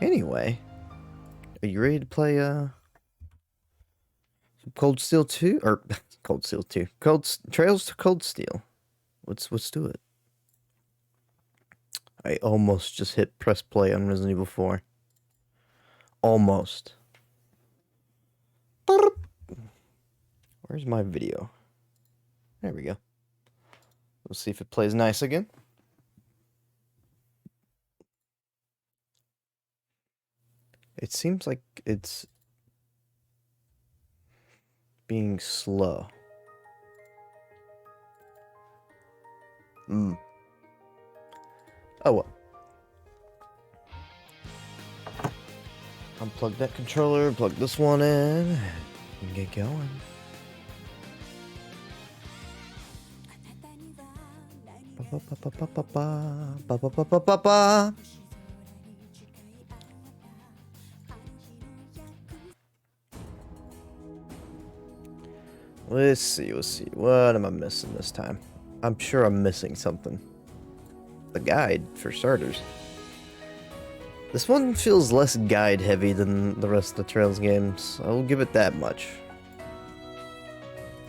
Anyway, are you ready to play Cold Steel 2 or Cold Steel 2? Trails to Cold Steel. Let's do it. I almost just hit press play on Resident Evil 4. Almost. Where's my video? There we go. Let's see if it plays nice again. It seems like it's being slow. Oh well. Unplug that controller, plug this one in, and get going. Let's see. What am I missing this time? I'm sure I'm missing something. The guide, for starters. This one feels less guide heavy than the rest of the Trails games. I'll give it that much.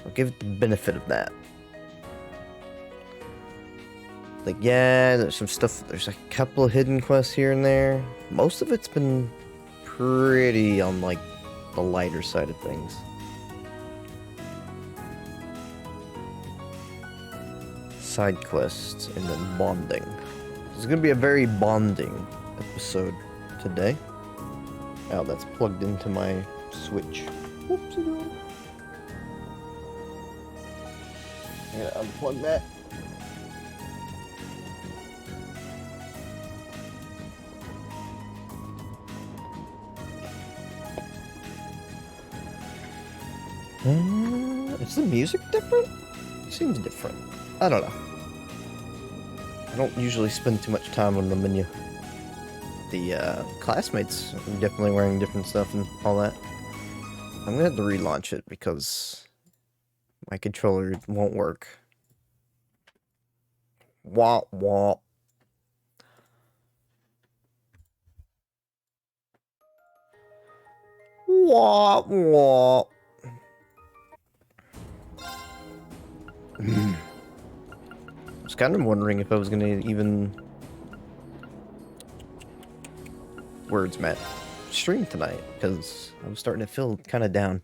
I'll give it the benefit of that. Like, yeah, there's some stuff, there's a couple of hidden quests here and there. Most of it's been pretty on, like, the lighter side of things. Side quests and then bonding. It's gonna be a very bonding episode today. Oh, that's plugged into my Switch. Whoopsie. I gotta unplug that. Is the music different? It seems different. I don't know. I don't usually spend too much time on the menu. The classmates are definitely wearing different stuff and all that. I'm gonna have to relaunch it because my controller won't work. Wah wah. Wah wah. I was kind of wondering if I was gonna even stream tonight, because I was starting to feel kind of down.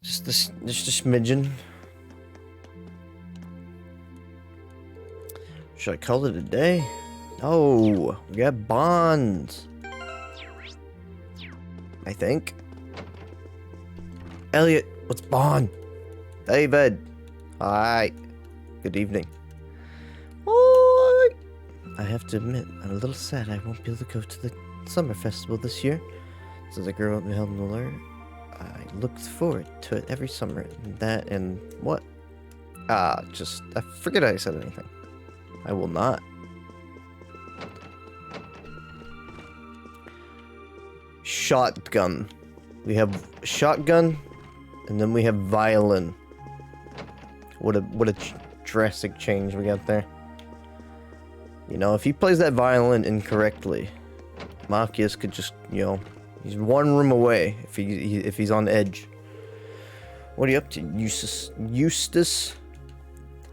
Just a smidgen. Should I call it a day? No, we got bonds. I think. Elliot, let's bond. David. Hi. Good evening. Hi. I have to admit, I'm a little sad I won't be able to go to the summer festival this year. Since I grew up in Helmler, I looked forward to it every summer. That and what? I forget I said anything. I will not. Shotgun. We have shotgun, and then we have violin. What a drastic change we got there. You know, if he plays that violin incorrectly, Marcus could just, you know, he's one room away if he's on edge. What are you up to, Eustace?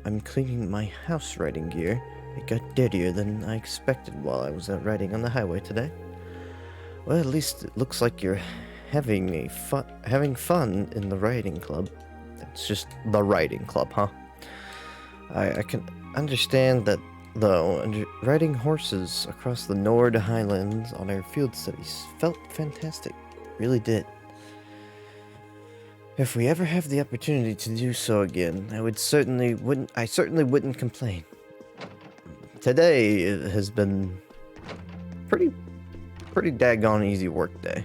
I'm cleaning my house riding gear. It got dirtier than I expected while I was out riding on the highway today. Well, at least it looks like you're having fun in the riding club. It's just the riding club, huh? I can understand that, though. Riding horses across the Nord Highlands on our field studies felt fantastic. Really did. If we ever have the opportunity to do so again, I certainly wouldn't complain. Today has been pretty daggone easy work day.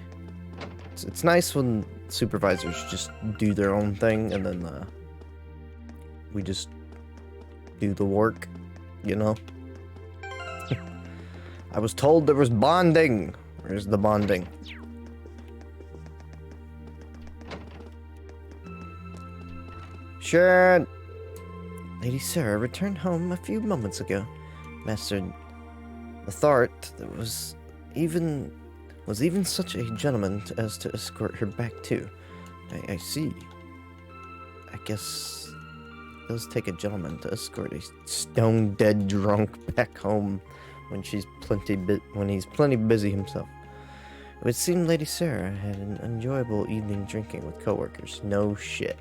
It's nice when supervisors just do their own thing and then we just do the work, you know? I was told there was bonding. Where's the bonding? Sure. Lady Sarah returned home a few moments ago. Master The Thart that was even such a gentleman as to escort her back too. I see. I guess it does take a gentleman to escort a stone dead drunk back home when he's plenty busy himself. It would seem Lady Sarah had an enjoyable evening drinking with coworkers. No shit.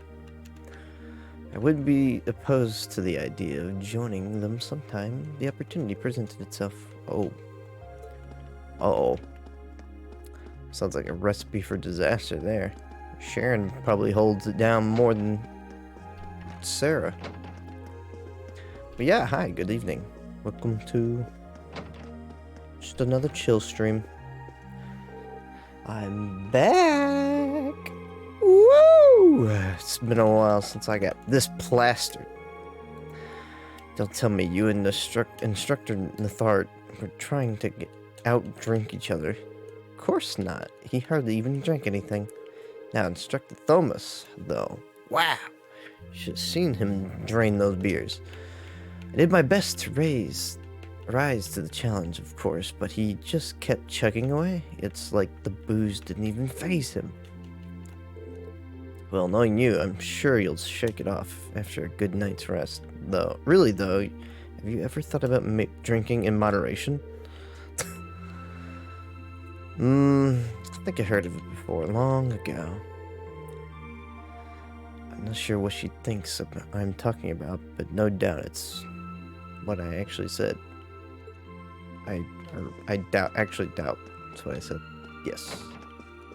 I would be opposed to the idea of joining them sometime the opportunity presented itself. Oh. Uh-oh. Sounds like a recipe for disaster there. Sharon probably holds it down more than Sarah. But yeah, hi, good evening. Welcome to just another chill stream. I'm back! Woo! It's been a while since I got this plastered. Don't tell me you and the instructor Nathard were trying to out-drink each other. Of course not. He hardly even drank anything. Now, Instructor Thomas, though. Wow! Should have seen him drain those beers. I did my best to rise to the challenge, of course, but he just kept chugging away. It's like the booze didn't even faze him. Well, knowing you, I'm sure you'll shake it off after a good night's rest. Though, really though, have you ever thought about drinking in moderation? I think I heard of it before, long ago. I'm not sure what she thinks I'm talking about, but no doubt it's what I actually said. I actually doubt that's what I said. Yes.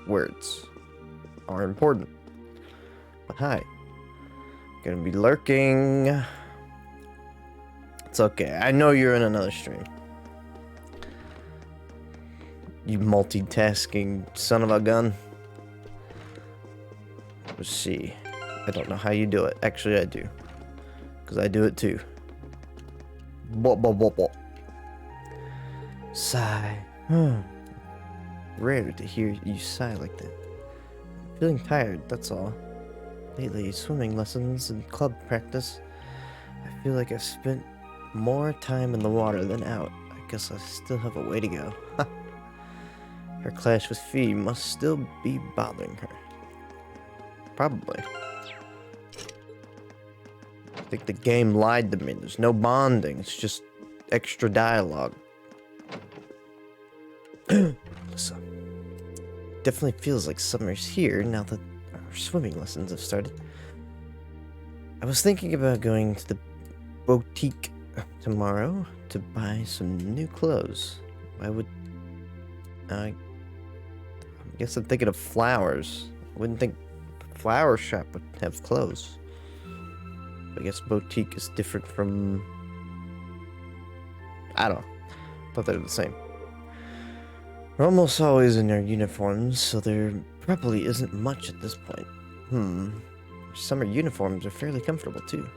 Words are important. But hi. Gonna be lurking. It's okay. I know you're in another stream. You multitasking son of a gun. Let's see. I don't know how you do it. Actually, I do. Because I do it too. Bop, bop, bop, bop. Sigh. Rare to hear you sigh like that. Feeling tired, that's all. Lately, swimming lessons and club practice. I feel like I've spent more time in the water than out. I guess I still have a way to go. Her clash with Fee must still be bothering her. Probably. I think the game lied to me. There's no bonding. It's just extra dialogue. So, definitely feels like summer's here now that our swimming lessons have started. I was thinking about going to the boutique tomorrow to buy some new clothes. I guess I'm thinking of flowers. I wouldn't think flower shop would have clothes. I guess boutique is different from... I don't know. I thought they were the same. We're almost always in our uniforms, so there probably isn't much at this point. Summer uniforms are fairly comfortable, too.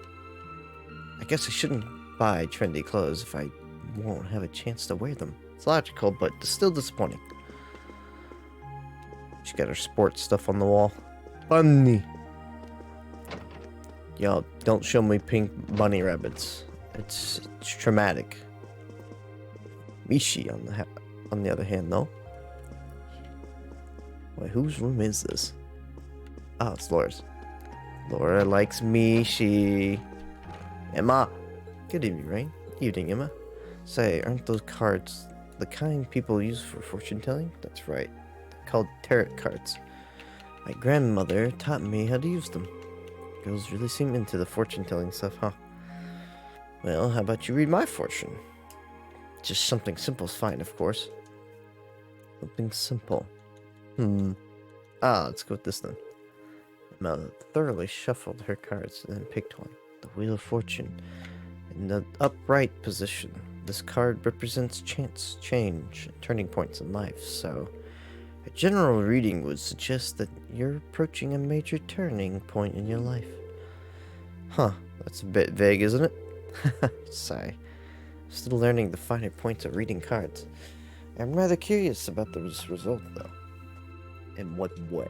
I guess I shouldn't buy trendy clothes if I won't have a chance to wear them. It's logical, but still disappointing. She got her sports stuff on the wall. Funny. Y'all, don't show me pink bunny rabbits. It's traumatic. Mishi, on the other hand, though. Wait, whose room is this? Oh, it's Laura's. Laura likes Mishi. Emma. Good evening, Rain. Evening, Emma. Say, aren't those cards the kind people use for fortune telling? That's right. They're called tarot cards. My grandmother taught me how to use them. Girls really seem into the fortune-telling stuff, huh? Well, how about you read my fortune? Just something simple's fine, of course. Something simple. Let's go with this then. Emma thoroughly shuffled her cards and then picked one. The Wheel of Fortune. In the upright position. This card represents chance, change, and turning points in life, so... A general reading would suggest that you're approaching a major turning point in your life. Huh, that's a bit vague, isn't it? Sigh. Still learning the finer points of reading cards. I'm rather curious about this result, though. In what way?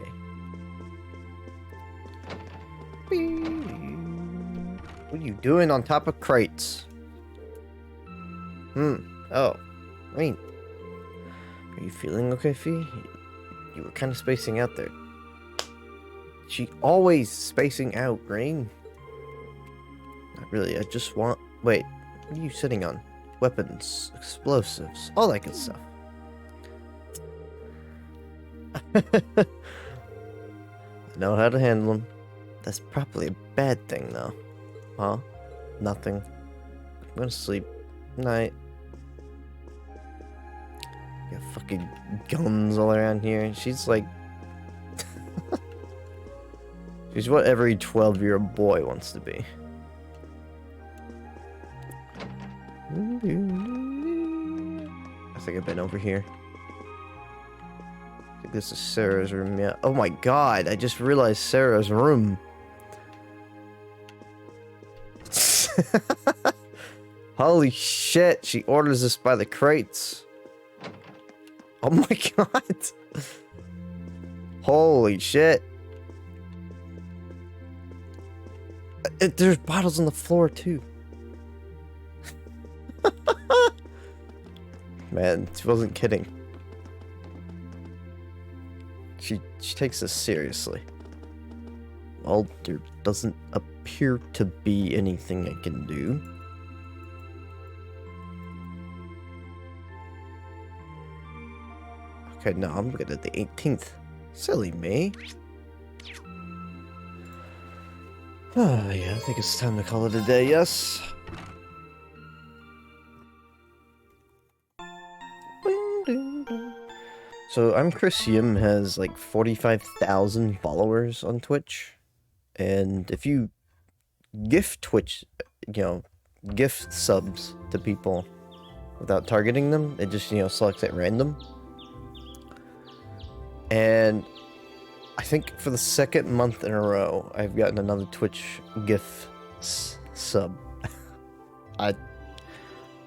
What are you doing on top of crates? Oh. Rain, are you feeling okay, Fee? You were kind of spacing out there. She always spacing out, Rain. Not really, I just want... Wait, what are you sitting on? Weapons, explosives, all that good stuff. I know how to handle them. That's probably a bad thing, though. Huh? Nothing. I'm gonna sleep. Night. Got fucking guns all around here. She's like... She's what every 12-year-old boy wants to be. I think I've been over here. I think this is Sarah's room, yeah. Oh my god, I just realized Sarah's room. Holy shit, she orders this by the crates. Oh my god. Holy shit. There's bottles on the floor too. Man, she wasn't kidding. She takes this seriously. Well, there doesn't appear to be anything I can do. Okay, no, I'm looking at the 18th. Silly me. Ah, yeah, I think it's time to call it a day, yes? So, I'm Chris Yim, has like 45,000 followers on Twitch. And if you gift Twitch, gift subs to people without targeting them, it just, selects at random. And I think for the second month in a row, I've gotten another Twitch gift sub.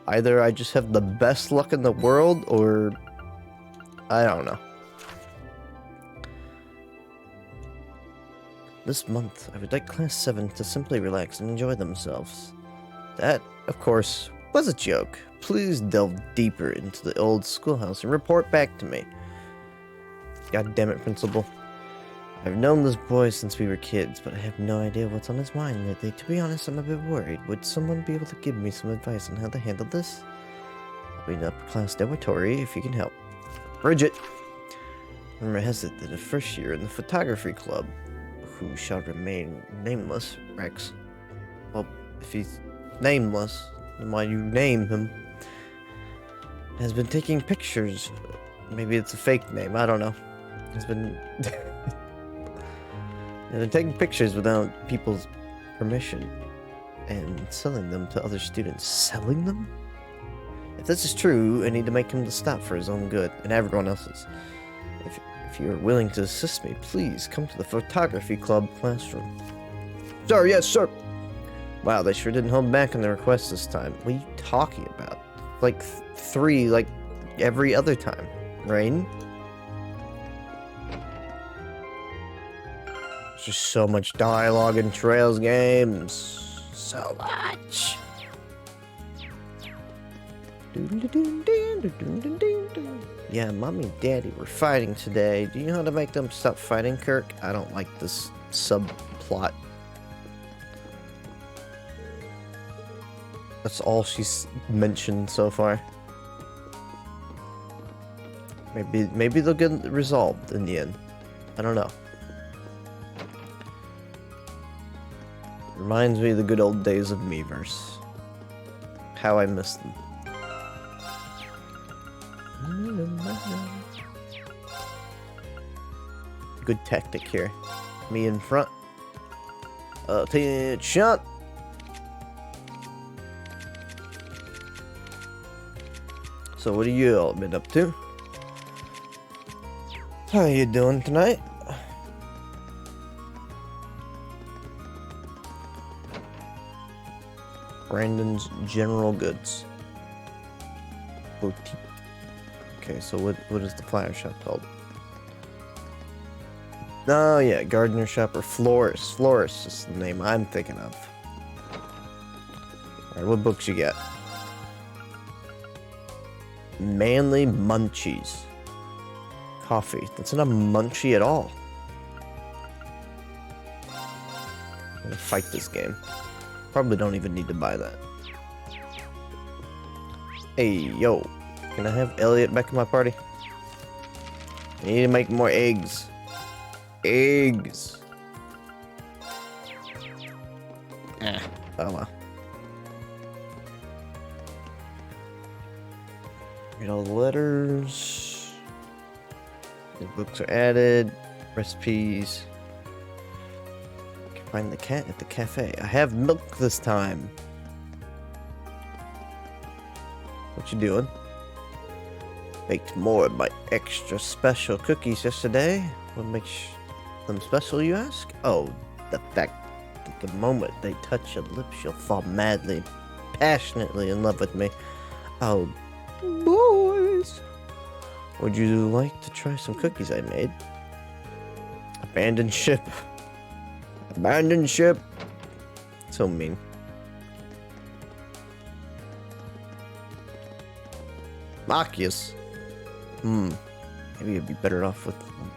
Either I just have the best luck in the world, or I don't know. This month, I would like Class 7 to simply relax and enjoy themselves. That, of course, was a joke. Please delve deeper into the old schoolhouse and report back to me. God damn it, Principal. I've known this boy since we were kids, but I have no idea what's on his mind lately. To be honest, I'm a bit worried. Would someone be able to give me some advice on how to handle this? I'll be in upper class dormitory if you can help. Bridget! Rumor has it that the first year in the photography club, who shall remain nameless, Rex. Well, if he's nameless, then why you name him? Has been taking pictures. Maybe it's a fake name, I don't know. Has been... They've been taking pictures without people's permission and selling them to other students. Selling them? If this is true, I need to make him to stop for his own good and everyone else's. If you are willing to assist me, please come to the photography club classroom. Sir, yes, sir. Wow, they sure didn't hold back on the request this time. What are you talking about? Like three, like every other time. Rain? There's just so much dialogue in Trails games. So much. Yeah, Mommy and Daddy were fighting today. Do you know how to make them stop fighting, Kirk? I don't like this subplot. That's all she's mentioned so far. Maybe they'll get resolved in the end. I don't know. Reminds me of the good old days of Miiverse. How I miss them. Good tactic here. Me in front. Attention! So what have you all been up to? How are you doing tonight? Brandon's General Goods. Boutique. Okay, so what is the flower shop called? Oh yeah, gardener shop or florist. Florist is the name I'm thinking of. Alright, what books you got? Manly munchies. Coffee. That's not a munchie at all. I'm gonna fight this game. Probably don't even need to buy that. Hey, yo. Can I have Elliot back in my party? I need to make more eggs. Eggs. Oh well. Read all the letters. The books are added. Recipes. Can find the cat at the cafe. I have milk this time. What you doing? Baked more of my extra special cookies yesterday. What makes them special, you ask? Oh, the fact that the moment they touch your lips, you'll fall madly, passionately in love with me. Oh, boys. Would you like to try some cookies I made? Abandoned ship. Abandoned ship. So mean. Marcus. Maybe you'd be better off with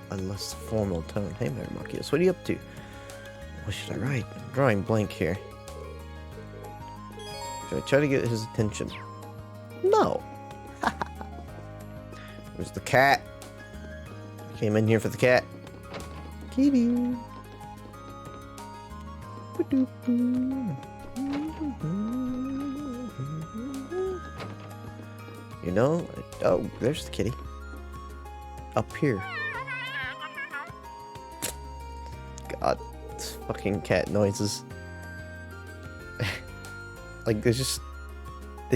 a less formal tone. Hey there, Marcus. What are you up to? What should I write? I'm drawing blank here. Should I try to get his attention? No. Where's the cat? Came in here for the cat. Kitty. You know? Oh, there's the kitty. Up here. God, it's fucking cat noises. Like, they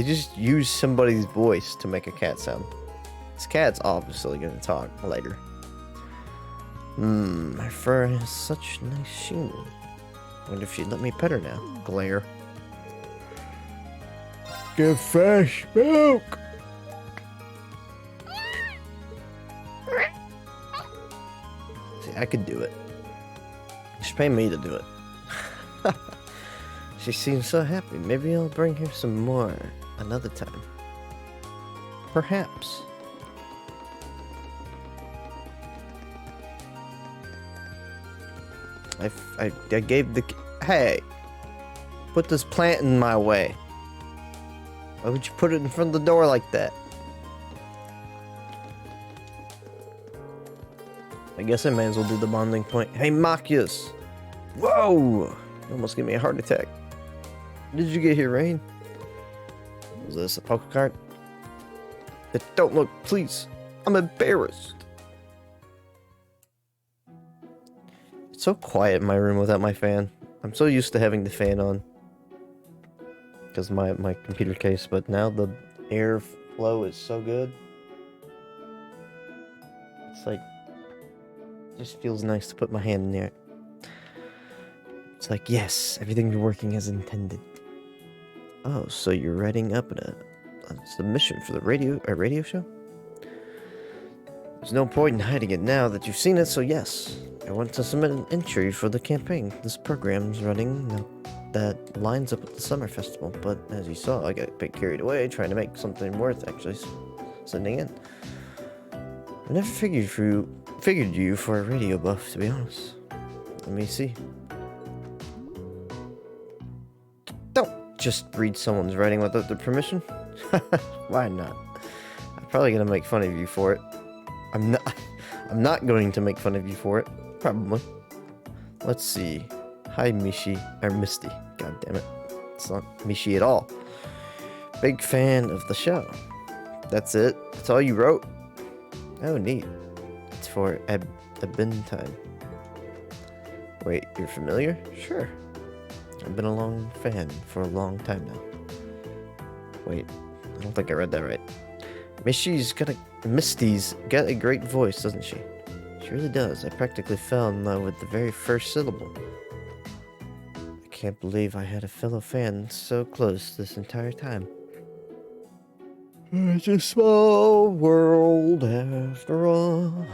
just use somebody's voice to make a cat sound. This cat's obviously gonna talk later. Her fur has such nice sheen. Wonder if she'd let me pet her now. Glare. Get fresh milk! See, I could do it. Just pay me to do it. She seems so happy. Maybe I'll bring her some more another time. Perhaps. I gave the... Hey! Put this plant in my way. Why would you put it in front of the door like that? I guess I may as well do the bonding point. Hey, Marcus! Whoa! You almost gave me a heart attack. Did you get here, Rain? Was this a poker card? Don't look, please. I'm embarrassed. It's so quiet in my room without my fan. I'm so used to having the fan on. Because of my computer case, but now the air flow is so good. It's like... It just feels nice to put my hand in there. It's like, yes, everything's working as intended. Oh, so you're writing up a submission for the radio show? There's no point in hiding it now that you've seen it, so yes. I want to submit an entry for the campaign. This program's running now that lines up with the summer festival, but as you saw, I got a bit carried away trying to make something worth actually sending in. I never figured you for a radio buff, to be honest. Let me see. Don't just read someone's writing without their permission. Why not? I'm probably gonna make fun of you for it. I'm not going to make fun of you for it. Probably. Let's see. Hi, Misty. God damn it. It's not Misty at all. Big fan of the show. That's it? That's all you wrote? Oh, neat. It's for Abin time. Wait, you're familiar? Sure. I've been a long fan for a long time now. Wait, I don't think I read that right. Misty's got a great voice, doesn't she? She really does. I practically fell in love with the very first syllable. I can't believe I had a fellow fan so close this entire time. It's a small world after all.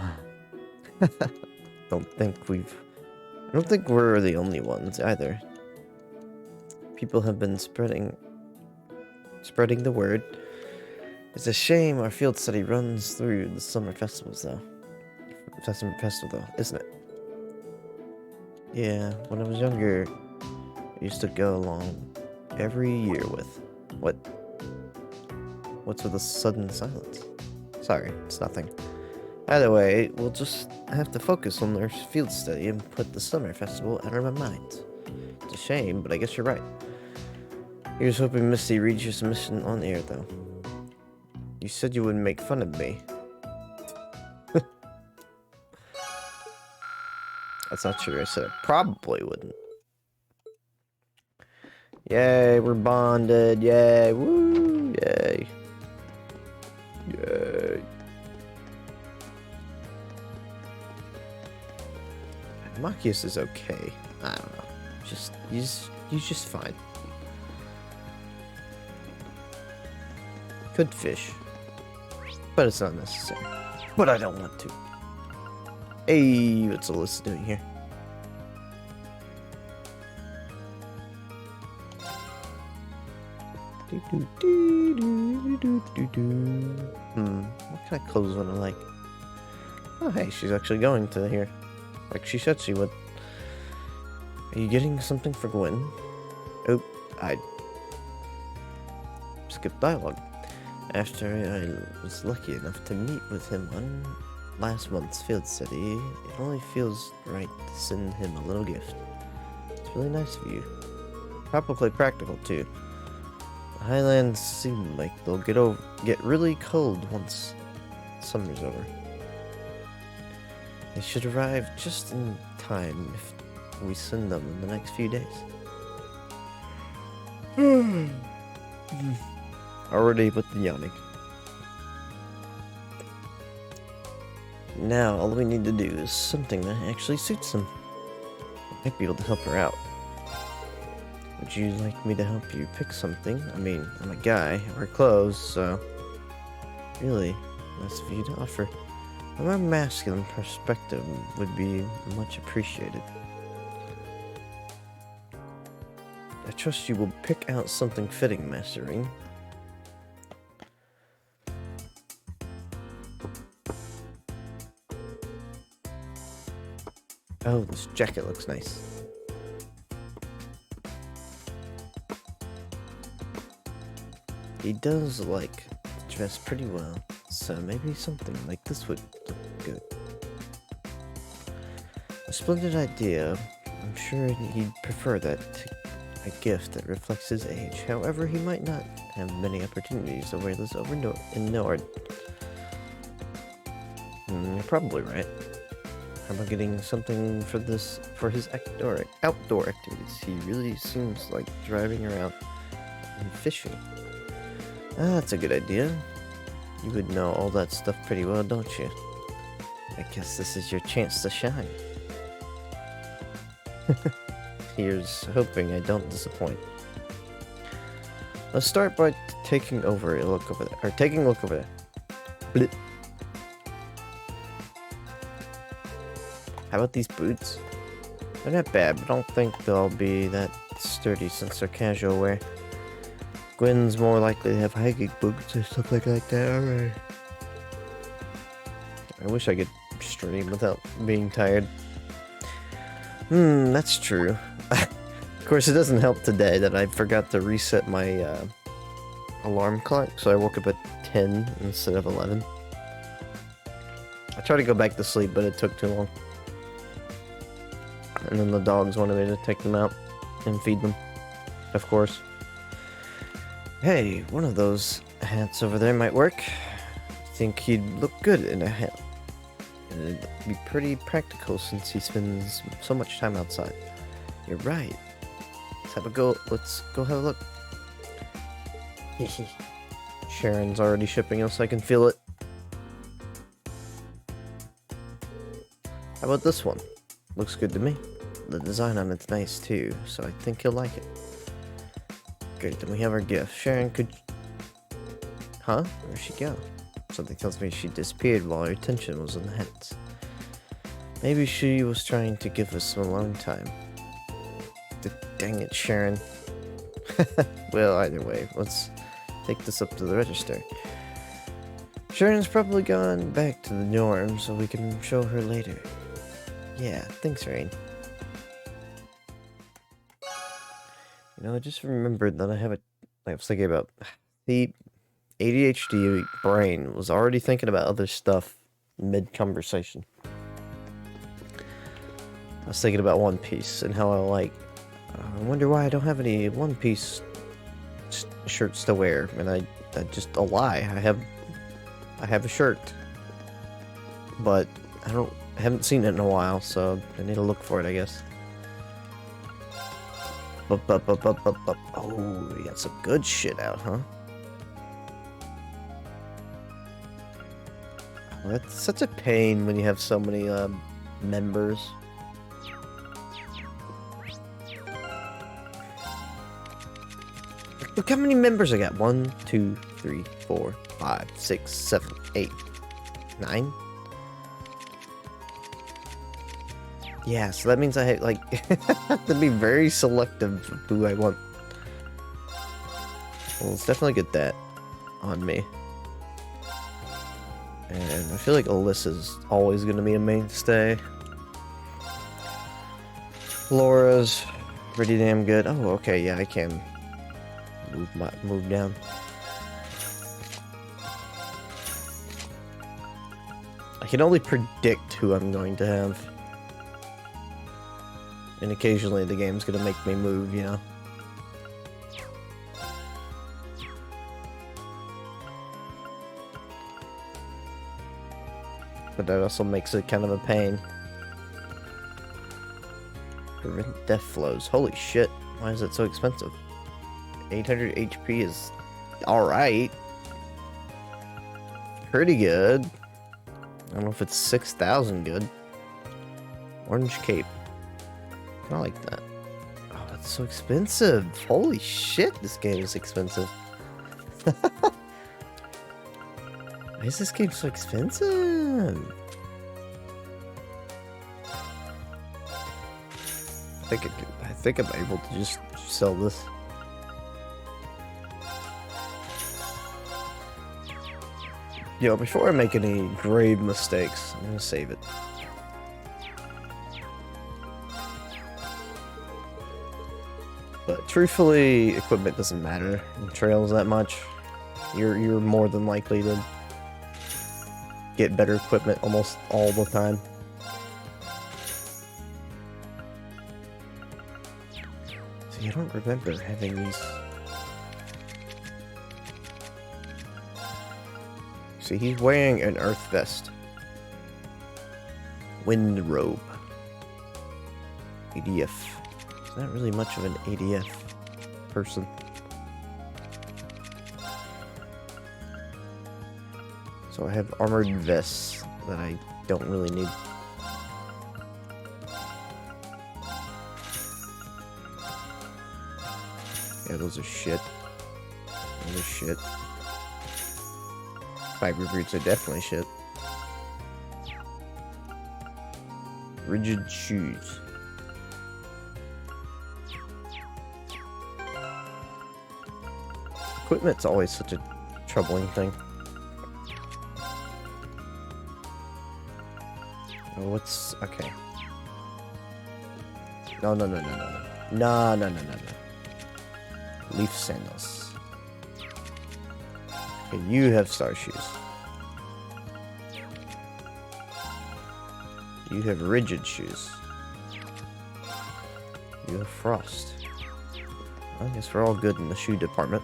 I don't think we're the only ones either. People have been spreading the word. It's a shame our field study runs through the summer festivals, though. Isn't it? Yeah, when I was younger, I used to go along every year with... What? What's with the sudden silence? Sorry, it's nothing. Either way, we'll just have to focus on our field study and put the summer festival out of our minds. It's a shame, but I guess you're right. Here's hoping Misty reads your submission on air, though. You said you wouldn't make fun of me. That's not true. I said I probably wouldn't. Yay, we're bonded. Yay, woo, yay. Yay. Machias is okay. I don't know. He's just fine. Could fish. But it's not necessary. But I don't want to. Hey, what's Alyssa doing here? What kind of clothes would I like? Oh, hey, she's actually going to here. Like she said she would. Are you getting something for Gwen? Oh, I skipped dialogue. After I was lucky enough to meet with him on last month's field study, it only feels right to send him a little gift. It's really nice of you. Probably practical too. The Highlands seem like they'll get really cold once summer's over. They should arrive just in time if we send them in the next few days. Already with the yawning. Now all we need to do is something that actually suits him. I might be able to help her out. Would you like me to help you pick something? I mean, I'm a guy, I wear clothes, so... Really, nice of you to offer. A more masculine perspective would be much appreciated. I trust you will pick out something fitting, Master Ring. Oh, this jacket looks nice. He does like dress pretty well, so maybe something like this would look good. A splendid idea. I'm sure he'd prefer that to a gift that reflects his age. However, he might not have many opportunities to wear this in Nord. You're probably right. How about getting something for his outdoor activities? He really seems like driving around and fishing. That's a good idea. You would know all that stuff pretty well, don't you? I guess this is your chance to shine. Here's hoping I don't disappoint. Let's start by taking a look over there. Blip. How about these boots? They're not bad, but I don't think they'll be that sturdy since they're casual wear. Gwen's more likely to have hiking boots or something like that. Alright. I wish I could stream without being tired. That's true. Of course, it doesn't help today that I forgot to reset my alarm clock, so I woke up at 10 instead of 11. I tried to go back to sleep, but it took too long. And then the dogs wanted me to take them out and feed them, of course. Hey, one of those hats over there might work. I think he'd look good in a hat. And it'd be pretty practical since he spends so much time outside. You're right. Let's go have a look. Sharon's already shipping us, I can feel it. How about this one? Looks good to me. The design on it's nice too, so I think you'll like it. Great, then we have our gift. Sharon, could... Huh? Where'd she go? Something tells me she disappeared while her attention was on the hats. Maybe she was trying to give us some alone time. Dang it, Sharon. Well, either way, let's take this up to the register. Sharon's probably gone back to the dorm, so we can show her later. Yeah, thanks, Rain. You know, I just remembered that I was thinking about the ADHD brain was already thinking about other stuff mid-conversation. I was thinking about One Piece and how I wonder why I don't have any One Piece shirts to wear, and I just a lie. I have a shirt, but I haven't seen it in a while, so I need to look for it, I guess. Oh, we got some good shit out, huh? Well, that's such a pain when you have so many members. Look how many members I got. 1, 2, 3, 4, 5, 6, 7, 8, 9. Yeah, so that means I have to be very selective of who I want. Well, let's definitely get that on me. And I feel like Alyssa's always going to be a mainstay. Laura's pretty damn good. Oh, okay, yeah, I can move down. I can only predict who I'm going to have. And occasionally the game's gonna make me move, you know? But that also makes it kind of a pain. Prevent death flows. Holy shit. Why is it so expensive? 800 HP is alright. Pretty good. I don't know if it's 6,000 good. Orange cape. I like that. Oh, that's so expensive. Holy shit, this game is expensive. Why is this game so expensive? I think I'm able to just sell this. Yo, before I make any grave mistakes, I'm gonna save it. But truthfully, equipment doesn't matter in Trails that much. You're more than likely to get better equipment almost all the time. See, I don't remember having these. See, he's wearing an earth vest. Wind robe. ADF. He's not really much of an ADF person. So I have armored vests that I don't really need. Yeah, those are shit. Those are shit. Fiber boots are definitely shit. Rigid shoes. Equipment's always such a troubling thing. Oh, what's... okay. No. No. Leaf sandals. Okay, you have star shoes. You have rigid shoes. You have frost. I guess we're all good in the shoe department.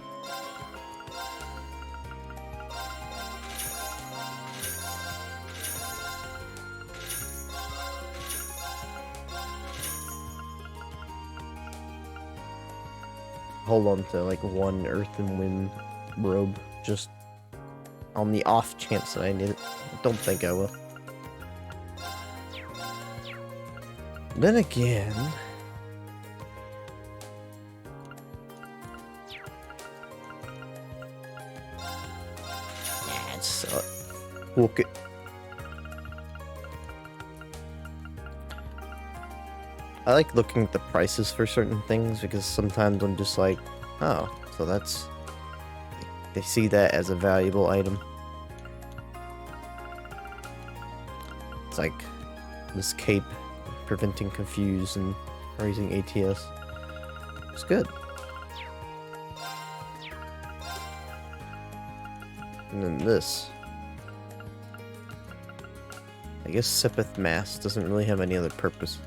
Hold on to like one earth and wind robe just on the off chance that I need it. I don't think I will. Then again, yeah, it's look it. I like looking at the prices for certain things because sometimes I'm just like, oh, so that's... They see that as a valuable item. it's like this cape preventing confuse and raising ATS. It's good. And then this. I guess Sepith Mass doesn't really have any other purpose.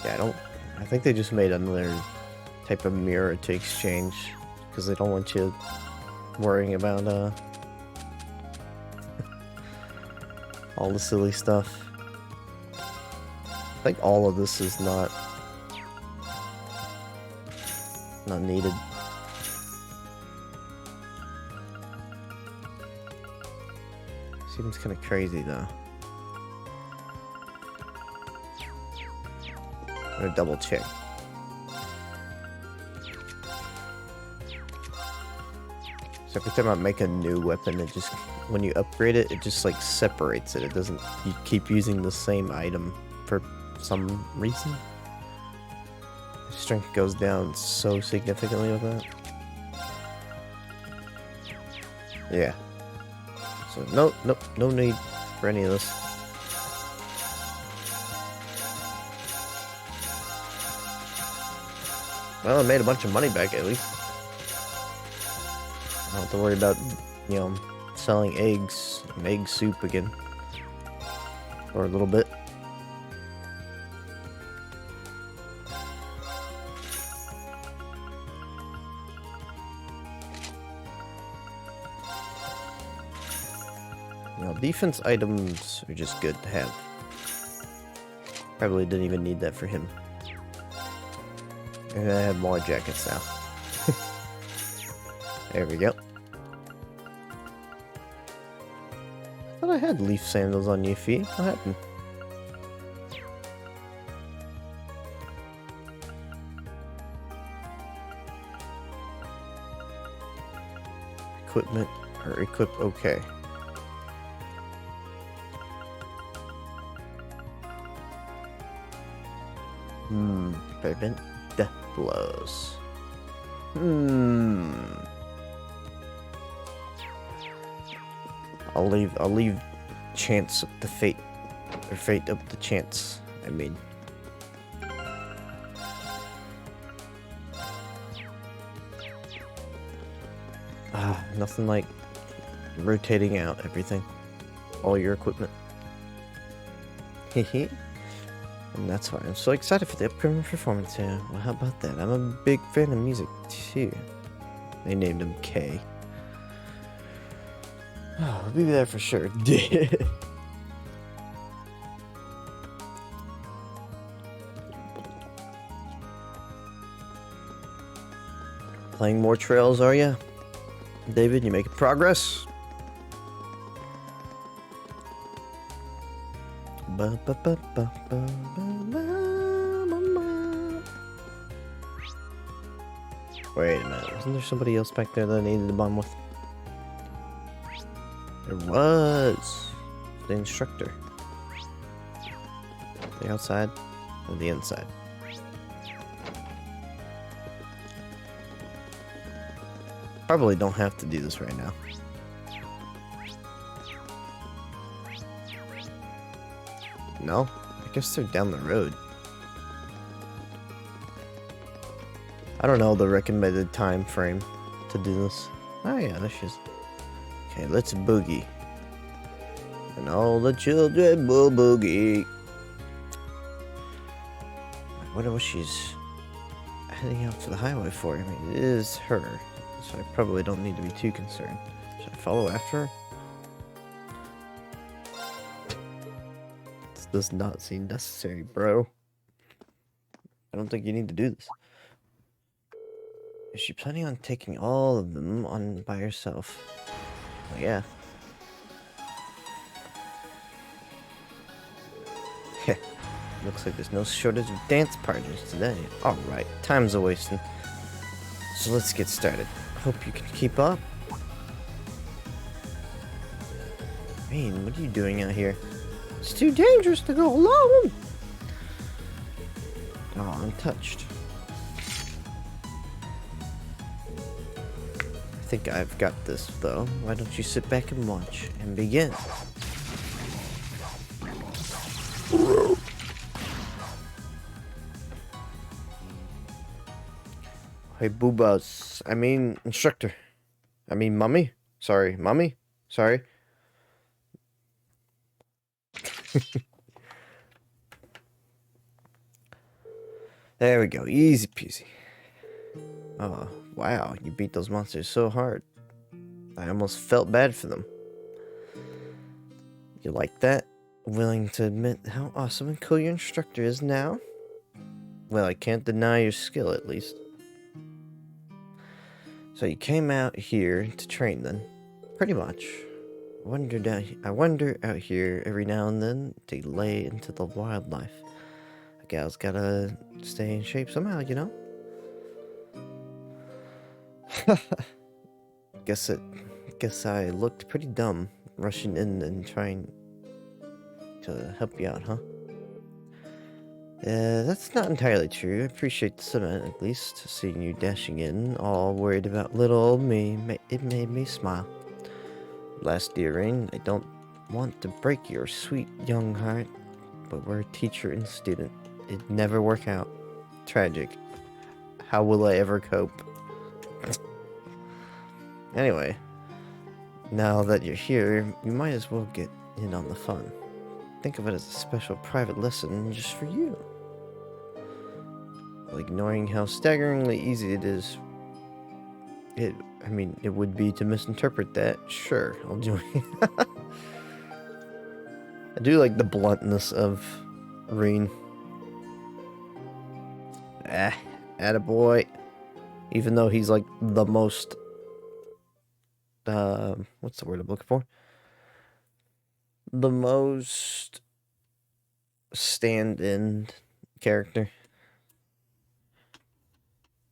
Yeah, I think they just made another type of mirror to exchange because they don't want you worrying about all the silly stuff. I think all of this is not needed. Seems kind of crazy though. I'm gonna double check. So every time I make a new weapon, it just, when you upgrade it, it just like separates it. It doesn't, you keep using the same item for some reason. Strength goes down so significantly with that. Yeah. So no need for any of this. Well, I made a bunch of money back at least. I don't have to worry about, you know, selling eggs and egg soup again. For a little bit. You know, defense items are just good to have. Probably didn't even need that for him. And I have more jackets now. There we go. I thought I had leaf sandals on your feet. What happened? Equipment or equip okay. Prevent death blows. I'll leave chance up to fate. Or fate up to chance, I mean. Nothing like rotating out everything. All your equipment. Hehe. And that's why I'm so excited for the upcoming performance here. Well, how about that? I'm a big fan of music, too. They named him K. Oh, I'll be there for sure. Playing more trails, are ya? David, you making progress? Wait a minute, wasn't there somebody else back there that I needed to bond with? There was! The instructor. The outside or the inside? Probably don't have to do this right now. No? I guess they're down the road. I don't know the recommended time frame to do this. Oh yeah, there she is. Okay, let's boogie. And all the children will boogie. I wonder what she's heading out to the highway for. I mean, it is her, so I probably don't need to be too concerned. Should I follow after her? This does not seem necessary, bro. I don't think you need to do this. Is she planning on taking all of them on by herself? Oh, yeah. Heh. Looks like there's no shortage of dance partners today. Alright, time's a wasting. So let's get started. Hope you can keep up. Man, what are you doing out here? It's too dangerous to go alone! Oh, I'm touched. think I've got this, though. Why don't you sit back and watch and begin? Hey, boobas. I mean, instructor. I mean, mummy. Sorry, mummy. Sorry. There we go. Easy peasy. Oh, wow. You beat those monsters so hard. I almost felt bad for them. You like that? Willing to admit how awesome and cool your instructor is now? Well, I can't deny your skill, at least. So you came out here to train, then? Pretty much. I wander out here every now and then to lay into the wildlife. A gal's gotta stay in shape somehow, you know? Guess I looked pretty dumb rushing in and trying to help you out, huh? That's not entirely true. I appreciate the sentiment, at least. Seeing you dashing in, all worried about little old me, it made me smile. Last year, Rain, I don't want to break your sweet young heart, but we're teacher and student. It'd never work out. Tragic. How will I ever cope? Anyway, now that you're here, you might as well get in on the fun. Think of it as a special private lesson just for you. While ignoring how staggeringly easy it is, it would be to misinterpret that. Sure, I'll join. I do like the bluntness of Reen. Attaboy. Even though he's like the most, what's the word I'm looking for? The most stand-in character.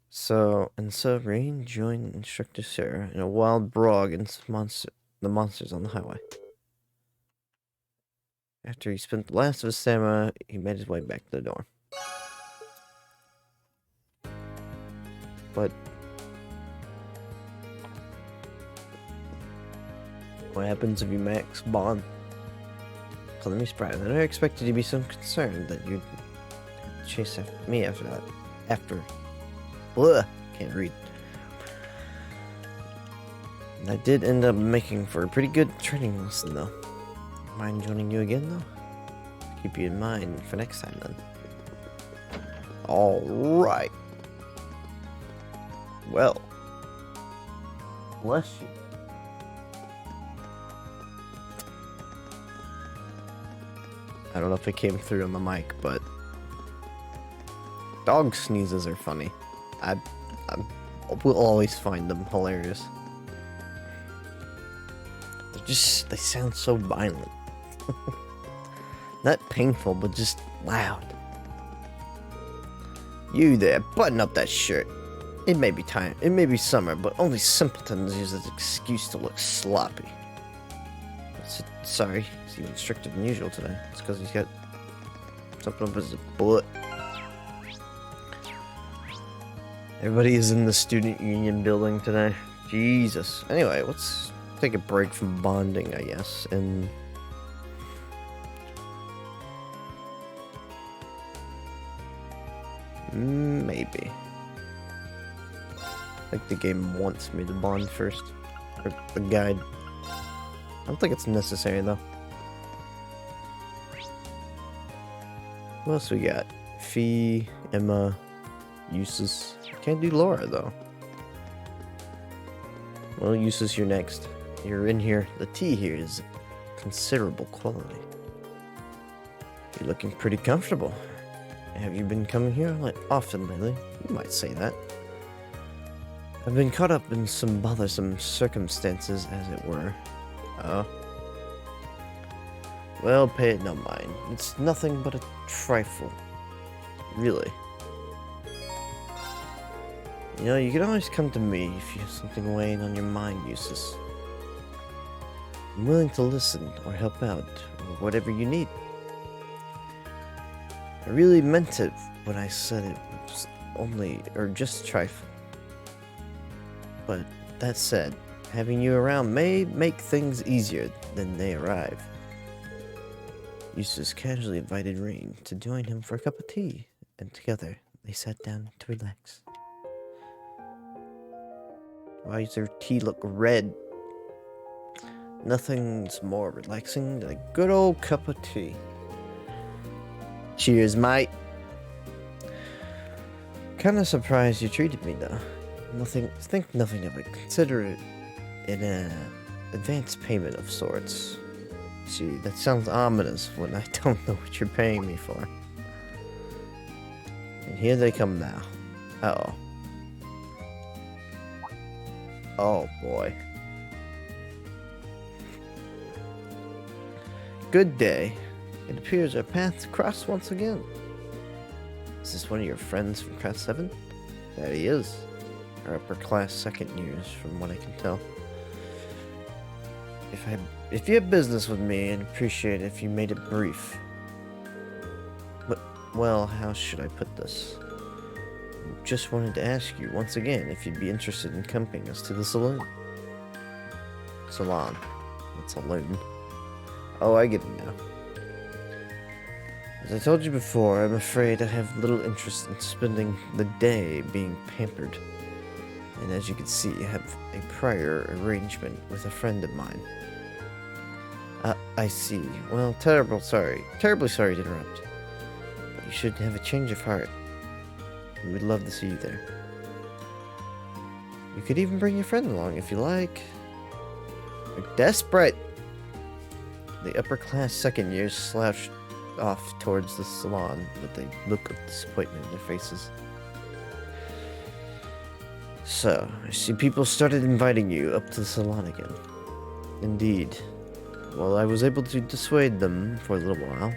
So Rain joined Instructor Sarah in a wild brawl against the monsters on the highway. After he spent the last of his stamina, he made his way back to the dorm. But what happens if you max bond? So let me surprise. I never expected you to be so concerned that you'd chase after me after that. Can't read. And I did end up making for a pretty good training lesson, though. Mind joining you again, though? Keep you in mind for next time, then. Alright. Well. Bless you. I don't know if it came through on the mic, but dog sneezes are funny. I will always find them hilarious. They sound so violent. Not painful, but just loud. You there, button up that shirt. It may be summer, but only simpletons use as an excuse to look sloppy. Sorry, he's even stricter than usual today. It's because he's got something up his butt. Everybody is in the student union building today. Jesus. Anyway, let's take a break from bonding, I guess, and maybe. I think the game wants me to bond first. Or the guide. I don't think it's necessary, though. What else we got? Fee, Emma, Eustace. Can't do Laura, though. Well, Eustace, you're next. You're in here. The tea here is considerable quality. You're looking pretty comfortable. Have you been coming here often lately? You might say that. I've been caught up in some bothersome circumstances, as it were. Oh. Well, pay it no mind. It's nothing but a trifle. Really. You know, you can always come to me if you have something weighing on your mind, Eustace. I'm willing to listen or help out, or whatever you need. I really meant it when I said it was only, or just a trifle. But That said, having you around may make things easier than they arrive. Eustace casually invited Rain to join him for a cup of tea, and together they sat down to relax. Why does their tea look red? Nothing's more relaxing than a good old cup of tea. Cheers, mate. Kinda surprised you treated me, though. Think nothing of it. Consider it an advance payment of sorts. See, that sounds ominous when I don't know what you're paying me for. And here they come now. Uh-oh. Oh, boy. Good day. It appears our paths cross once again. Is this one of your friends from class 7? That he is. Our upper class second years, from what I can tell. If you have business with me, I'd appreciate it if you made it brief. But, well, how should I put this? Just wanted to ask you once again if you'd be interested in accompanying us to the saloon. Salon. Not saloon. Oh, I get it now. As I told you before, I'm afraid I have little interest in spending the day being pampered. And as you can see, I have a prior arrangement with a friend of mine. I see. Well, terribly sorry to interrupt. But you should have a change of heart. We would love to see you there. You could even bring your friend along if you like. We're desperate! The upper class second years slouched off towards the salon with a look of disappointment in their faces. So, I see people started inviting you up to the salon again. Indeed. Well, I was able to dissuade them for a little while.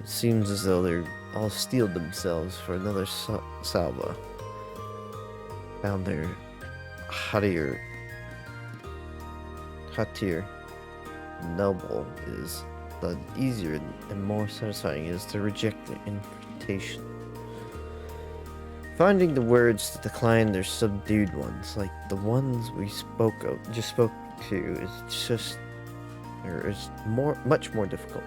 It seems as though they're all steeled themselves for another salvo. Found their hauteur noble is, the easier and more satisfying it is to reject the invitation. Finding the words to decline their subdued ones, like the ones we spoke to, is much more difficult.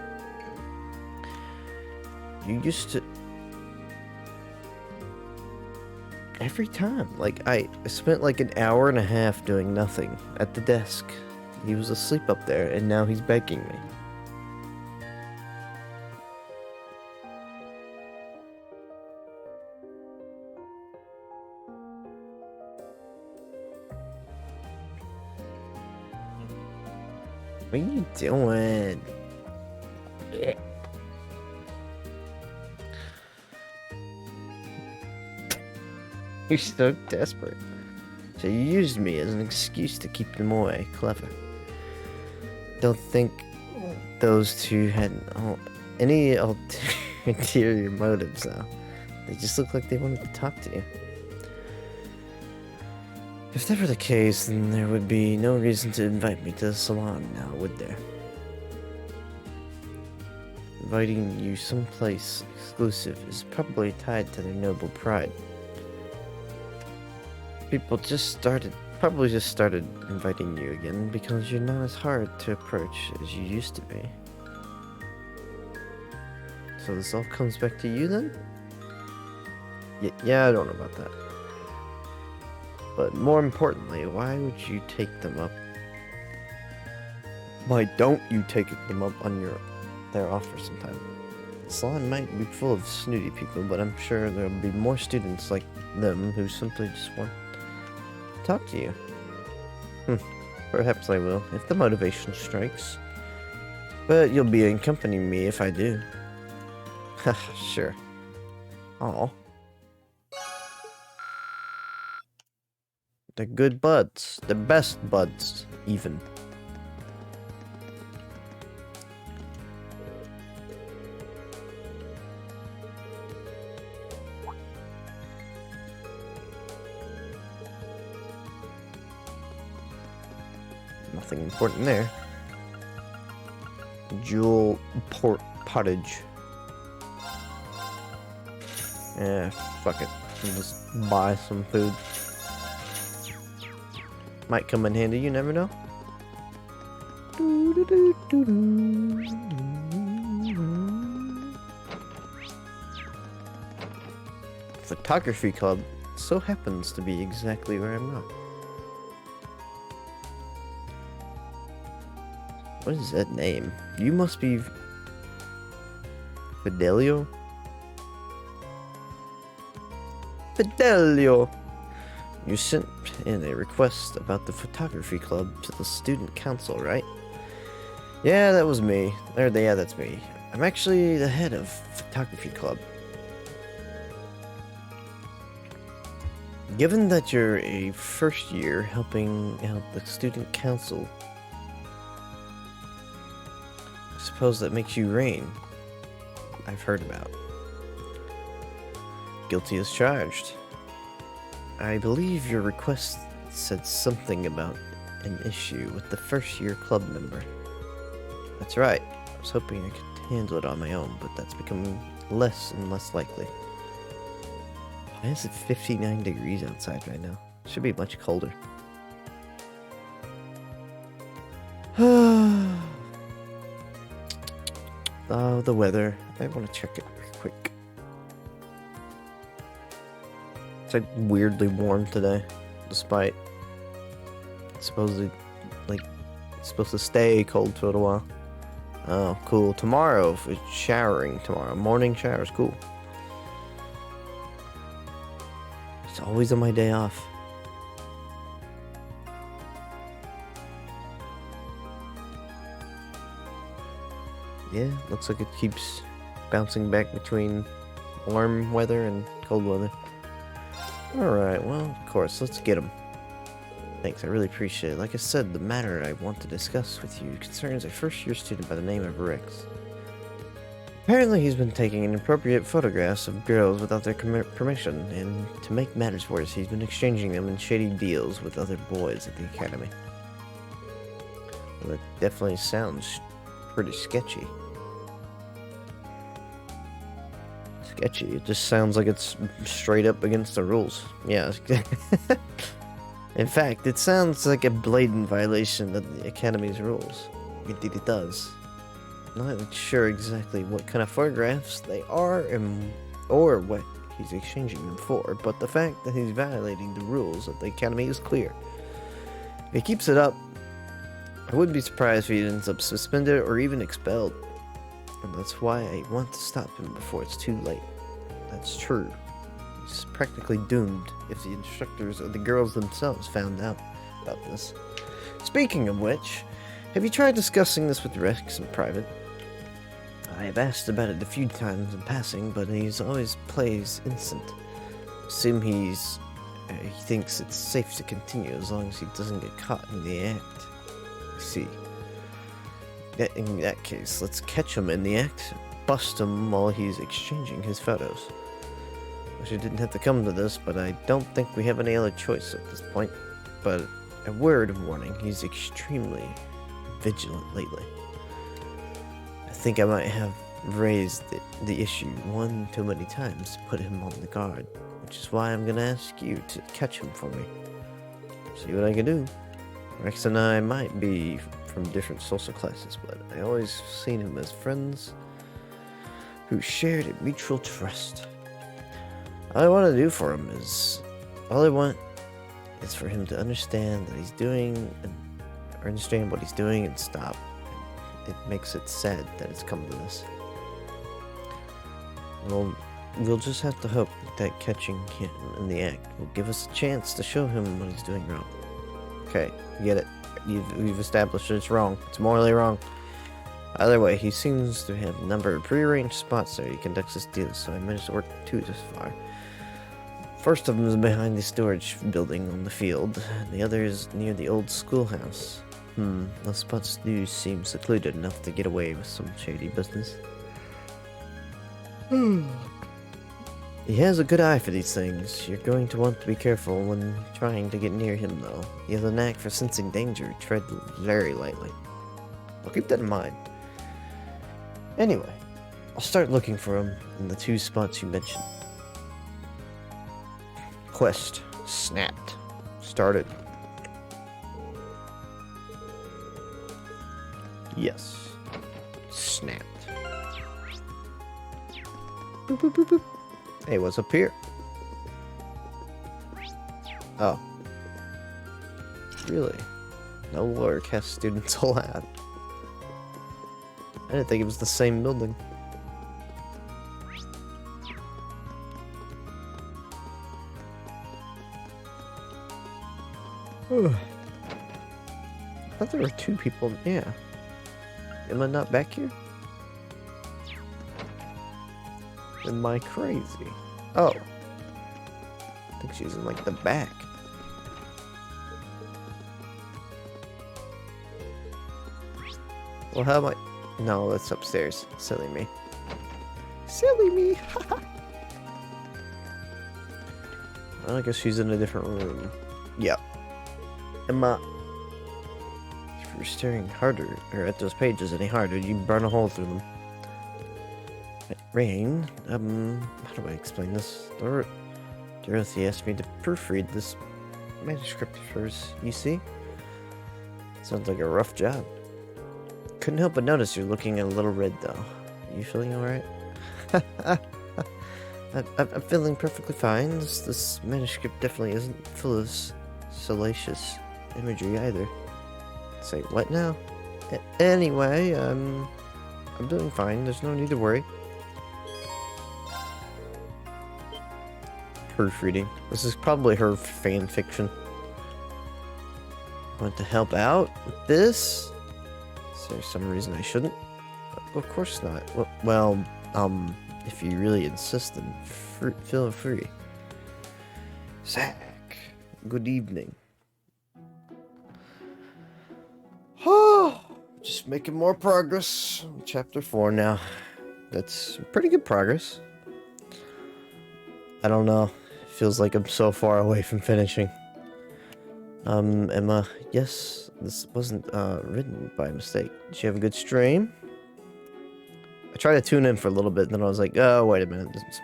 You used to... Every time, like, I spent like an hour and a half doing nothing at the desk. He was asleep up there, and now he's begging me. What are you doing? You're so desperate. So you used me as an excuse to keep them away. Clever. Don't think those two had any ulterior motives, though. They just looked like they wanted to talk to you. If that were the case, then there would be no reason to invite me to the salon now, would there? Inviting you someplace exclusive is probably tied to their noble pride. People probably just started inviting you again because you're not as hard to approach as you used to be. So this all comes back to you then? Yeah, I don't know about that. But more importantly, why would you take them up? Why don't you take them up on their offer sometime? The salon might be full of snooty people, but I'm sure there'll be more students like them who simply just want to talk to you. Perhaps I will, if the motivation strikes. But you'll be accompanying me if I do. Sure. Aw. They're good buds. The best buds, even. Nothing important there. Jewel pottage. Fuck it. I'll just buy some food. Might come in handy, you never know. Photography club so happens to be exactly where I'm at. What is that name? You must be Fidelio? Fidelio! You sent in a request about the photography club to the student council, right? Yeah, that was me. Yeah, that's me. I'm actually the head of photography club. Given that you're a first year helping out the student council, I suppose that makes you Rain. I've heard about. Guilty as charged. I believe your request said something about an issue with the first year club member. That's right. I was hoping I could handle it on my own, but that's becoming less and less likely. Why is it 59 degrees outside right now? It should be much colder. Oh, the weather. I want to check it real quick. It's like weirdly warm today, despite supposedly, like, it's supposed to stay cold for a little while. Oh, cool. Tomorrow, it's showering tomorrow. Morning showers, cool. It's always on my day off. Yeah, looks like it keeps bouncing back between warm weather and cold weather. Alright, well, of course, let's get him. Thanks, I really appreciate it. Like I said, the matter I want to discuss with you concerns a first-year student by the name of Rex. Apparently, he's been taking inappropriate photographs of girls without their permission, and to make matters worse, he's been exchanging them in shady deals with other boys at the academy. Well, that definitely sounds pretty sketchy. Sketchy. It just sounds like it's straight up against the rules. Yeah. In fact, it sounds like a blatant violation of the Academy's rules. Indeed it does. I'm not sure exactly what kind of photographs they are or what he's exchanging them for, but the fact that he's violating the rules of the Academy is clear. If he keeps it up, I wouldn't be surprised if he ends up suspended or even expelled. And that's why I want to stop him before it's too late. That's true. He's practically doomed if the instructors or the girls themselves found out about this. Speaking of which, have you tried discussing this with Rex in private? I have asked about it a few times in passing, but he's always plays innocent. Assume he thinks it's safe to continue as long as he doesn't get caught in the act. See. In that case, let's catch him in the act, bust him while he's exchanging his photos. Wish it didn't have to come to this, but I don't think we have any other choice at this point. But a word of warning, he's extremely vigilant lately. I think I might have raised the issue one too many times to put him on the guard, which is why I'm gonna ask you to catch him for me. See what I can do. Rex and I might be from different social classes, but I always seen him as friends who shared a mutual trust. All I want to do for him is, for him to understand that he's doing, or understand what he's doing and stop. It makes it sad that it's come to this. Well, we'll just have to hope that catching him in the act will give us a chance to show him what he's doing wrong. Okay, you get it. We've established that it's wrong. It's morally wrong. Either way, he seems to have a number of prearranged spots there he conducts his deals, so I managed to work two thus far. First of them is behind the storage building on the field, and the other is near the old schoolhouse. Those spots do seem secluded enough to get away with some shady business. He has a good eye for these things. You're going to want to be careful when trying to get near him, though. He has a knack for sensing danger. Tread very lightly. I'll keep that in mind. Anyway, I'll start looking for him in the two spots you mentioned. Quest snapped. Started. Yes. Snapped. Boop, boop, boop, boop. Hey, what's up here? Oh. Really? No lower caste students allowed. I didn't think it was the same building. I thought there were 2 people. Yeah. Am I not back here? Am I crazy? Oh. I think she's in like the back. Well, how am I? No, that's upstairs. Silly me. Silly me. Well, I guess she's in a different room. Yep. Emma. If you're staring harder, or at those pages any harder, you burn a hole through them. Rain, how do I explain this? Dorothy asked me to proofread this manuscript of hers, you see? Sounds like a rough job. Couldn't help but notice you're looking a little red, though. You feeling alright? I'm feeling perfectly fine. This manuscript definitely isn't full of salacious imagery either. Say what now? Anyway, I'm doing fine. There's no need to worry. Proofreading. This is probably her fan fiction. Want to help out with this? Is there some reason I shouldn't? Of course not. Well, if you really insist, then feel free. Zach, good evening. Oh, just making more progress. Chapter 4 now. That's pretty good progress. I don't know. Feels like I'm so far away from finishing. Emma, yes, this wasn't written by mistake. Did you have a good stream? I tried to tune in for a little bit, and then I was like, oh, wait a minute. This is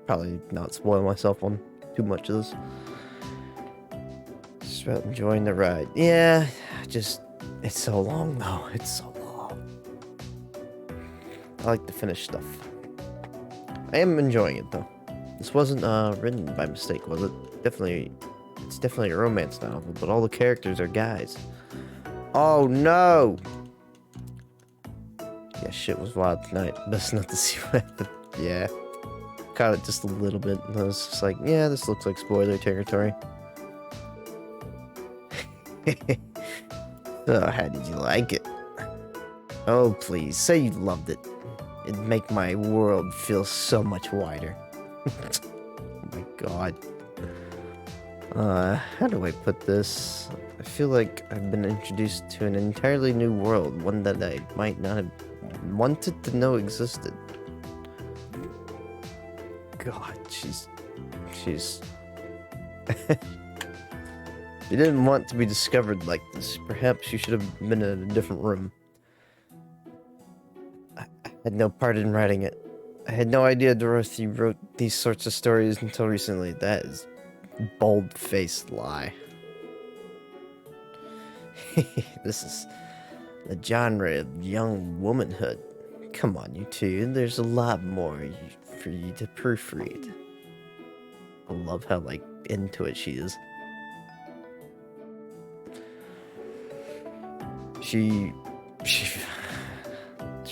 probably not spoil myself on too much of this. Just about enjoying the ride. Yeah, just, it's so long, though. It's so long. I like to finish stuff. I am enjoying it, though. This wasn't written by mistake, was it? It's definitely a romance novel, but all the characters are guys. Oh no! Yeah, shit was wild tonight. Best not to see what happened. Yeah. Caught it just a little bit, and I was just like, yeah, this looks like spoiler territory. Oh, how did you like it? Oh, please, say you loved it. It'd make my world feel so much wider. Oh my god. How do I put this? I feel like I've been introduced to an entirely new world, one that I might not have wanted to know existed. God, she's... You didn't want to be discovered like this. Perhaps you should have been in a different room. I had no part in writing it. I had no idea Dorothy wrote these sorts of stories until recently. That is bold-faced lie. This is the genre of young womanhood. Come on, you two. There's a lot more for you to proofread. I love how, like, into it she is. She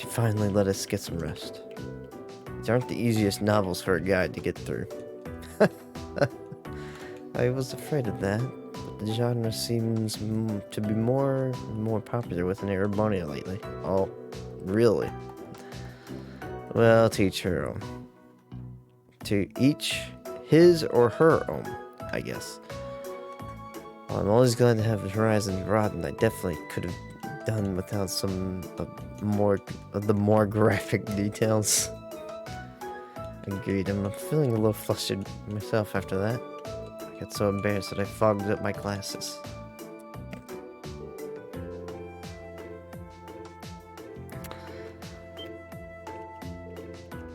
finally let us get some rest. These aren't the easiest novels for a guy to get through. I was afraid of that. The genre seems to be more and more popular within Erebonia lately. Oh, really? Well, to each her own. To each his or her own, I guess. Well, I'm always glad to have his horizons broadened. I definitely could have done without some of the more graphic details. Agreed. I'm feeling a little flustered myself after that. I got so embarrassed that I fogged up my glasses.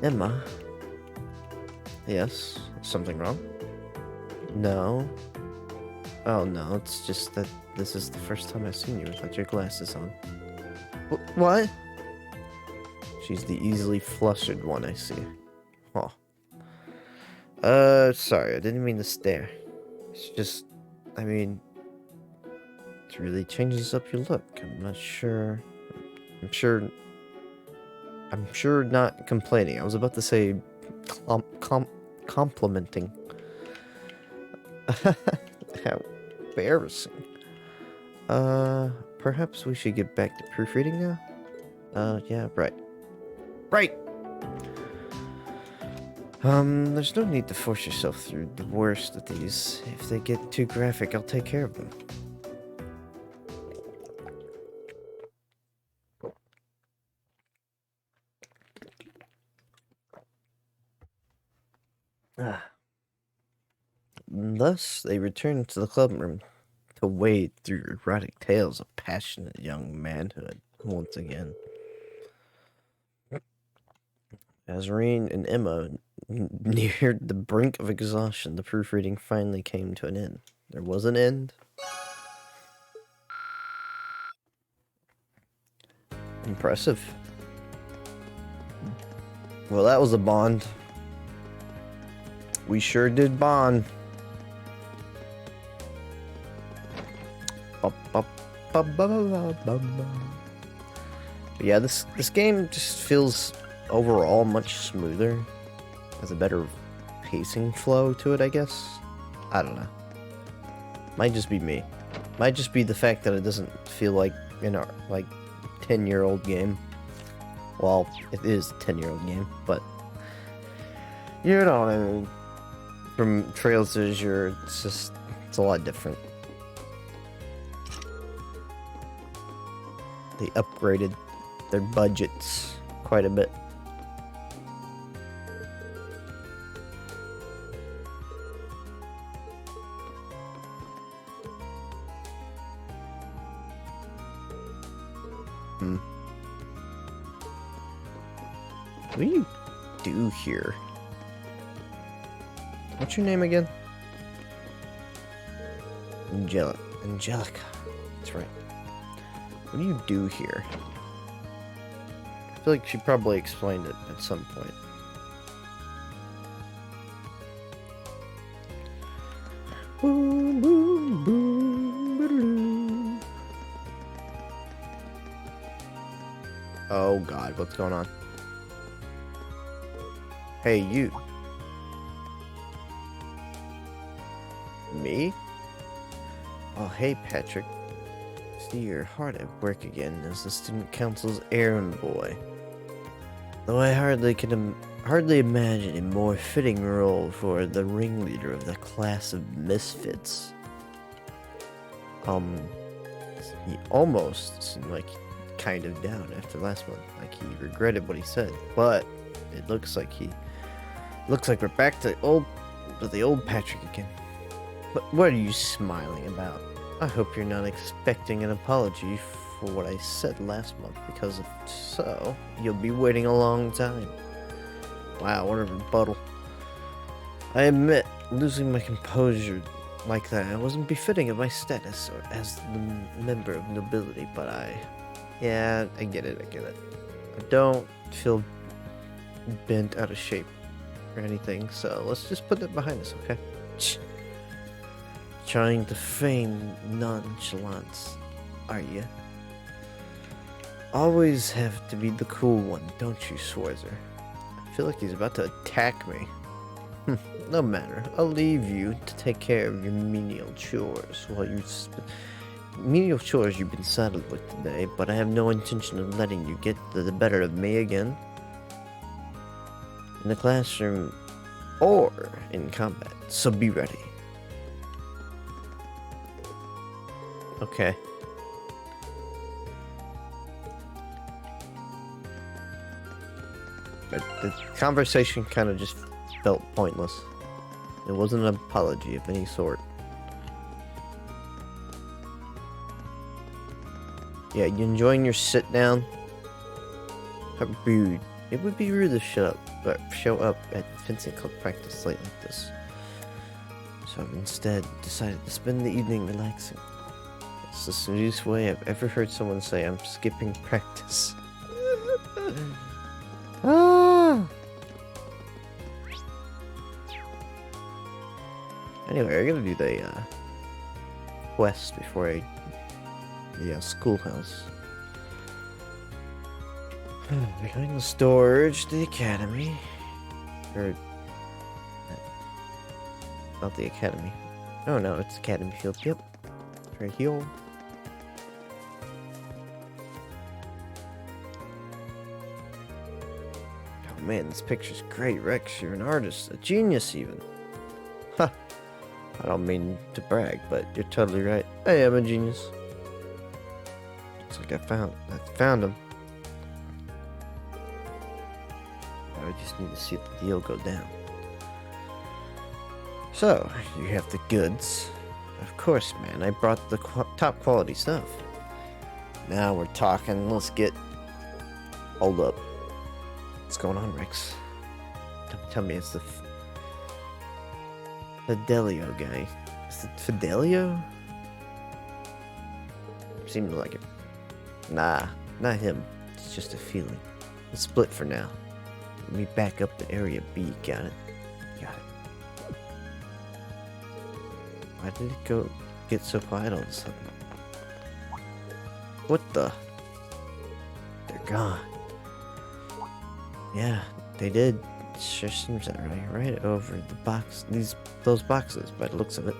Emma? Yes? Something wrong? No. Oh no, it's just that this is the first time I've seen you without your glasses on. What? She's the easily flustered one, I see. Oh. Sorry, I didn't mean to stare. It's just, I mean, it really changes up your look. I'm not sure. I'm sure not complaining. I was about to say complimenting. How embarrassing. Perhaps we should get back to proofreading now? Yeah, right. Right! There's no need to force yourself through the worst of these. If they get too graphic, I'll take care of them. Thus, they returned to the clubroom to wade through erotic tales of passionate young manhood once again. As Reen and Emma neared the brink of exhaustion, the proofreading finally came to an end. There was an end. Impressive. Well, that was a bond. We sure did bond. Yeah, this game just feels overall much smoother. Has a better pacing flow to it, I guess. I don't know. Might just be me. Might just be the fact that it doesn't feel like an 10-year-old game. Well, it is a 10-year-old game, but you know what I mean. From Trails to Azure, it's a lot different. They upgraded their budgets quite a bit. What do you do here? What's your name again? Angelica. That's right. What do you do here? I feel like she probably explained it at some point. Boom, boom, boom, ba-da-doo. Oh God, what's going on? Hey, you. Me? Oh, hey, Patrick. See, you're hard at work again as the student council's errand boy. Though I hardly imagine a more fitting role for the ringleader of the class of misfits. He almost seemed like kind of down after last month, like he regretted what he said, but it looks like we're back to the old Patrick again. But what are you smiling about? I hope you're not expecting an apology for what I said last month, because if so, you'll be waiting a long time. Wow, what a rebuttal. I admit, losing my composure like that wasn't befitting of my status or as the member of nobility, but yeah, I get it. I don't feel bent out of shape or anything, so let's just put that behind us, okay? Trying to feign nonchalance, are you? Always have to be the cool one, don't you, Schwarzer? I feel like he's about to attack me. No matter, I'll leave you to take care of your menial chores you've been saddled with today, but I have no intention of letting you get the better of me again. In the classroom or in combat, so be ready. Okay. But the conversation kind of just felt pointless. It wasn't an apology of any sort. Yeah, you enjoying your sit down? How rude. It would be rude to show up at fencing club practice late like this. So I've instead decided to spend the evening relaxing. the smoothest way I've ever heard someone say I'm skipping practice. Ah! Anyway, I gotta do the quest before I... the schoolhouse. Behind the storage, the academy. Or... not the academy. Oh no, it's Academy Field. Yep. It's right here. Oh man, this picture's great, Rex. You're an artist. A genius, even. Ha! I don't mean to brag, but you're totally right. I am a genius. Looks like I found him. Now I just need to see the deal go down. So, you have the goods. Of course, man. I brought the top quality stuff. Now we're talking. Let's get... hold up. What's going on, Rex? Don't tell me it's the Fidelio guy. Is it Fidelio? Seems like it. Nah, not him. It's just a feeling. Let's split for now. Let me back up to Area B. Got it? Got it. Why did it get so quiet all of a sudden? What the? They're gone. Yeah, they did. It sure seems that way. Right over the box. Those boxes, by the looks of it.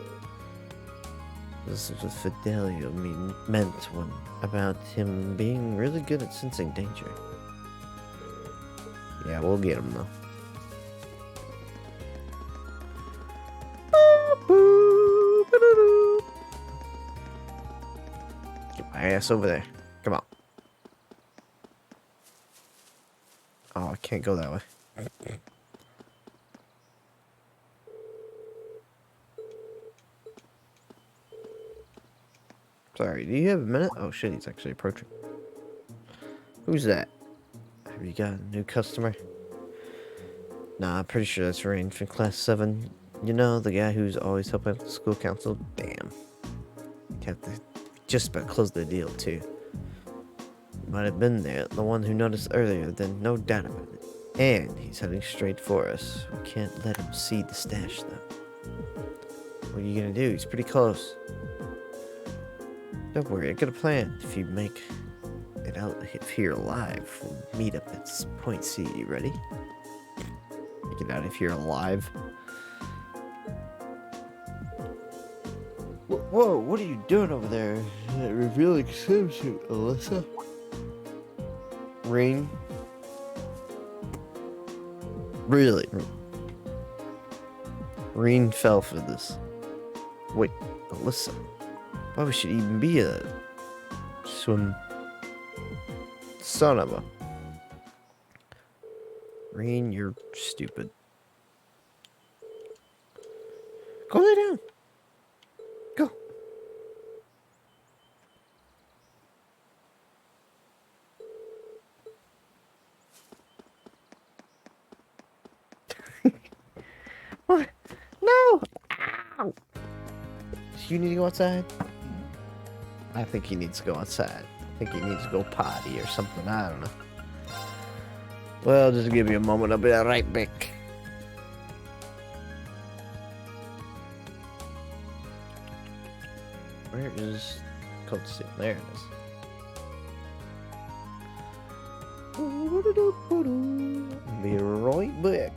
This is what Fidelio meant when about him being really good at sensing danger. Yeah, we'll get him though. Get my ass over there. Come on. Oh, I can't go that way. Sorry, do you have a minute? Oh shit, he's actually approaching. Who's that? Have you got a new customer? Nah, I'm pretty sure that's Rain from Class 7. You know, the guy who's always helping out the school council? Damn. Have to just about close the deal, too. Might have been there, the one who noticed earlier, then no doubt about it. And he's heading straight for us. We can't let him see the stash, though. What are you gonna do? He's pretty close. Don't worry, I got a plan. If you make it out if you're alive, we'll meet up at Point C. You ready? Get out if you're alive. Whoa, what are you doing over there? That revealing swimsuit, Alyssa. Rain. Really? Rain fell for this. Wait, Alyssa. Why we should even be a swim... son of a... Rain, you're stupid. Go lay down. Go. What? No! Ow! Do you need to go outside? I think he needs to go outside. I think he needs to go potty or something. I don't know. Well, just give me a moment. I'll be right back. Where is Code Steel? There it is. Be right back.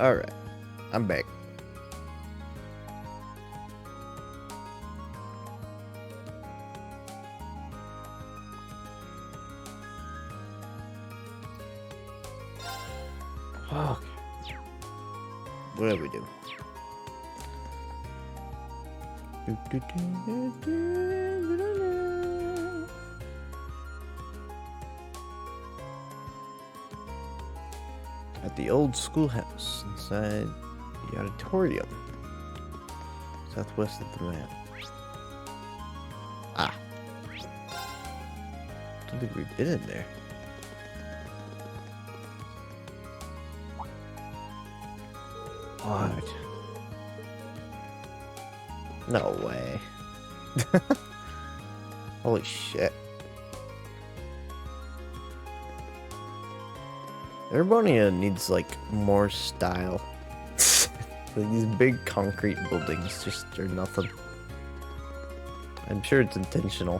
Alright. I'm back. Okay. What do we do? At the old schoolhouse inside the auditorium, southwest of the map. Ah. Don't think we've been in there. What? No way. Holy shit. Urbonia needs like more style. Like, these big concrete buildings just are nothing. I'm sure it's intentional.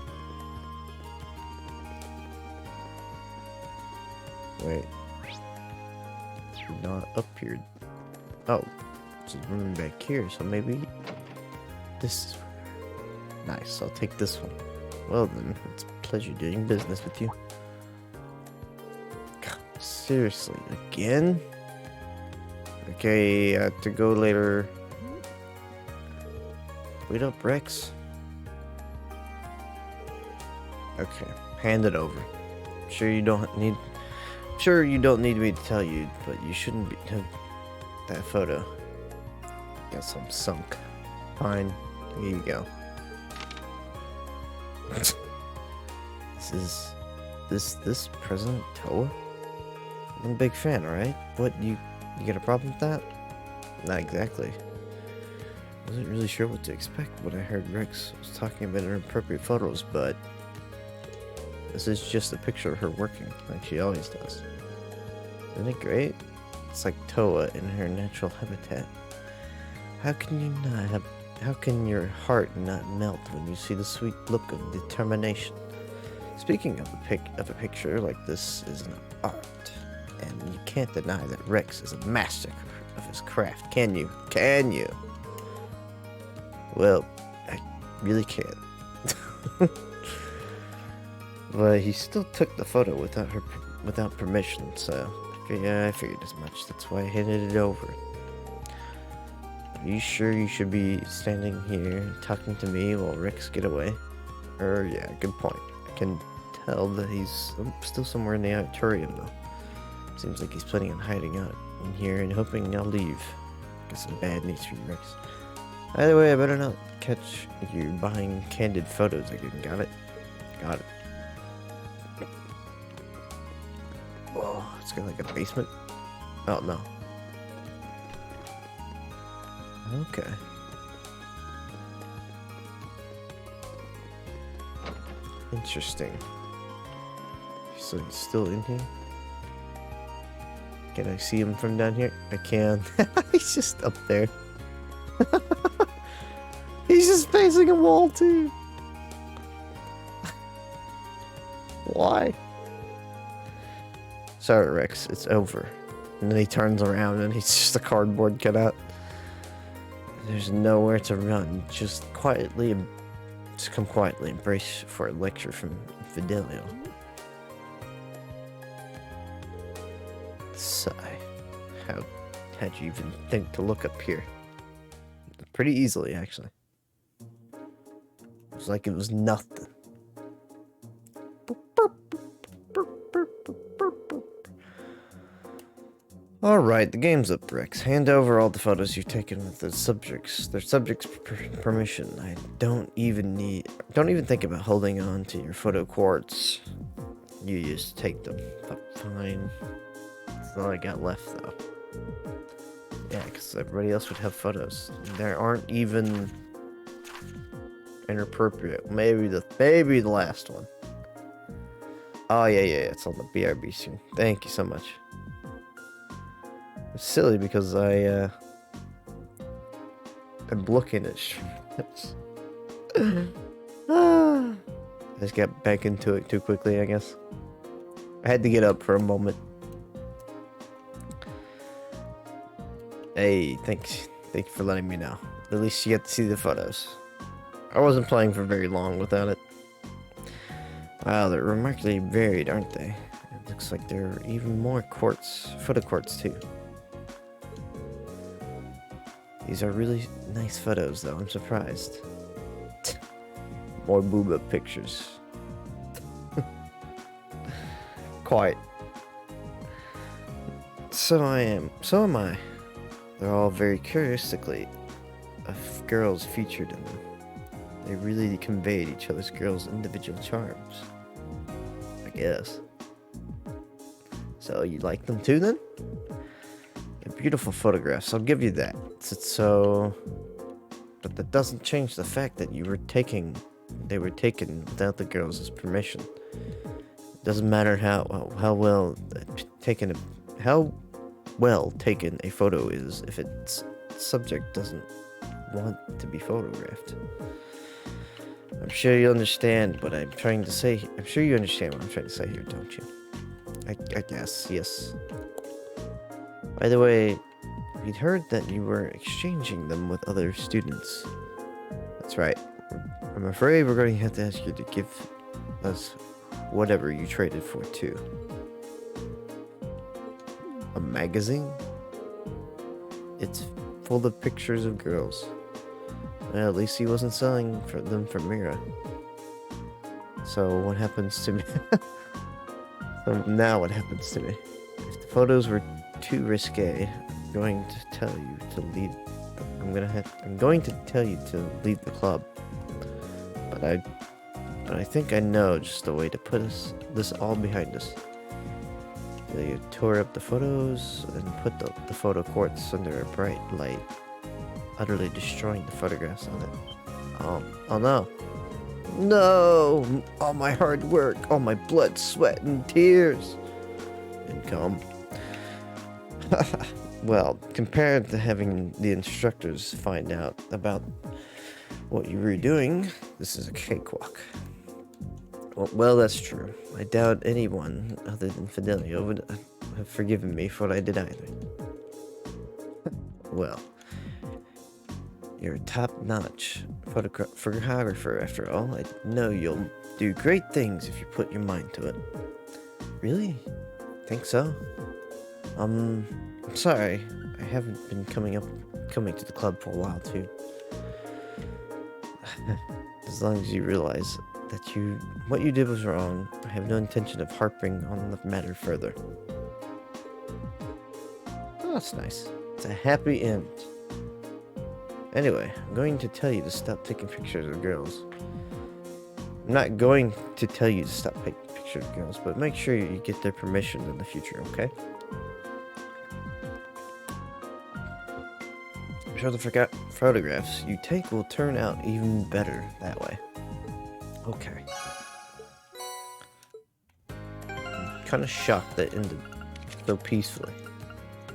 Wait. Not up here. Oh, it's room back here, so maybe this is nice. I'll take this one. Well then, it's a pleasure doing business with you. God, seriously, again? Okay, I have to go later. Wait up, Rex. Okay, hand it over. Sure you don't need me to tell you, but you shouldn't be. That photo. Guess I'm sunk. Fine. Here you go. This President Toa? I'm a big fan, alright? What, you got a problem with that? Not exactly. Wasn't really sure what to expect when I heard Rex was talking about inappropriate photos, but this is just a picture of her working, like she always does. Isn't it great? It's like Toa in her natural habitat. How can your heart not melt when you see the sweet look of determination? Speaking of a picture like this is an art, and you can't deny that Rex is a master of his craft, can you? Can you? Well, I really can't. But he still took the photo without permission, so yeah, I figured as much. That's why I handed it over. Are you sure you should be standing here talking to me while Rex get away? Yeah, good point. I can tell that he's still somewhere in the auditorium, though. Seems like he's planning on hiding out in here and hoping I'll leave. Got some bad news for you, Rex. Either way, I better not catch you buying candid photos again. Got it? Got it. Whoa, it's got like a basement? Oh, no. Okay. Interesting. So he's still in here? Can I see him from down here? I can. He's just up there. He's just facing a wall too. Why? Sorry, Rex. It's over. And then he turns around and he's just a cardboard cutout. There's nowhere to run. Just come quietly and brace for a lecture from Fidelio. Sigh. How'd you even think to look up here? Pretty easily, actually. It was like it was nothing. Alright, the game's up, Rex. Hand over all the photos you've taken with their subjects' permission. I don't even think about holding on to your photo quartz. You just take them. Fine. That's all I got left, though. Yeah, because everybody else would have photos. There aren't even inappropriate. Maybe the last one. Oh yeah, it's on the BRB soon. Thank you so much. It's silly because I'm looking at I just got back into it too quickly, I guess. I had to get up for a moment. Hey, thank you for letting me know. At least you get to see the photos. I wasn't playing for very long without it. Wow, they're remarkably varied, aren't they? It looks like there are even more photo courts too. These are really nice photos, though. I'm surprised. More booba pictures. Quite. So am I. They're all very characteristically of girls featured in them. They really conveyed each other's girls' individual charms. I guess. So you like them too, then? They're beautiful photographs, I'll give you that. But that doesn't change the fact that they were taken without the girls' permission. It doesn't matter how well taken a photo is if its subject doesn't want to be photographed. I'm sure you understand what I'm trying to say. I'm sure you understand what I'm trying to say here, don't you? I guess, yes. By the way, we'd heard that you were exchanging them with other students. That's right. I'm afraid we're going to have to ask you to give us whatever you traded for, too. A magazine? It's full of pictures of girls. Well, at least he wasn't selling them for Mira. So what happens to me? So now what happens to me? If the photos were too risque, I'm going to tell you to leave. I'm going to tell you to leave the club. But I think I know just the way to put this all behind us. You tore up the photos and put the photo courts under a bright light, utterly destroying the photographs on it. Oh no. No! All my hard work, all my blood, sweat, and tears. And come. Well, compared to having the instructors find out about what you were doing, this is a cakewalk. Well, that's true. I doubt anyone other than Fidelio would have forgiven me for what I did either. Well, you're a top-notch photographer after all. I know you'll do great things if you put your mind to it. Really? Think so? I'm sorry. I haven't been coming to the club for a while too. As long as you realize that what you did was wrong, I have no intention of harping on the matter further. Oh, that's nice. It's a happy end. Anyway, I'm going to tell you to stop taking pictures of girls. I'm not going to tell you to stop taking pictures of girls, but make sure you get their permission in the future, okay? I'm sure the photographs you take will turn out even better that way. Okay. I'm kind of shocked that it ended so peacefully.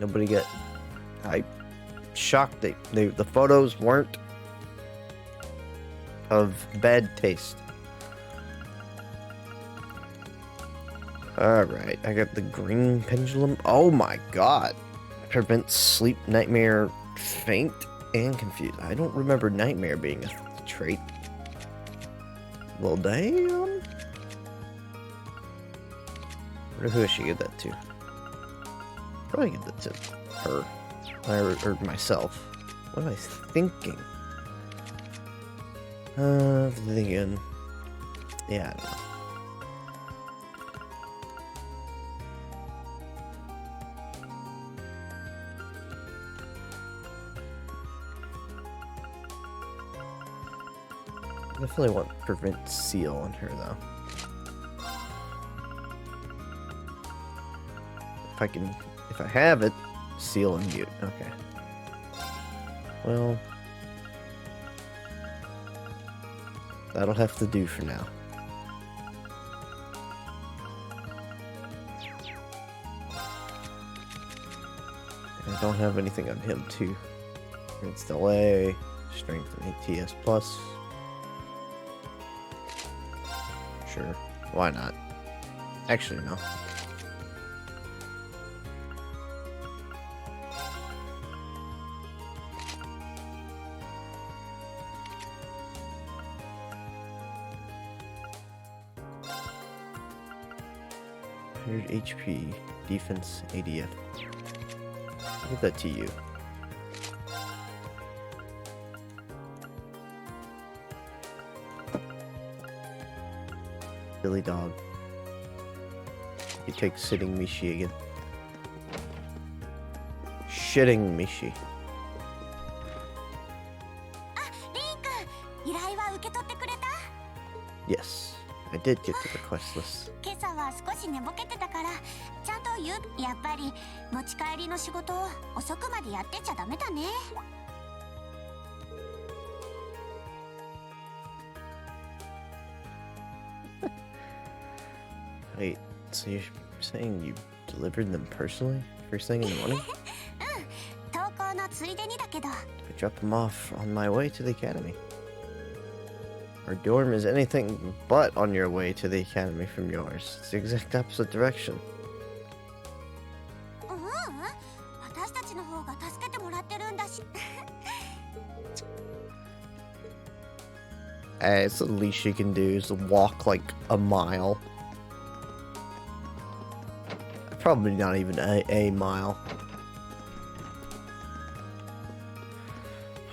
Nobody got hyped. Shocked the photos weren't of bad taste. Alright, I got the green pendulum. Oh my god. Prevents sleep, nightmare, faint, and confused. I don't remember nightmare being a trait. Well, damn. Who should give that to? Probably give that to her. Or myself. What am I thinking? Thinking. Yeah, I don't know. I definitely want prevent seal on her though. If I have it, seal and mute. Okay. Well, that'll have to do for now. I don't have anything on him too. It's delay, strength, and ATS plus. Sure, why not? Actually, no. 100 HP, defense 80F. I'll give that to you. Billy dog. You take sitting Mishi again. Shitting Mishi. Yes, I did get the request list. Wait, so you're saying you delivered them personally? First thing in the morning? I dropped them off on my way to the academy. Our dorm is anything but on your way to the academy from yours. It's the exact opposite direction. It's the least you can do is walk like a mile. Probably not even a mile.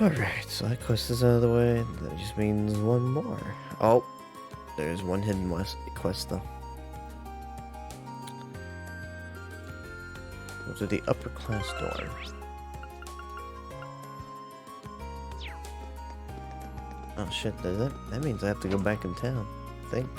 Alright, so that quest is out of the way. That just means one more. Oh, there's one hidden quest though. Go to the upper class dorm. Oh shit, that means I have to go back in town, I think.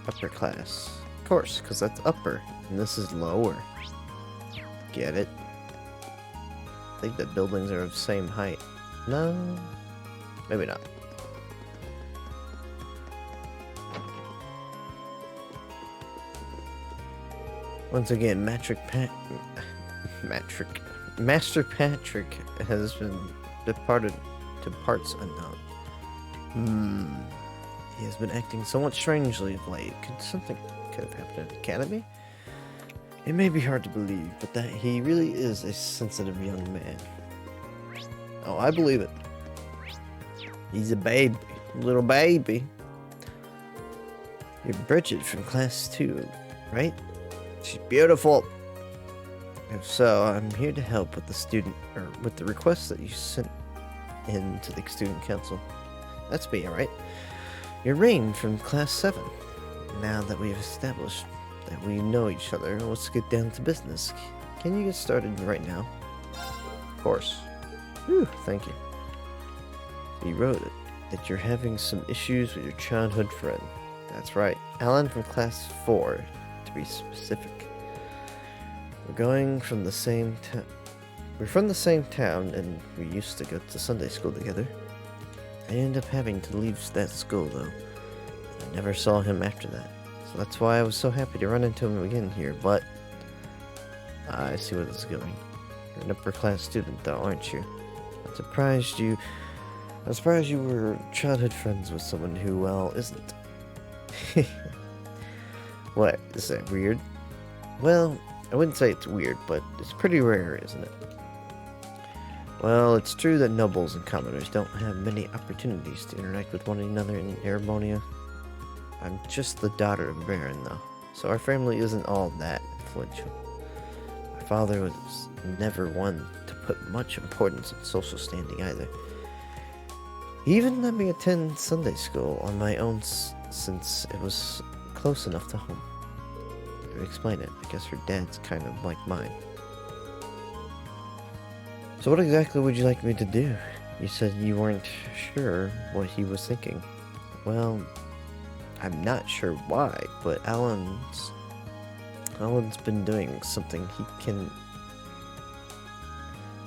Upper class. Of course, because that's upper, and this is lower. Get it? I think that buildings are of the same height. No? Maybe not. Once again, Master Patrick has been departed to parts unknown. He has been acting somewhat strangely of late. Something could have happened at the academy? It may be hard to believe, but that he really is a sensitive young man. Oh, I believe it. He's a baby. Little baby. You're Bridget from class 2, right? She's beautiful. If so, I'm here to help with the request that you sent in to the student council. That's me, alright? You're Rain from class 7. Now that we've established that we know each other, let's get down to business. Can you get started right now? Of course. Whew, thank you. You wrote it, that you're having some issues with your childhood friend. That's right, Alan from class 4, to be specific. We're from the same town, and we used to go to Sunday school together. I ended up having to leave that school, though. I never saw him after that. So that's why I was so happy to run into him again here, but... I see where this is going. You're an upper class student, though, aren't you? I'm surprised you were childhood friends with someone who, well, isn't. What? Is that weird? Well, I wouldn't say it's weird, but it's pretty rare, isn't it? Well, it's true that nobles and commoners don't have many opportunities to interact with one another in Erebonia. I'm just the daughter of a baron, though, so our family isn't all that influential. My father was never one to put much importance in social standing either. He even let me attend Sunday school on my own since it was close enough to home. To explain it, I guess her dad's kind of like mine. So what exactly would you like me to do? You said you weren't sure what he was thinking. Well, I'm not sure why, but Alan's been doing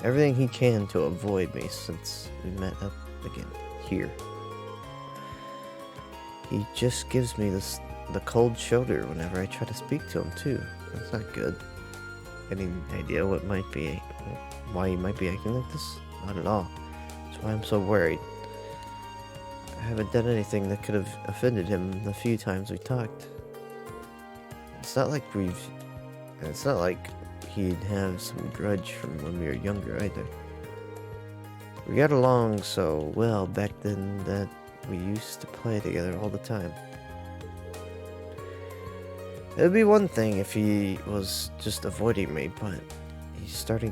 everything he can to avoid me since we met up again here. He just gives me the cold shoulder whenever I try to speak to him too. That's not good. Any idea why he might be acting like this? Not at all. That's why I'm so worried. I haven't done anything that could have offended him the few times we talked. It's not like he'd have some grudge from when we were younger either. We got along so well back then that we used to play together all the time. It would be one thing if he was just avoiding me, but he started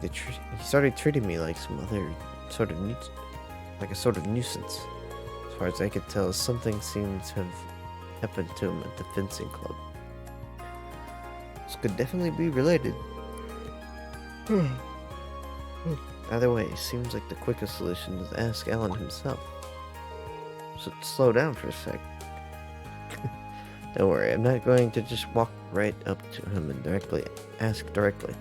treating me like some other sort of like a sort of nuisance. As far as I could tell, something seemed to have happened to him at the fencing club. This could definitely be related. Either way, it seems like the quickest solution is to ask Alan himself. So slow down for a sec. Don't worry, I'm not going to just walk right up to him and ask directly.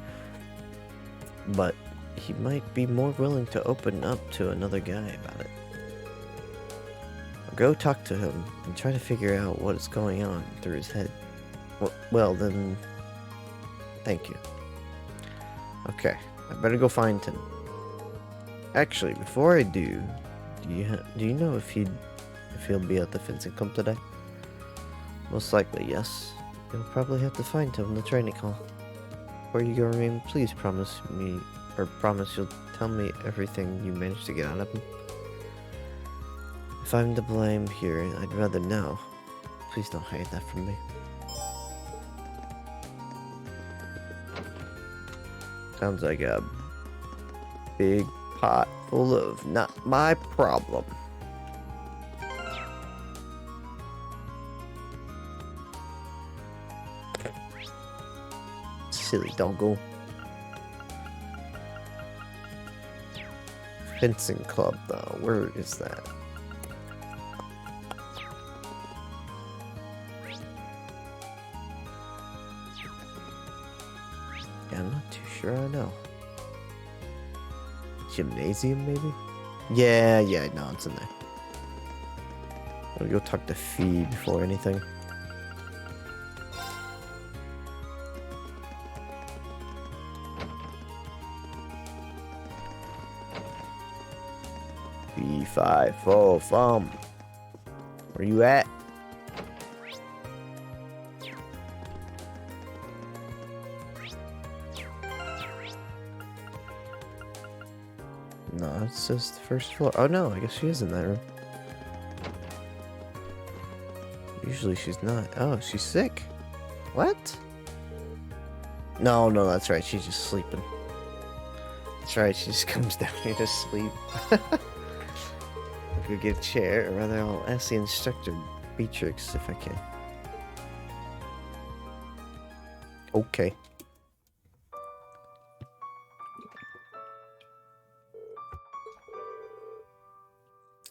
But he might be more willing to open up to another guy about it. I'll go talk to him and try to figure out what is going on through his head. Well then, thank you. Okay, I better go find him. Actually, before I do you know if he'll be at the fencing club today? Most likely, yes. You'll probably have to find him in the training hall. Before you go, Raymond, please promise you'll tell me everything you managed to get out of him. If I'm to blame here, I'd rather know. Please don't hide that from me. Sounds like a big pot full of not my problem. Silly doggo. Fencing club though, where is that? Yeah, I'm not too sure I know. Gymnasium maybe? Yeah, no, it's in there. I'll go talk to Fee before anything. B5 fum. Where you at? No, it says the first floor. Oh no, I guess she is in that room. Usually she's not. Oh, she's sick. What? No, that's right. She's just sleeping. That's right. She just comes down here to sleep. Go get a chair, or rather, I'll ask the instructor, Beatrix, if I can. Okay.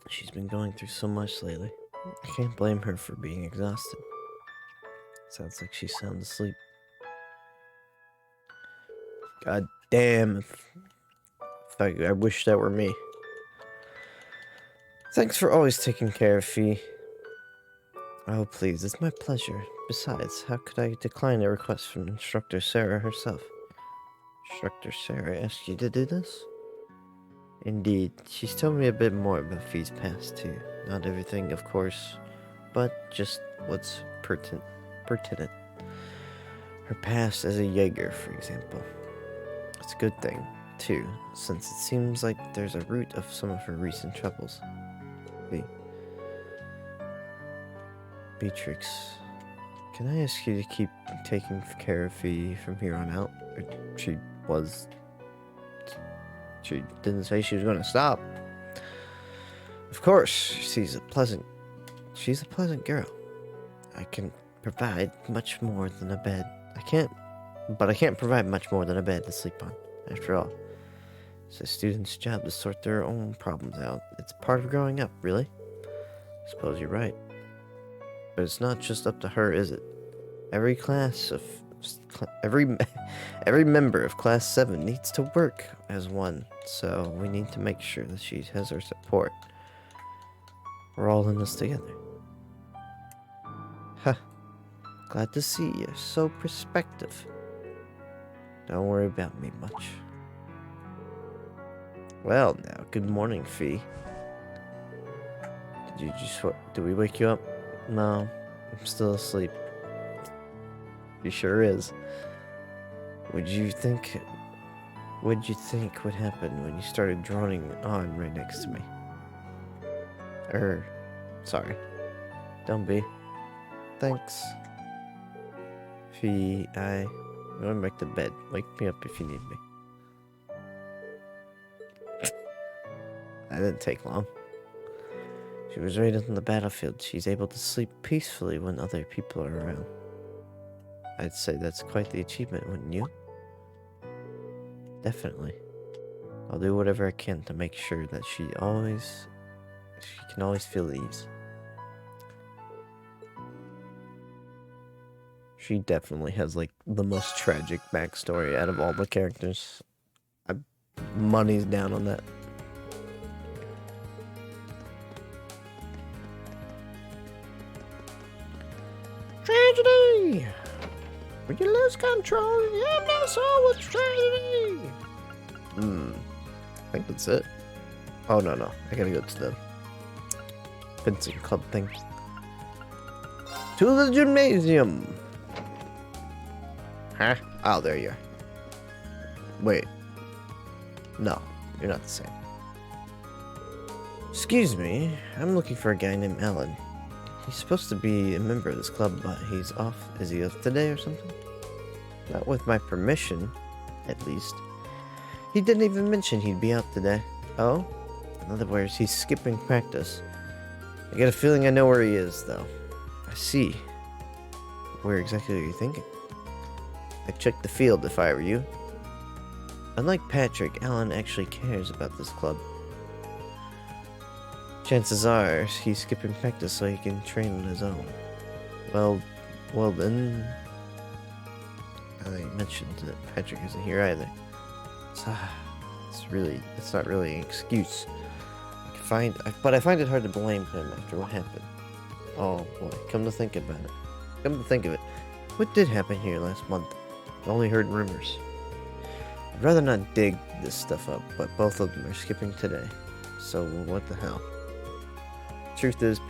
She's been going through so much lately. I can't blame her for being exhausted. Sounds like she's sound asleep. God damn. I wish that were me. Thanks for always taking care of Fee. Oh, please, it's my pleasure. Besides, how could I decline a request from Instructor Sarah herself? Instructor Sarah asked you to do this? Indeed, she's told me a bit more about Fee's past, too. Not everything, of course, but just what's pertinent. Her past as a Jaeger, for example. It's a good thing, too, since it seems like there's a root of some of her recent troubles. Beatrix, can I ask you to keep taking care of Fee from here on out? She didn't say she was going to stop. Of course, she's a pleasant girl. I can provide much more than a bed. I can't provide much more than a bed to sleep on. After all, it's a student's job to sort their own problems out. It's part of growing up, really. I suppose you're right. But it's not just up to her, is it? Every member of Class 7 needs to work as one, so we need to make sure that she has our support. We're all in this together. Huh. Glad to see you. So perspective. Don't worry about me much. Well, now, good morning, Fee. Did we wake you up? No, I'm still asleep. He sure is. What What'd you think would happen when you started droning on right next to me? Sorry. Don't be. Thanks. I'm going back to bed. Wake me up if you need me. That didn't take long. She was raised on the battlefield. She's able to sleep peacefully when other people are around. I'd say that's quite the achievement, wouldn't you? Definitely. I'll do whatever I can to make sure that she can always feel ease. She definitely has like the most tragic backstory out of all the characters. Money's down on that. Tragedy! When you lose control, you have no soul with tragedy! I think that's it. Oh, no. I gotta go to the fencing club thing. To the gymnasium! Huh? Oh, there you are. Wait. No, you're not the same. Excuse me, I'm looking for a guy named Alan. He's supposed to be a member of this club, but he's off. Is he off today or something? Not with my permission, at least. He didn't even mention he'd be out today. Oh? In other words, he's skipping practice. I get a feeling I know where he is, though. I see. Where exactly are you thinking? I'd check the field if I were you. Unlike Patrick, Alan actually cares about this club. Chances are, he's skipping practice so he can train on his own. Well then... I mentioned that Patrick isn't here either. It's not really an excuse. But I find it hard to blame him after what happened. Oh boy, come to think of it. What did happen here last month? I only heard rumors. I'd rather not dig this stuff up, but both of them are skipping today. So what the hell? Truth is,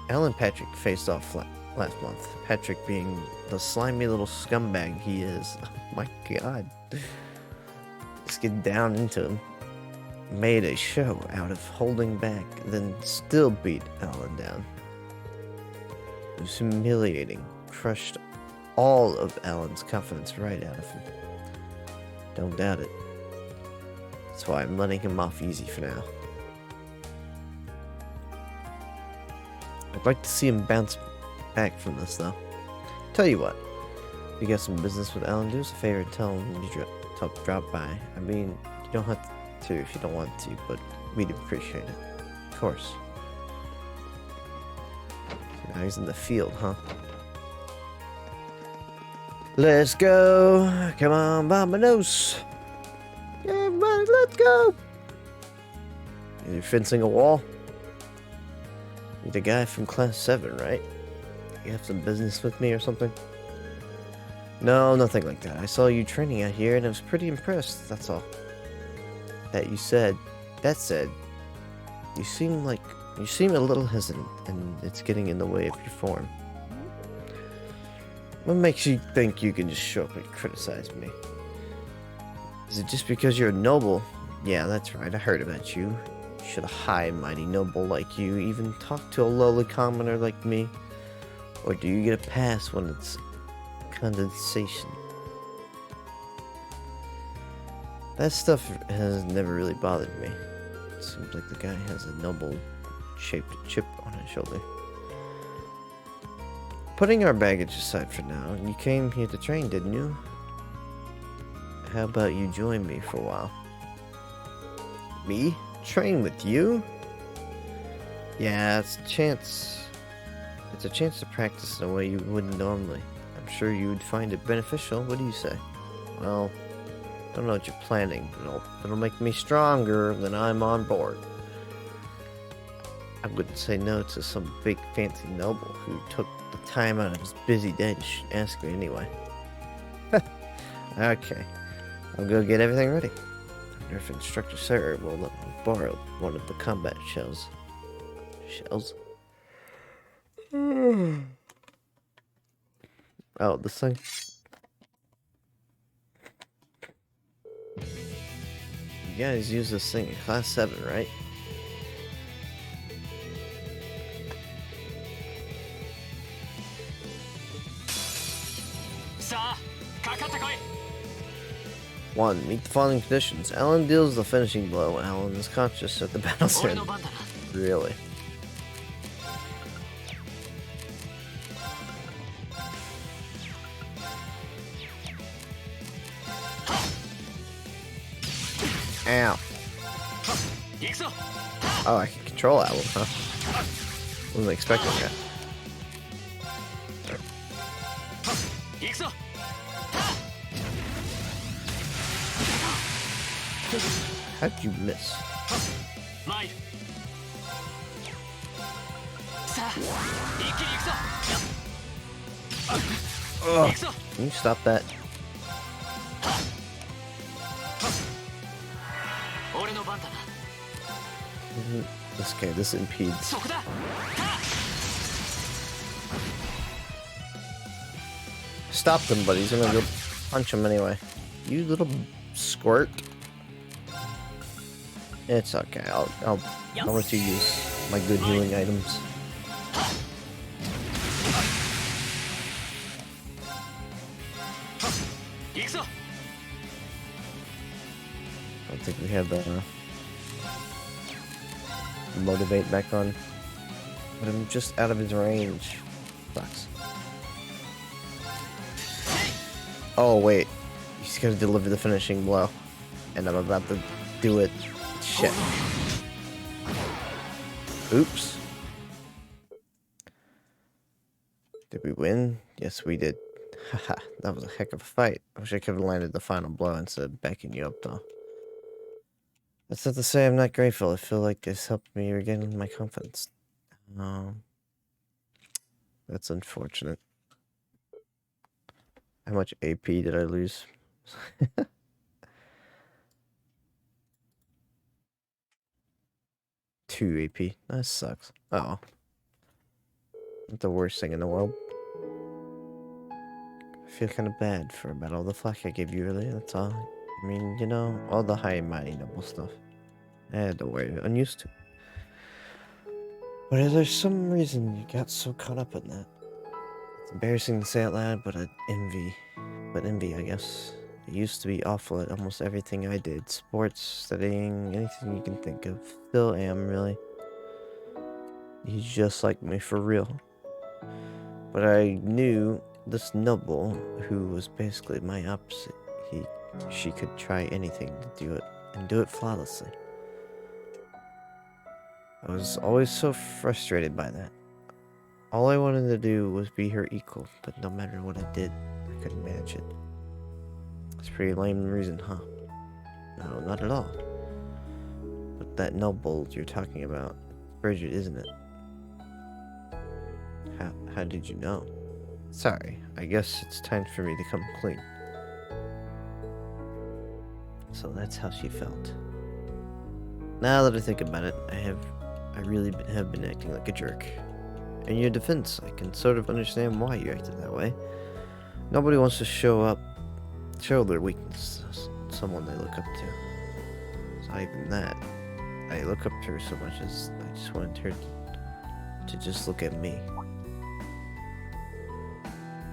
Alan and Patrick faced off last month. Patrick being the slimy little scumbag he is. Oh my god. Just get down into him. Made a show out of holding back, then still beat Alan down. It was humiliating. Crushed all of Alan's confidence right out of him. Don't doubt it. That's why I'm letting him off easy for now. I'd like to see him bounce back from this, though. Tell you what, if you got some business with Alan, do us a favor and tell him you drop by. I mean, you don't have to if you don't want to, but we'd appreciate it. Of course. So now he's in the field, huh? Let's go! Come on, Vamonos! Everybody, let's go! You're fencing a wall? You're the guy from class 7, right? You have some business with me or something? No, nothing like that. I saw you training out here and I was pretty impressed, that's all. That said, you seem a little hesitant and it's getting in the way of your form. What makes you think you can just show up and criticize me? Is it just because you're a noble? Yeah, that's right, I heard about you. Should a high mighty noble like you even talk to a lowly commoner like me? Or do you get a pass when it's condensation? That stuff has never really bothered me. It seems like the guy has a noble-shaped chip on his shoulder. Putting our baggage aside for now, you came here to train, didn't you? How about you join me for a while? Me? Train with you? Yeah, it's a chance to practice in a way you wouldn't normally. I'm sure you would find it beneficial. What do you say? Well, I don't know what you're planning, but it'll make me stronger, then I'm on board. I wouldn't say no to some big fancy noble who took the time out of his busy day to ask me anyway. Okay, I'll go get everything ready. I wonder if Instructor Sarah will let me borrow one of the combat shells. Shells? Oh, this thing? You guys use this thing in class 7, right? One, meet the following conditions. Alan deals the finishing blow. Alan is conscious at the battle's end. Really? Ow. Oh, I can control Alan, huh? Wasn't expecting that. How'd you miss? Ugh. Can you stop that? Okay, this impedes. Stop them, buddy. He's gonna go punch him anyway. You little squirt. It's okay. I'll let you use my good healing items. I don't think we have the motivate back on, but I'm just out of his range. Sucks. Oh wait, he's gonna deliver the finishing blow, and I'm about to do it. Shit. Oops. Did we win? Yes, we did. Haha, that was a heck of a fight. I wish I could have landed the final blow instead of backing you up, though. That's not to say I'm not grateful. I feel like this helped me regain my confidence. That's unfortunate. How much AP did I lose? 2 AP. That sucks. Oh. Not the worst thing in the world. I feel kind of bad about all the flack I gave you earlier, that's all. I mean, you know, all the high and mighty noble stuff. Don't worry, I'm used to. But there's some reason you got so caught up in that. It's embarrassing to say out loud, but envy, I guess. I used to be awful at almost everything I did. Sports, studying, anything you can think of. Still am, really. He's just like me, for real. But I knew this noble, who was basically my opposite, she could try anything to do it, and do it flawlessly. I was always so frustrated by that. All I wanted to do was be her equal, but no matter what I did, I couldn't manage it. It's a pretty lame reason, huh? No, not at all. But that noble you're talking about, Bridget, isn't it? How did you know? Sorry, I guess it's time for me to come clean. So that's how she felt. Now that I think about it, I really have been acting like a jerk. In your defense, I can sort of understand why you acted that way. Nobody wants to show their weakness to someone they look up to. It's not even that. I look up to her so much as I just wanted her to just look at me.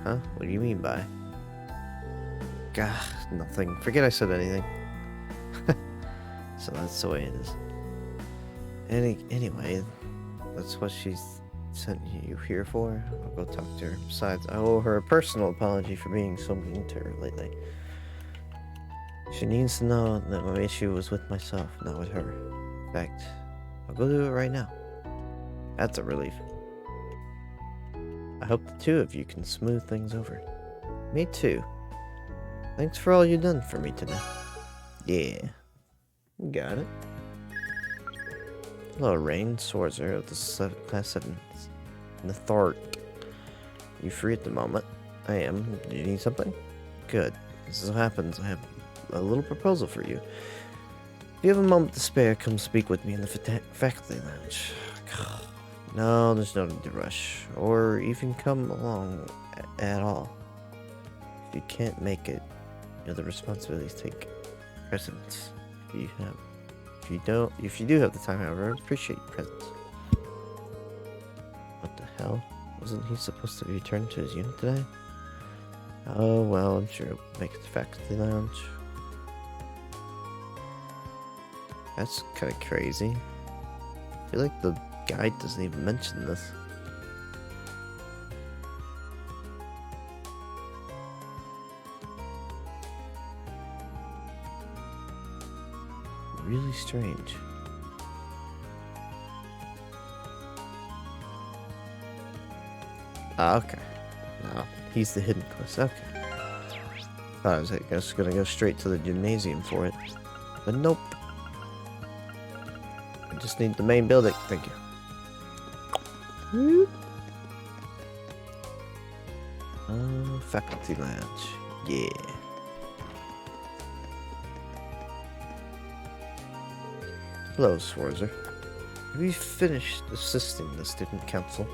Huh? What do you mean by? Gah, nothing. Forget I said anything. So that's the way it is. Anyway, that's what she's sent you here for. I'll go talk to her. Besides, I owe her a personal apology for being so mean to her lately. She needs to know that my issue was with myself, not with her. In fact, I'll go do it right now. That's a relief. I hope the two of you can smooth things over. Me too. Thanks for all you've done for me today. Yeah. Got it. Hello, Rain, Sworzer of the Class 7. Nathart. You free at the moment? I am. Do you need something? Good. As so happens, I have a little proposal for you. If you have a moment to spare, come speak with me in the faculty lounge. No, there's no need to rush, or even come along at all. If you can't make it, the responsibilities take precedence. If you do have the time, however, I'd appreciate your presence. What the hell? Wasn't he supposed to return to his unit today? Oh well, I'm sure it'll make it to faculty lounge. That's kind of crazy. I feel like the guide doesn't even mention this. Really strange. Ah, okay. No, he's the hidden quest. Okay. I was just gonna go straight to the gymnasium for it. But nope. I just need the main building. Thank you. Faculty lounge. Yeah. Hello, Swarzer. Have you finished assisting the student council?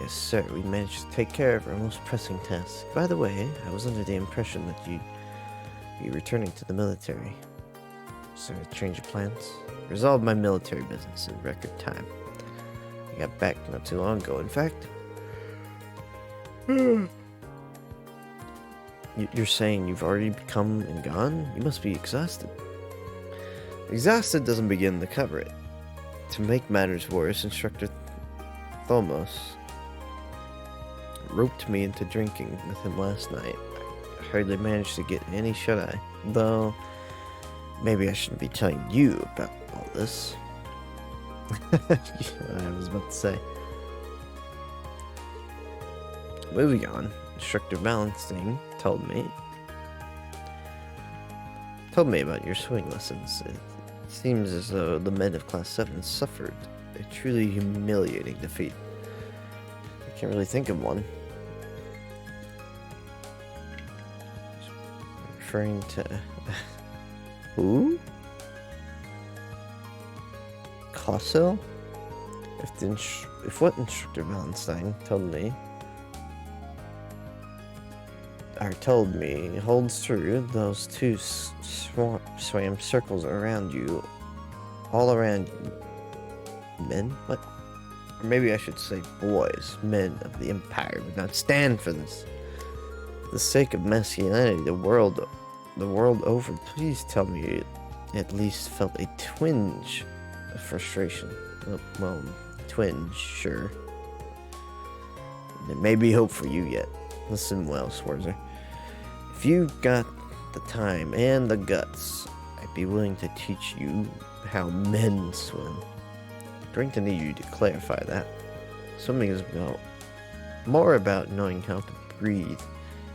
Yes, sir. We managed to take care of our most pressing tasks. By the way, I was under the impression that you'd be returning to the military. Is there a change of plans? Resolved my military business in record time. I got back not too long ago, in fact. You're saying you've already come and gone? You must be exhausted. Exhausted doesn't begin to cover it. To make matters worse, Instructor Thomos roped me into drinking with him last night. I hardly managed to get any shut-eye, though maybe I shouldn't be telling you about all this. I was about to say. Moving on, Instructor Valentine told me about your swimming lessons. It seems as though the men of Class 7 suffered a truly humiliating defeat. I can't really think of one. Referring to... Who? Cosso? If what Instructor Valentine told me holds true, those two swam circles around you, all around men? What? Or maybe I should say boys, men of the Empire would not stand for this. For the sake of masculinity, the world over, please tell me you at least felt a twinge of frustration. Well, twinge, sure. There may be hope for you yet. Listen well, Swarzer. If you got the time and the guts, I'd be willing to teach you how men swim. I'm going to need you to clarify that. Swimming is more about knowing how to breathe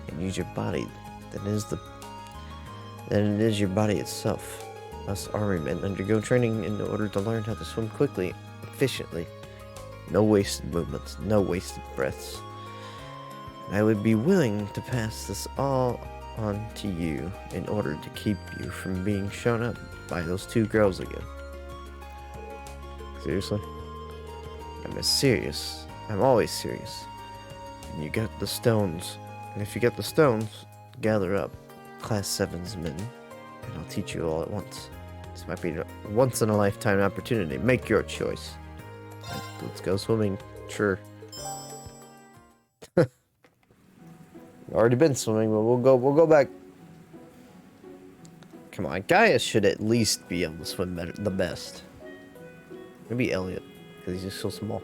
and use your body than it is your body itself. Us army men undergo training in order to learn how to swim quickly, efficiently. No wasted movements, no wasted breaths. I would be willing to pass this all on to you in order to keep you from being shown up by those two girls again. Seriously? I'm serious. I'm always serious. And you got the stones. And if you get the stones, gather up Class 7's men, and I'll teach you all at once. This might be a once-in-a-lifetime opportunity. Make your choice. Let's go swimming. Sure. Already been swimming, but we'll go back. Come on, Gaius should at least be able to swim better, the best. Maybe Elliot, because he's just so small.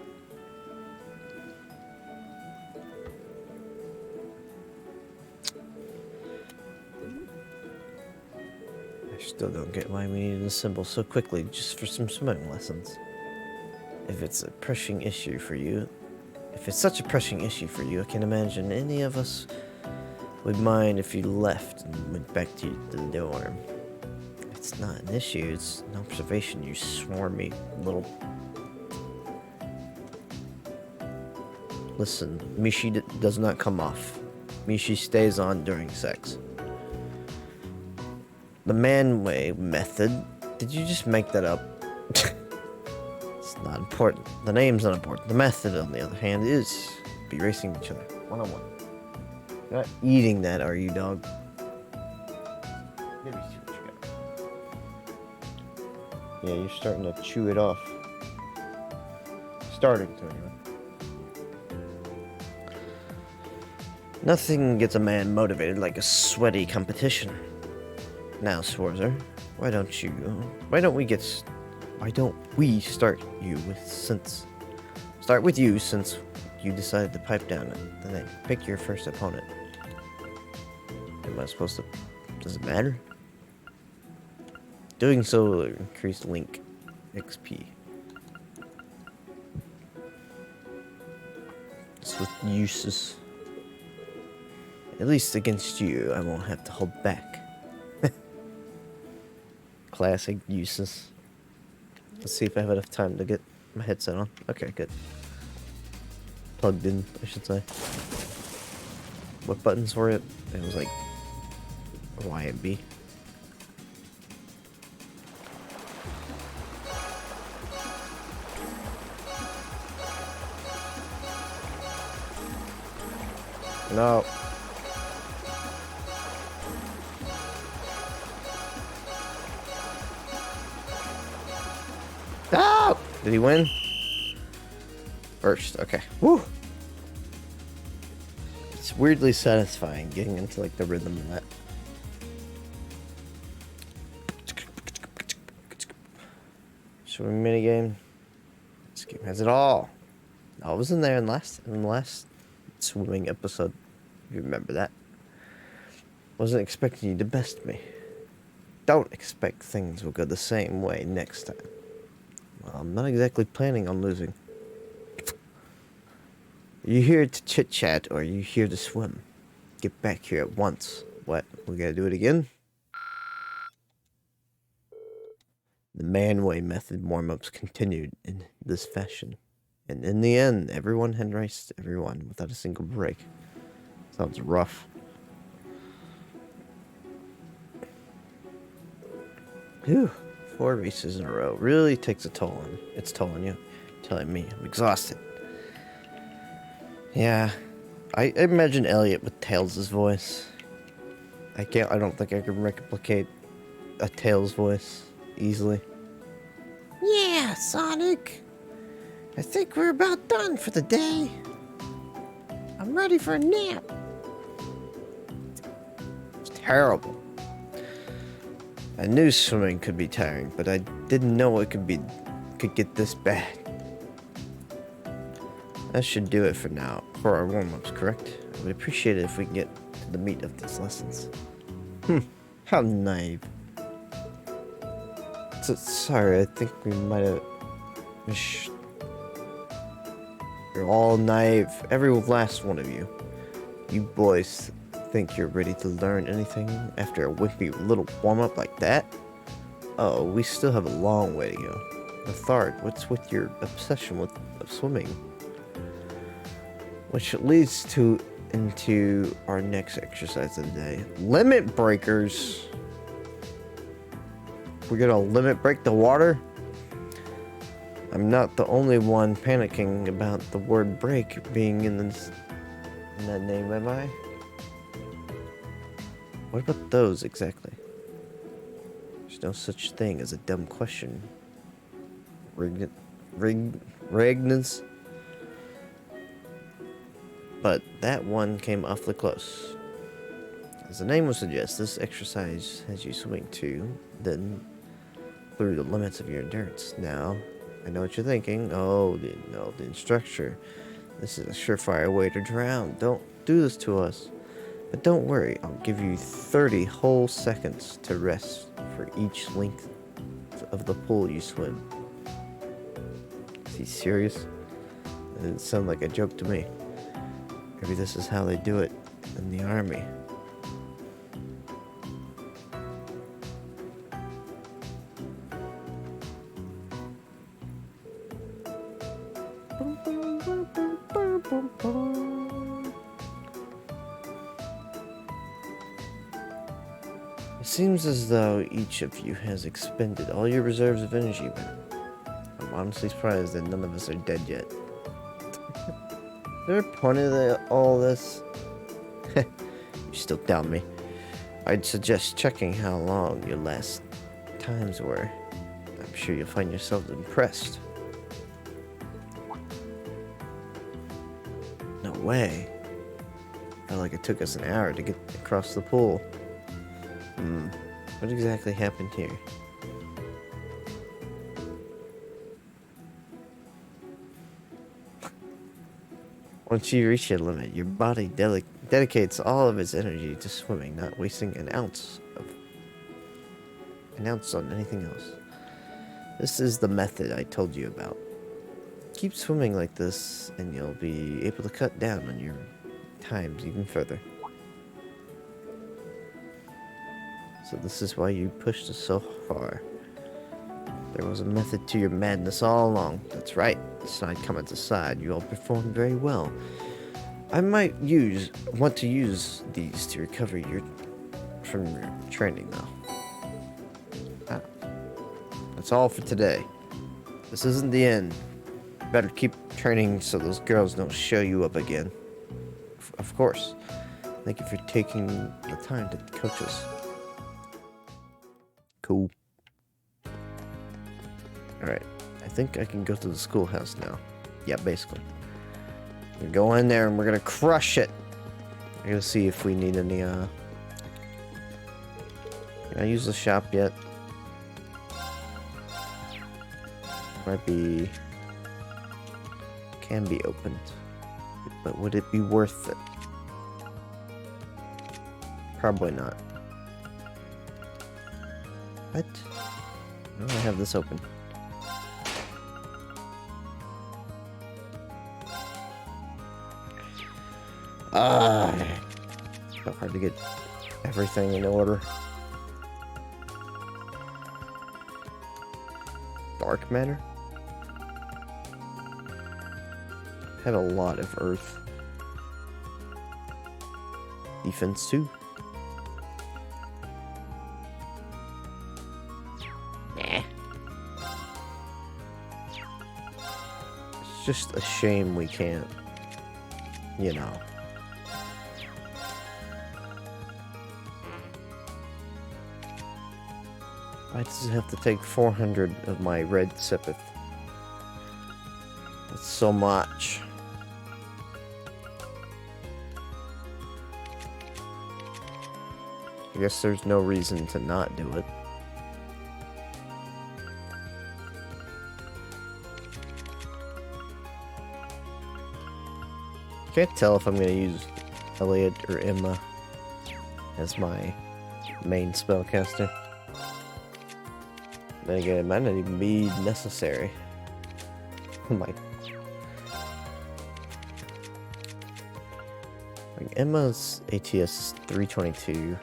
I still don't get why we need to assemble so quickly just for some swimming lessons. If it's a pressing issue for you, if it's such a pressing issue for you, I can't imagine any of us would mind if you left and went back to the dorm. It's not an issue, it's an observation, you swarmy little... Listen, Mishi does not come off. Mishi stays on during sex. The man-way method, did you just make that up? It's not important. The name's not important. The method, on the other hand, is be racing each other, one-on-one. You're not eating that, are you, dog? Maybe see what you got. Yeah, you're starting to chew it off. Starting to, anyway. Nothing gets a man motivated like a sweaty competition. Now, Swarzer, why don't we start with you since you decided to pipe down and then pick your first opponent. Am I supposed to... Does it matter? Doing so will increase Link XP. It's with uses. At least against you, I won't have to hold back. Classic uses. Let's see if I have enough time to get my headset on. Okay, good. Plugged in, I should say. What buttons were it? It was like Y and B. No. Oh! Did he win? First, okay. Woo! It's weirdly satisfying getting into like the rhythm of that. Swimming minigame. This game has it all. I was in there in the last swimming episode. If you remember that. Wasn't expecting you to best me. Don't expect things will go the same way next time. Well, I'm not exactly planning on losing. Are you here to chit-chat or are you here to swim? Get back here at once. What? We gotta do it again? The man-way method warm-ups continued in this fashion. And in the end, everyone had raced everyone without a single break. Sounds rough. Whew. 4 races in a row really takes a toll on its toll on you. Telling me I'm exhausted. Yeah, I imagine Elliot with Tails' voice. I don't think I can replicate a Tails voice easily. Yeah, Sonic. I think we're about done for the day. I'm ready for a nap. It's terrible. I knew swimming could be tiring, but I didn't know it could get this bad. That should do it for now, for our warm-ups, correct? I would appreciate it if we can get to the meat of these lessons. How naive. Sorry, I think we might have... You're all naive, every last one of you. You boys think you're ready to learn anything after a wimpy little warm-up like that? Oh, we still have a long way to go. Thard, what's with your obsession with swimming? Which leads into our next exercise of the day. Limit breakers. We're gonna limit break the water? I'm not the only one panicking about the word break being in that name, am I? What about those exactly? There's no such thing as a dumb question. Regnans? But that one came awfully close. As the name would suggest, this exercise has you swimming then through the limits of your endurance. Now, I know what you're thinking. Oh, the instructor. This is a surefire way to drown. Don't do this to us. But don't worry, I'll give you 30 whole seconds to rest for each length of the pool you swim. Is he serious? It didn't sound like a joke to me. Maybe this is how they do it in the army. It seems as though each of you has expended all your reserves of energy, but I'm honestly surprised that none of us are dead yet. Is there a point of all this? You still doubt me. I'd suggest checking how long your last times were. I'm sure you'll find yourselves impressed. No way. Felt like it took us an hour to get across the pool. What exactly happened here? Once you reach your limit, your body dedicates all of its energy to swimming, not wasting an ounce on anything else. This is the method I told you about. Keep swimming like this, and you'll be able to cut down on your times even further. So this is why you pushed us so far. There was a method to your madness all along. That's right. Snide comments aside, you all performed very well. I might want to use these to recover from your training, though. That's all for today. This isn't the end. Better keep training so those girls don't show you up again. Of course. Thank you for taking the time to coach us. Cool. Alright. I think I can go to the schoolhouse now. Yeah, basically. We're gonna go in there and we're gonna crush it. We're gonna see if we need any, Can I use the shop yet? Might be... Can be opened. But would it be worth it? Probably not. What? Oh, I have this open. So hard to get everything in order. Dark matter? Have a lot of earth. Defense 2. Nah. It's just a shame we can't, you know. I just have to take 400 of my red sepith. That's so much. I guess there's no reason to not do it. Can't tell if I'm gonna use Elliot or Emma as my main spellcaster. Then again, it might not even be necessary. Like Emma's ATS is 322.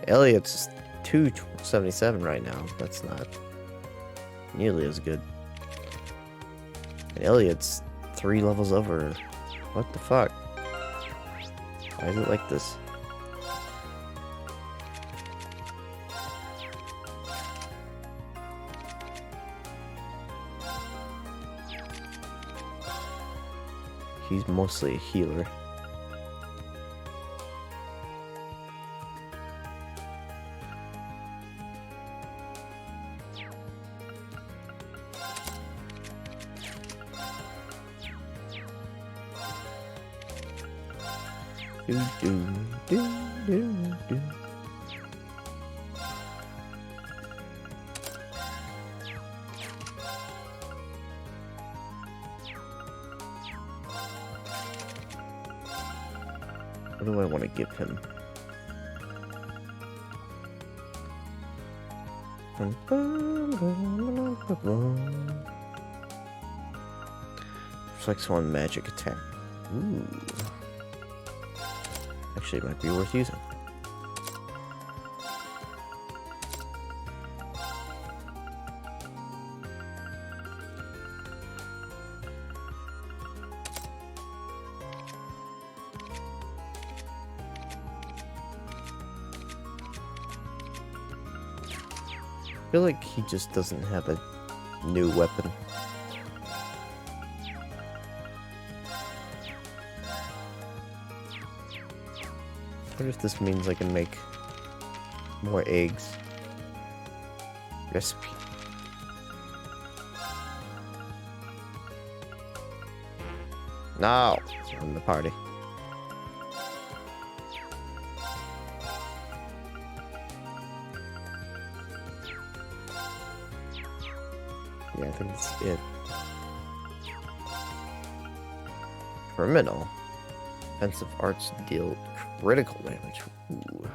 Elliot's 277 right now. That's not nearly as good. And Elliot's 3 levels over. What the fuck? Why is it like this? He's mostly a healer. What do I want to give him? Flex 1 magic attack. Ooh. Actually, it might be worth using. I feel like he just doesn't have a new weapon. I wonder if this means I can make more eggs. Recipe. No, it's in the party. Yeah, I think that's it. Criminal. Offensive arts deal critical damage. Ooh.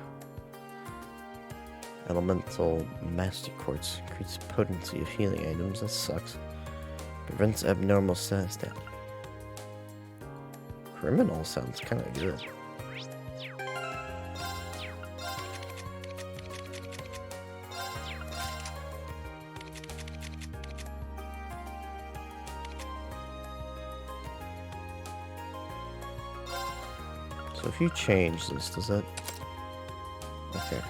Elemental Master Quartz increases potency of healing items. That sucks. Prevents abnormal status damage. Criminal sounds kind of good. So if you change this, does that... Okay.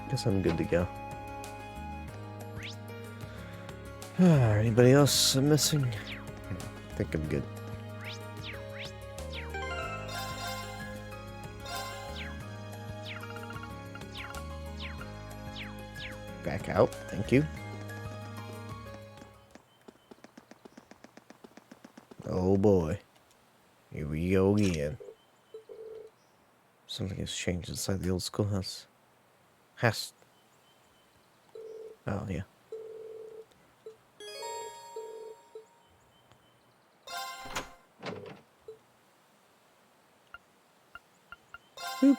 Guess I'm good to go. Anybody else missing? I think I'm good. Back out, thank you. Oh boy. Here we go again. Something has changed inside the old schoolhouse. Oh, yeah. Boop.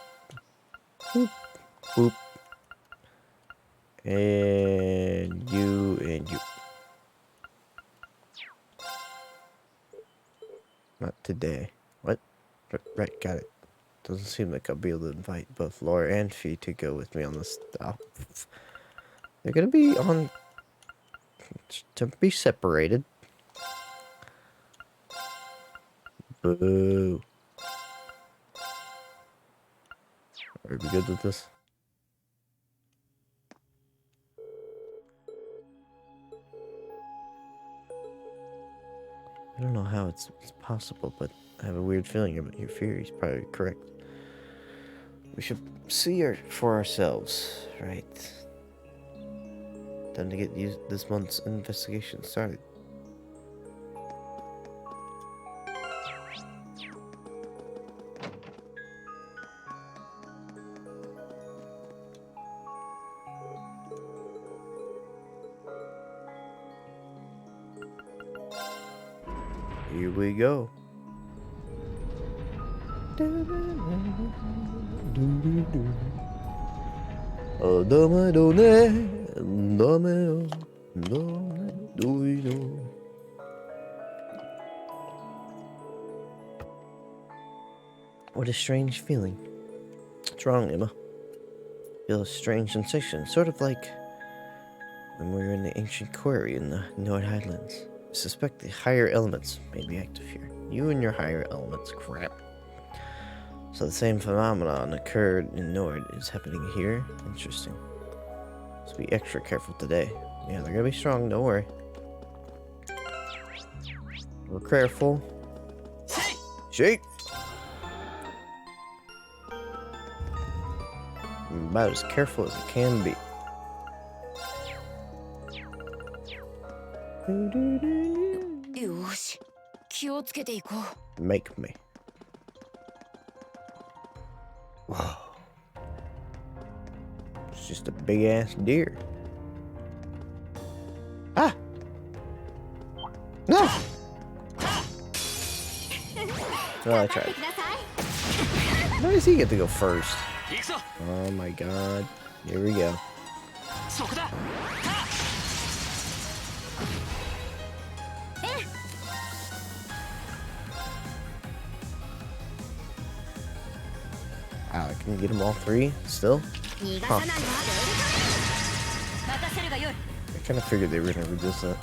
Boop. Boop. And you. Not today. What? Right, got it. Doesn't seem like I'll be able to invite both Laura and Fee to go with me on this stuff. They're gonna be on... to be separated. Boo. Are we good with this? I don't know how it's possible, but I have a weird feeling about your theory is probably correct. We should see her for ourselves, right? Time to get this month's investigation started. Here we go. Oh, what a strange feeling. What's wrong, Emma? I feel a strange sensation, sort of like when we were in the ancient quarry in the Nord Highlands. I suspect the higher elements may be active here. You and your higher elements, crap. So the same phenomenon occurred in Nord is happening here? Interesting. Let's be extra careful today. Yeah, they're gonna be strong, don't worry. We're careful. Shake! I'm about as careful as it can be. Make me. Whoa. It's just a big ass deer. Ah! No! Well, I tried. Why does he get to go first? Oh my god. Here we go. Wow, I can get them all three still? Huh. I kind of figured they were going to reduce that.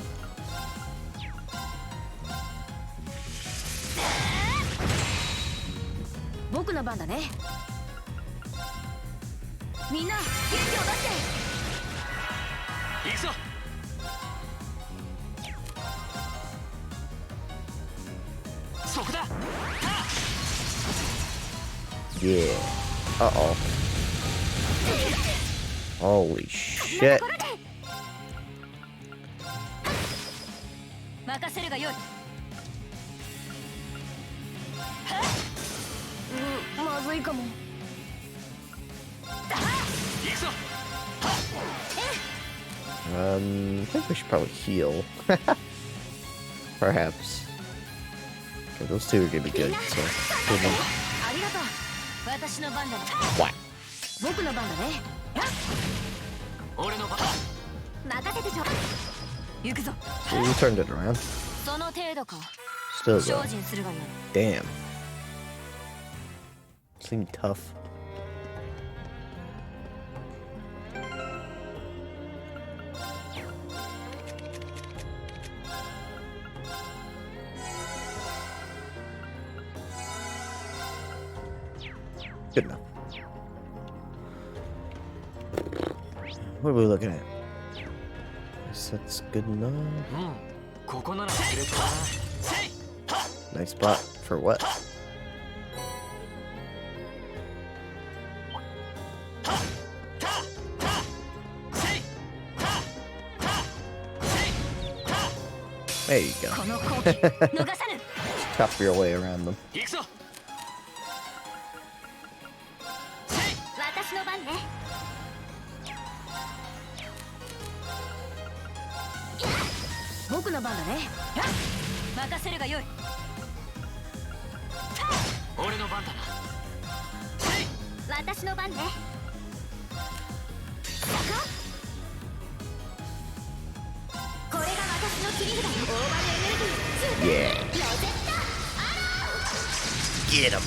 Yeah. Uh-oh. Holy shit. I think we should probably heal. Perhaps. Okay, those two are gonna be good, so hold on. What? See, we turned it around. Still though. Damn. Seemed tough. Good enough. What are we looking at? Guess that's good enough. Nice spot for what? There you go. Chop your way around them. Yeah. Get him.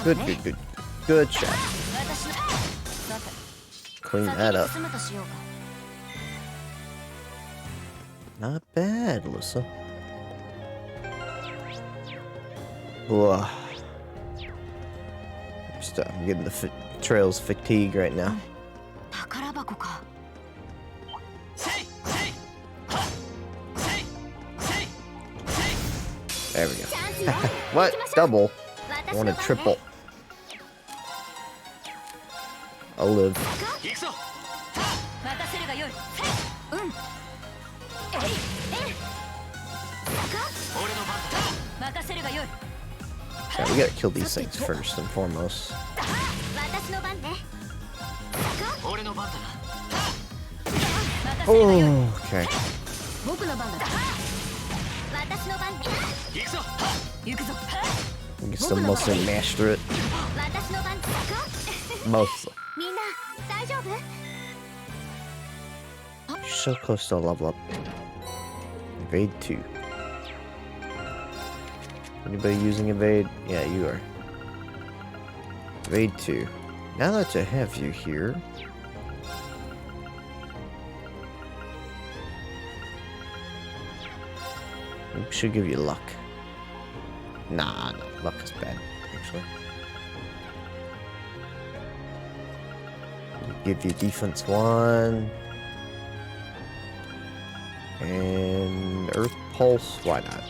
Good, good, good. Good shot. Clean that up. Not bad, Alyssa. Whoa. I'm getting the trails fatigue right now. There we go. What? Double? I want a triple. I'll live. Yeah, we gotta kill these things first and foremost. Oh, okay. We can still mostly mash through it. Mostly. So close to a level up. Evade 2. Anybody using evade? Yeah, you are. Evade 2. Now that I have you here, we should give you luck. Nah, no, luck is bad, actually. Give you defense 1. And Earth Pulse, why not?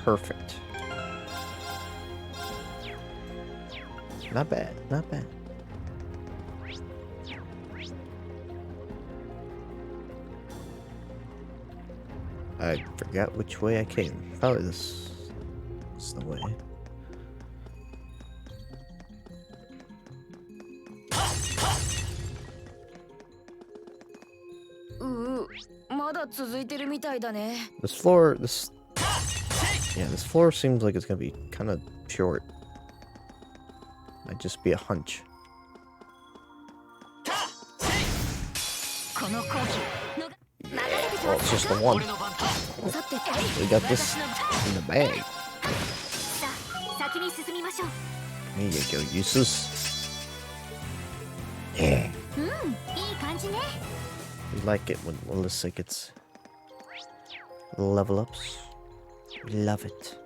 Perfect. Not bad, not bad. I forgot which way I came. Probably this is the way. This floor, this floor seems like it's gonna be kind of short. Might just be a hunch. Well, it's just the one. We got this in the bag. There you go, uses. Yeah. We like it when Alyssa gets level ups. We love it.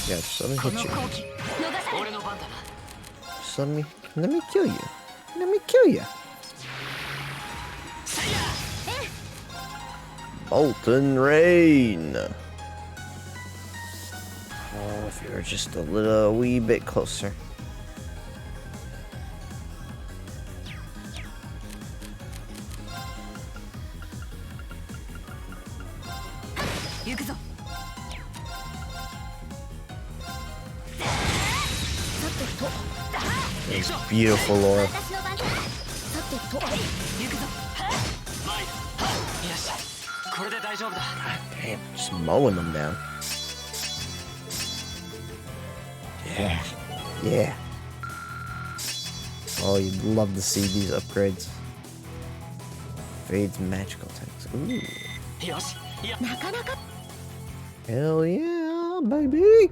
Yeah, just let me hit you. Just let me kill you. Let me kill you. Molten Rain. Oh, if you were just a wee bit closer. It's beautiful, Laura. God damn, just mowing them down. Yeah. Yeah. Oh, you'd love to see these upgrades. Fades magical tanks. Ooh. Hell yeah, baby.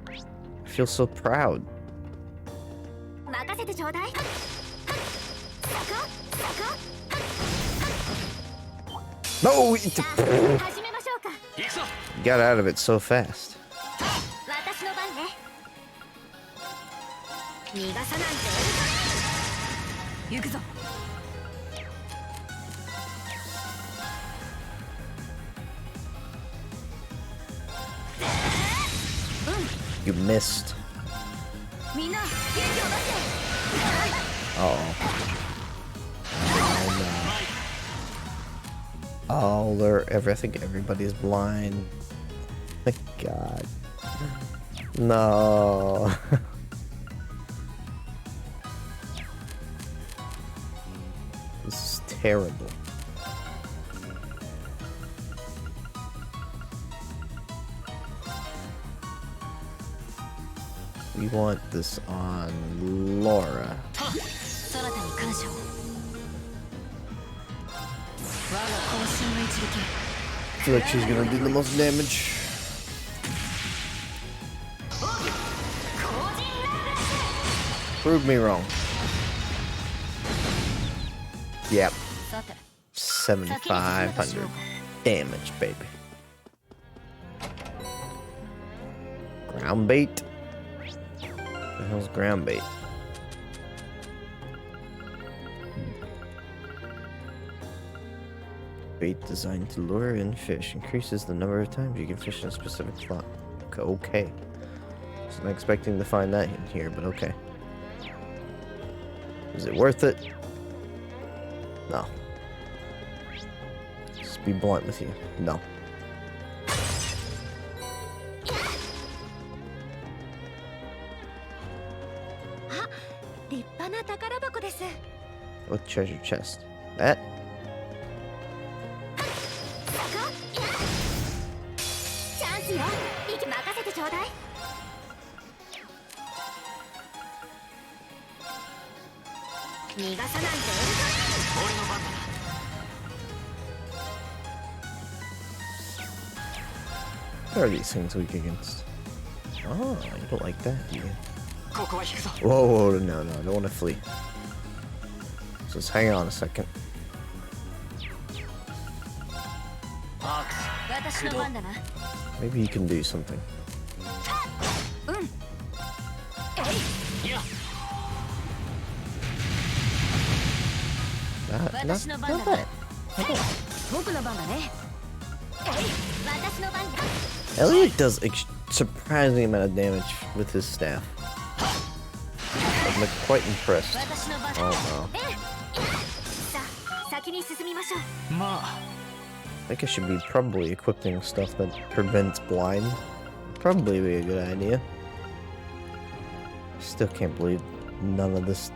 I feel so proud. No! Got out of it so fast. You missed. Uh-oh. Oh, I think everybody's blind. My God. No. This is terrible. We want this on Laura. I feel like she's gonna do the most damage. Prove me wrong. Yep. 7,500 damage, baby. Ground bait? What the hell's ground bait? Bait designed to lure in fish. Increases the number of times you can fish in a specific spot. Okay. Wasn't expecting to find that in here, but okay. Is it worth it? No. Just be blunt with you. No. What treasure chest? That? What are these things weak against? Oh, you don't like that, do you? Whoa, whoa, no, I don't want to flee. So just hang on a second. Maybe you can do something. Not bad. Elliot does a surprising amount of damage with his staff. I'm quite impressed. Oh no. I think I should be probably equipping stuff that prevents blind. Probably be a good idea. Still can't believe none of this.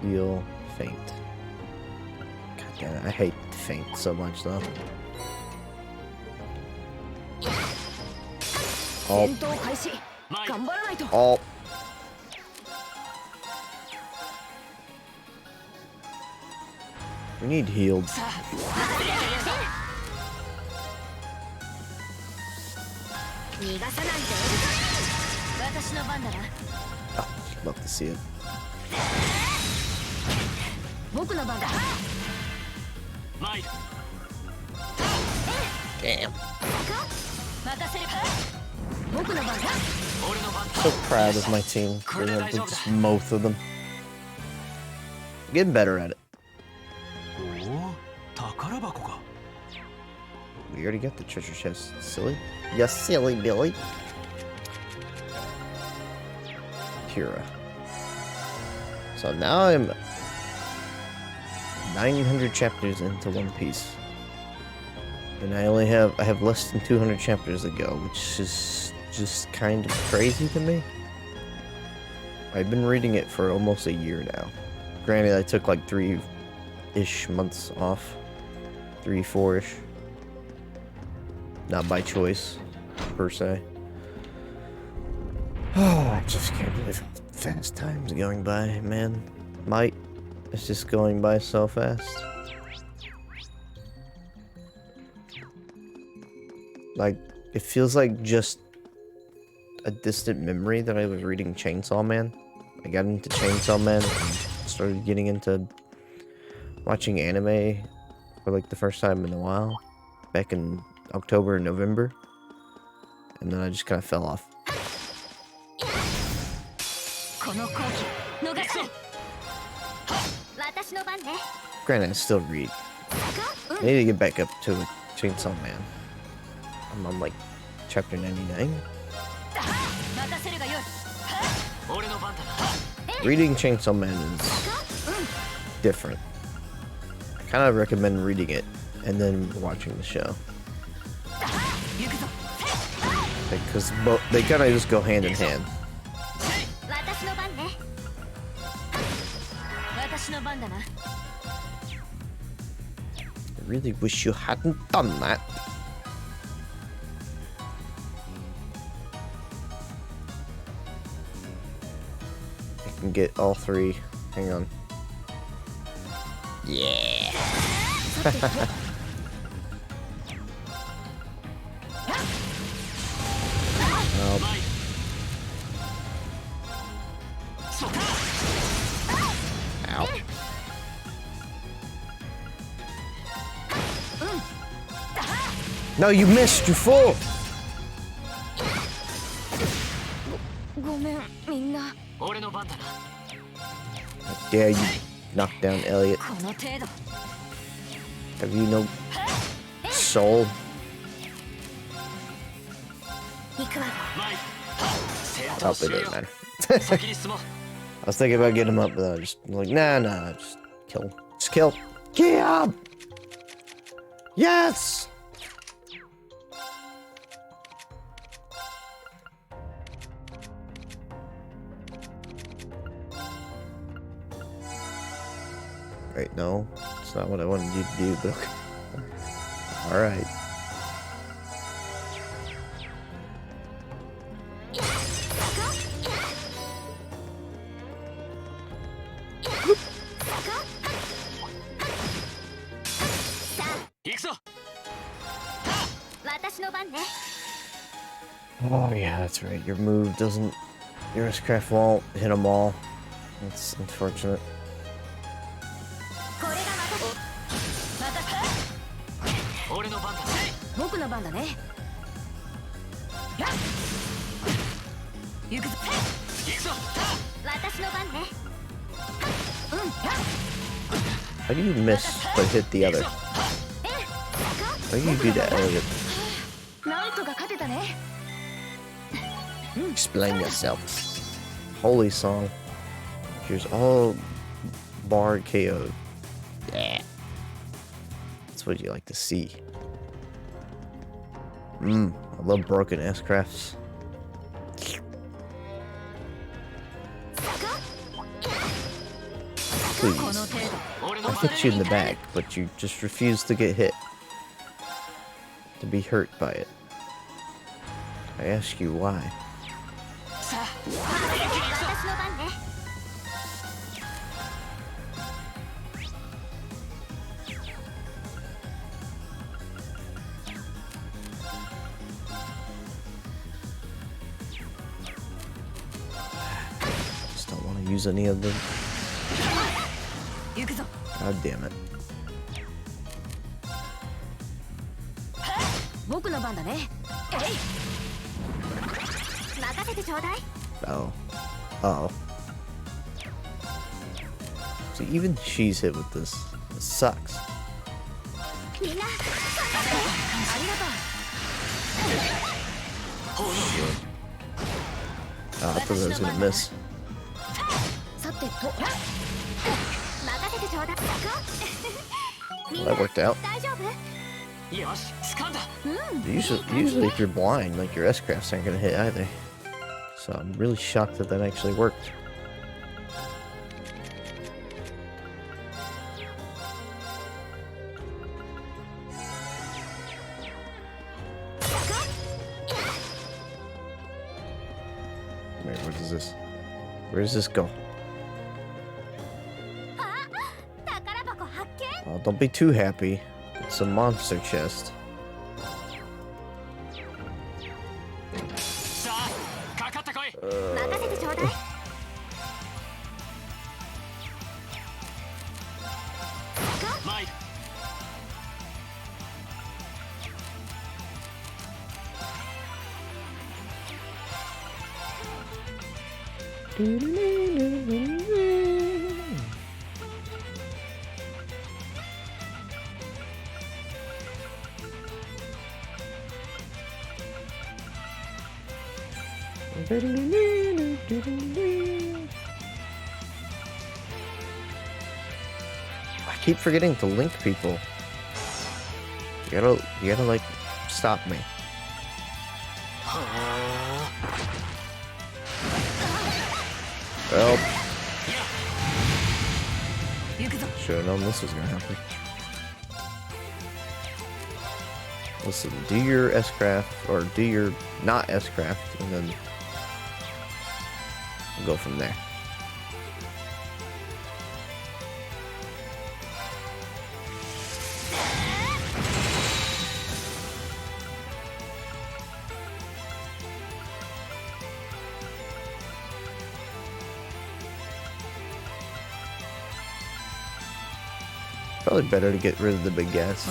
Feel faint. God damn it, I hate faint so much though. Oh. Oh. We need healed. Oh, love to see it. Damn. So proud of my team. Being able to just mow through them. Getting better at it. We already got the treasure chest. Silly. Yes, silly Billy. Kira. So now I'm 900 chapters into One Piece. And I have less than 200 chapters to go, which is just kind of crazy to me. I've been reading it for almost a year now. Granted, I took like 3-ish months off. 3, 4-ish. Not by choice, per se. Oh, I just can't believe how fast time's going by, man. It's just going by so fast. Like, it feels like just a distant memory that I was reading Chainsaw Man. I got into Chainsaw Man and started getting into watching anime for like the first time in a while. Back in October and November. And then I just kind of fell off. Granted, I still read. I need to get back up to Chainsaw Man. I'm on like chapter 99. Reading Chainsaw Man is different. I kind of recommend reading it and then watching the show. Because they kind of just go hand in hand. I really wish you hadn't done that. I can get all 3. Hang on. Yeah. Ow. No, you missed. You fool. How dare you knock down Elliot? Have you no soul? Oh, it doesn't matter. I was thinking about getting him up, but I just like, nah, just kill him. Just kill. Kill him! Yes! Wait, no. It's not what I wanted you to do, but okay. Alright. Oh yeah, that's right. Your move doesn't... Your S-Craft won't hit them all. That's unfortunate. How do you miss but hit the other? How do you do that, Elliot? Explain yourself. Holy song. Here's all bar KO. Yeah. That's what you like to see. I love broken S-Crafts. Please. I'll hit you in the back, but you just refuse to get hit. To be hurt by it. I ask you why. Just don't want to use any of them. God damn it. Oh. Uh-oh. See, even she's hit with this. It sucks. Oh, I thought I was gonna miss. Well, that worked out. Usually if you're blind, like your S-crafts aren't gonna hit either. So I'm really shocked that that actually worked. Wait, what is this? Where does this go? Oh, don't be too happy. It's a monster chest. I keep forgetting to link people. You gotta like stop me. Well, should have known this was gonna happen. Listen, do your S-craft, or do your not S-craft, and then we'll go from there. Probably better to get rid of the big guys.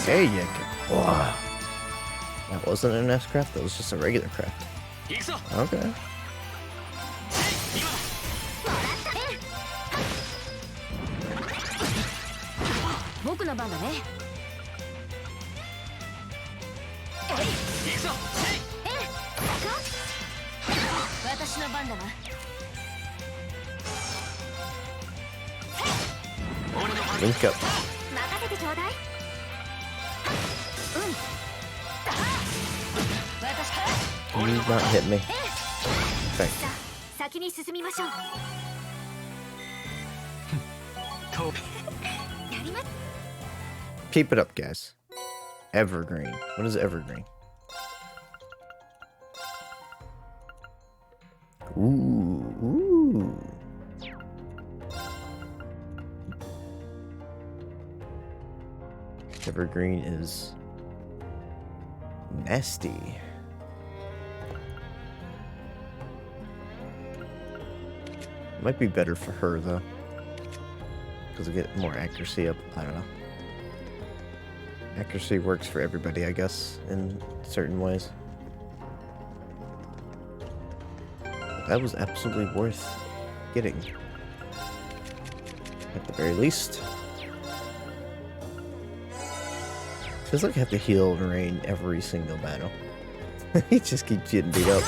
There you go. Wow. That wasn't an S-craft, that was just a regular craft. Okay. Link up. Please not hit me. Thank you. Keep it up, guys. Evergreen. What is evergreen? Ooh. Evergreen is nasty. Might be better for her though, because I get more accuracy up. I don't know. Accuracy works for everybody, I guess, in certain ways. But that was absolutely worth getting, at the very least. Feels like I have to heal Rain every single battle. He just keeps getting beat up.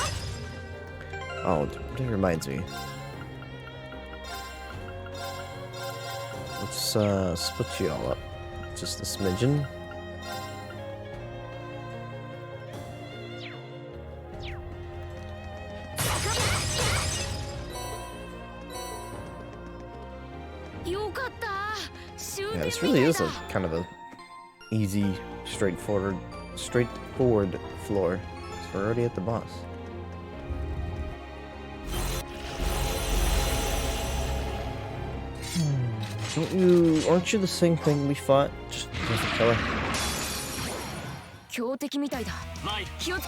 Oh, that reminds me. Let's split you all up. Just a smidgen. Yeah, this really is a kind of a easy, straightforward floor. So we're already at the boss. Aren't you the same thing we fought? Just different color.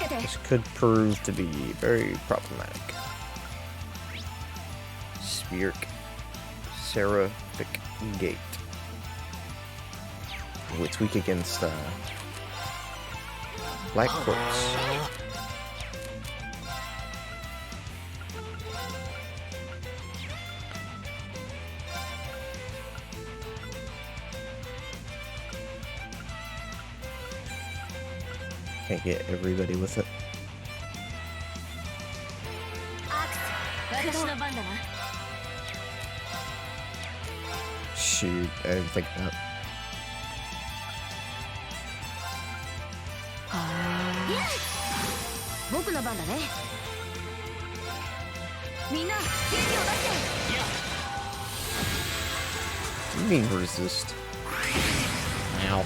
This could prove to be very problematic. Seraphic Gate. Oh, it's weak against Black Quartz. Can't get everybody with it. Shoot, I didn't think that. You mean resist? Ow.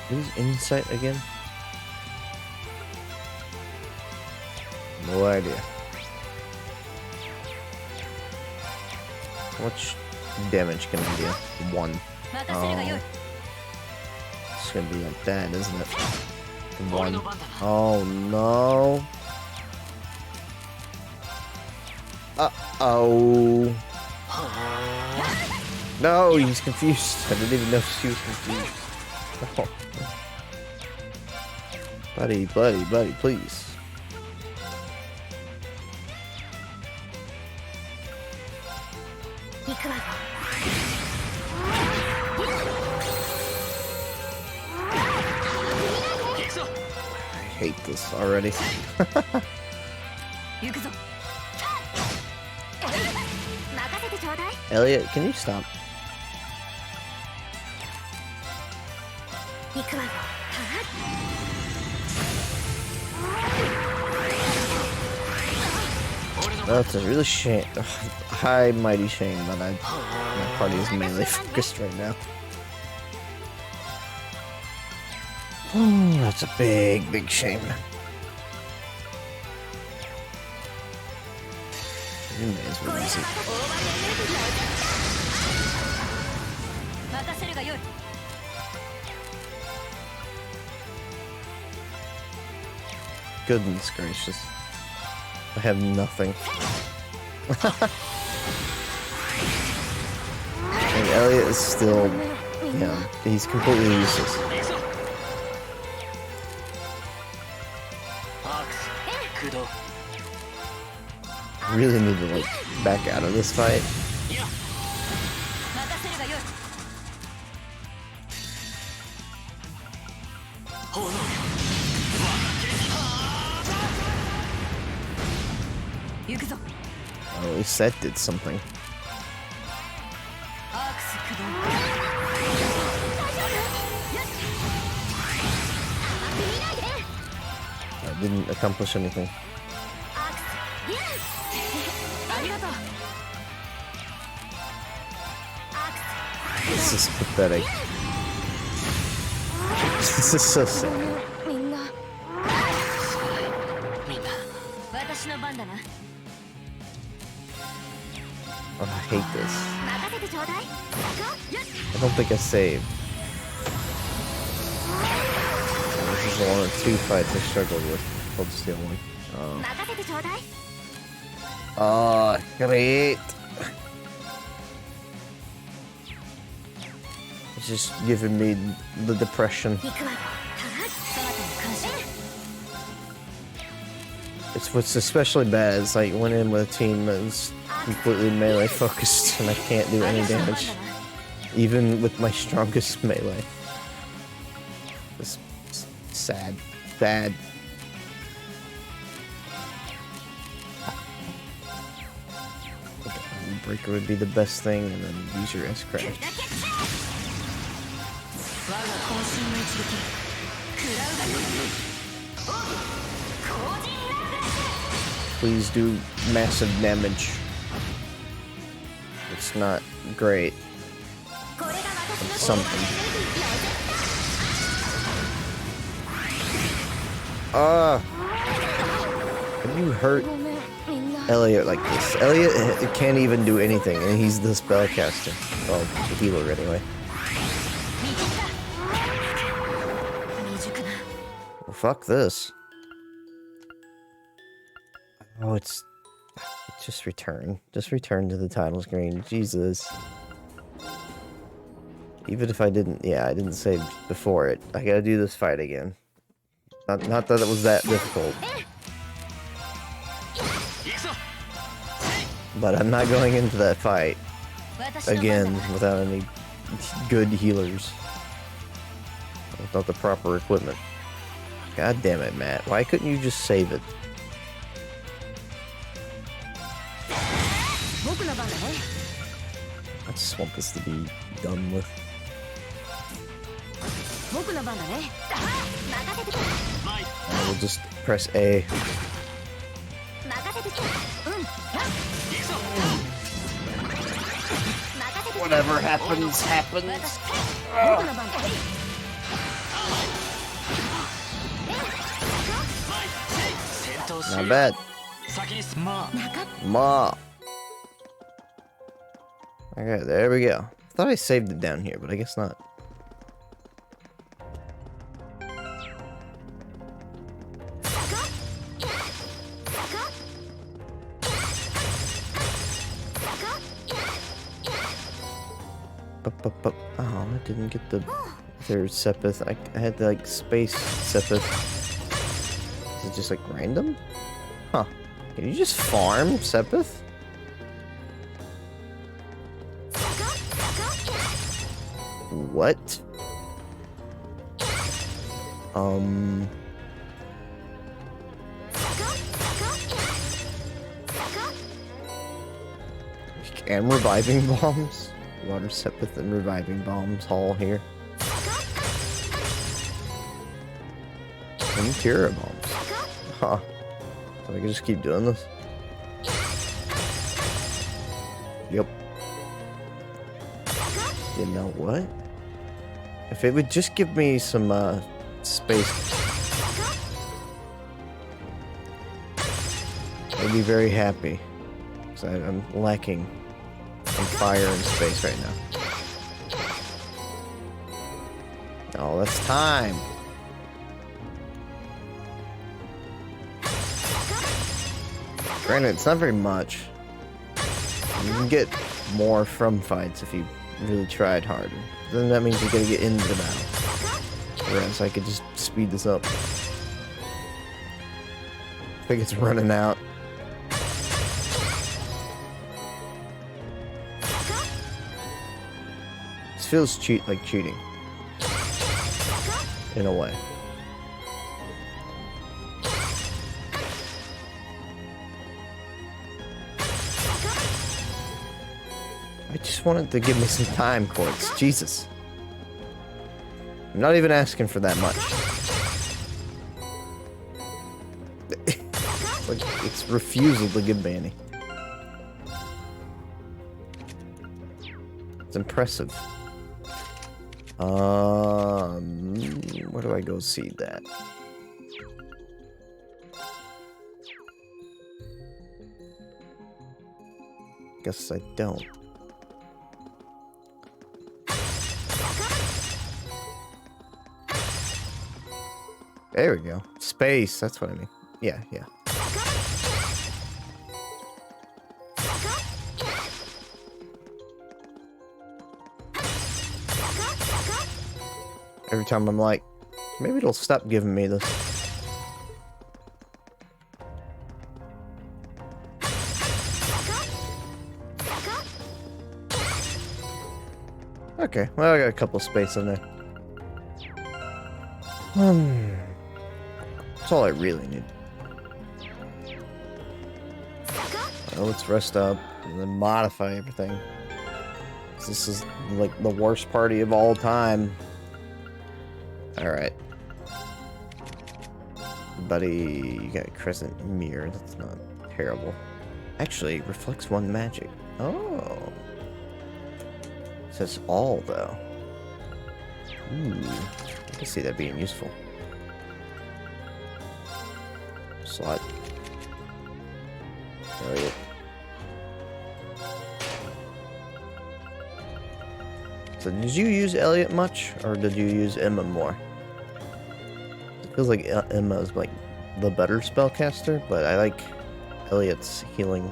What is insight again? No idea. How much damage can I do? 1. Oh. It's gonna be like that, isn't it? 1. Oh no. Uh-oh. No, he's confused. I didn't even know she was confused. Oh. Buddy, please. I hate this already. Elliot, can you stop? That's a really shame. High mighty shame that my party is melee focused right now. Oh, that's a big shame. You may as well use it. Goodness gracious. I have nothing. And Elliot is still, yeah, he's completely useless. I really need to, like, back out of this fight. Oh, at least that did something. That didn't accomplish anything. This is pathetic. This is so sad. Oh, I hate this. I don't think I saved. This is one of 2 fights I struggled with. Hold still one. Oh, great. It's just giving me the depression. It's what's especially bad is like went in with a team that's completely melee focused and I can't do any damage. Even with my strongest melee. It's sad. Bad. Breaker would be the best thing, and then use your S-Craft. Please do massive damage. It's not great. It's something. Have you hurt Elliot like this? Elliot can't even do anything, and he's the spellcaster. Well, the healer anyway. Well, fuck this. Oh, it's just return. Just return to the title screen. Jesus. Even if I didn't, yeah, I didn't save before it. I gotta do this fight again. Not that it was that difficult. But I'm not going into that fight again without any good healers. Without the proper equipment. God damn it, Matt. Why couldn't you just save it? I just want this to be done with. We'll just press A. Whatever happens, happens. Not bad. Ma. Okay, there we go. I thought I saved it down here, but I guess not. Oh, I didn't get the third Sepith. I had the, like, space Sepith. Is it just, like, random? Huh. Can you just farm Sepith? What? And reviving bombs? Water Sepith and reviving bombs all here. And Tira bombs. Huh. So I can just keep doing this? Yep. You know what? If it would just give me some space, I'd be very happy. Because I'm lacking in fire and space right now. Oh, that's time. Granted, it's not very much. You can get more from fights if you really tried harder. Then that means you gotta get into the battle. Whereas I could just speed this up. I think it's running out. This feels like cheating. In a way. I just wanted to give me some time, Quartz. Jesus. I'm not even asking for that much. It's refusal to give me any. It's impressive. Where do I go see that? Guess I don't. There we go. Space, that's what I mean. Yeah, yeah. Every time I'm like, maybe it'll stop giving me this. Okay, well I got a couple of space in there. That's all I really need. Well, let's rest up and then modify everything. This is like the worst party of all time. Alright. Buddy, you got a crescent mirror. That's not terrible. Actually, it reflects 1 magic. Oh. It says all, though. Ooh. I can see that being useful. Slot. Elliot. So did you use Elliot much, or did you use Emma more? It feels like Emma is like the better spellcaster, but I like Elliot's healing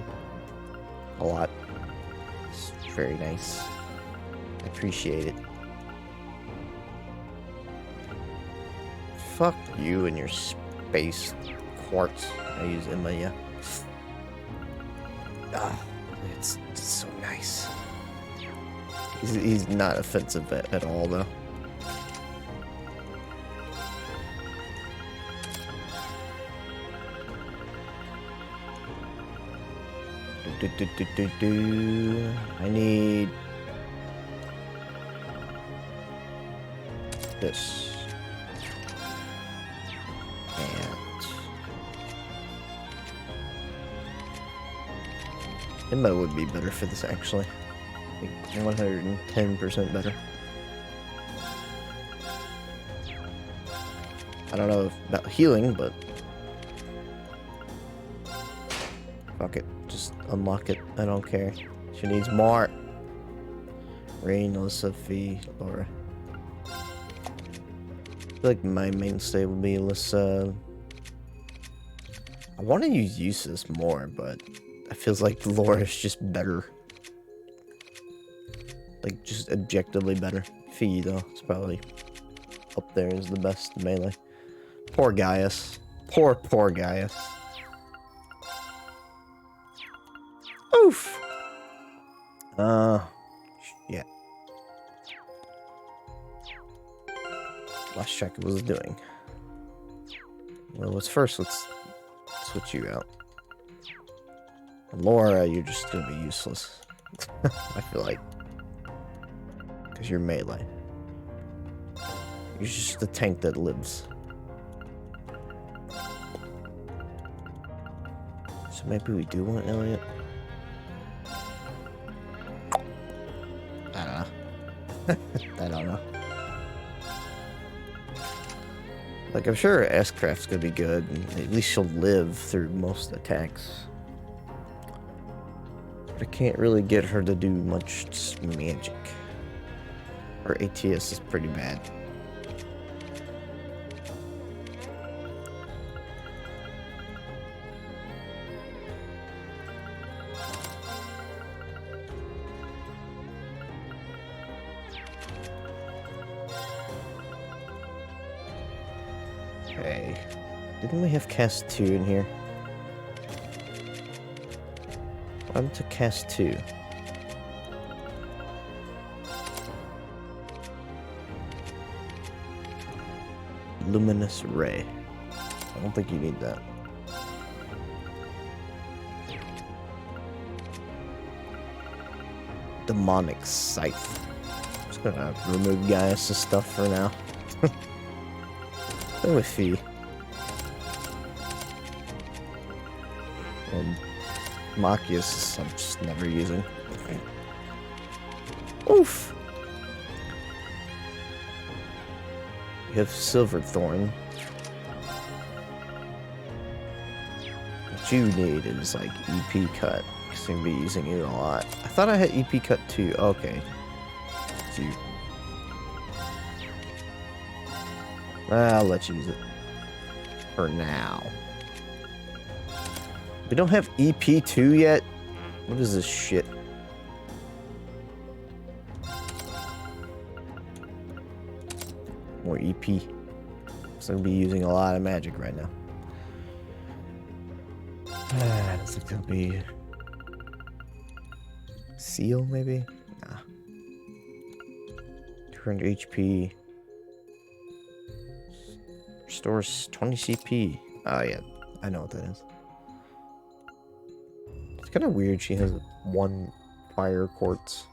a lot. It's very nice. I appreciate it. Fuck you and your space quartz. I use Emma, yeah. Ah, it's so nice. He's not offensive at all, though. I need this. And Emma would be better for this, actually. Like 110% better. I don't know about healing, but fuck it. Just unlock it. I don't care. She needs more. Rain, Alyssa, Fee, Laura. I feel like my mainstay would be Alyssa. I want to use Useless more, but it feels like Laura is just better. Like, just objectively better. Fee, though, it's probably up there as the best melee. Poor Gaius. Poor Gaius. Oof! Yeah. Lost track of what I was doing. Well, first, let's switch you out. Laura, you're just gonna be useless. I feel like. Because you're melee. You're just the tank that lives. So maybe we do want Elliot? I don't know. I don't know. Like, I'm sure S-Craft's gonna be good, and at least she'll live through most attacks. But I can't really get her to do much magic. Her ATS is pretty bad. Okay. Didn't we have cast 2 in here? I'm to cast 2. Luminous Ray. I don't think you need that. Demonic Scythe. I'm just gonna remove Gaius' stuff for now. Go with Fee. And Machias, I'm just never using. Oof! You have Silverthorn. What you need is like EP cut. Because I'm gonna be using it a lot. I thought I had EP cut too. Okay. So you... I'll let you use it. For now. We don't have EP2 yet? What is this shit? More EP. So I'm gonna be using a lot of magic right now. I don't think there'll be... Seal, maybe? Nah. 200 HP. Restores 20 CP. Oh, yeah. I know what that is. It's kind of weird she has 1 fire quartz.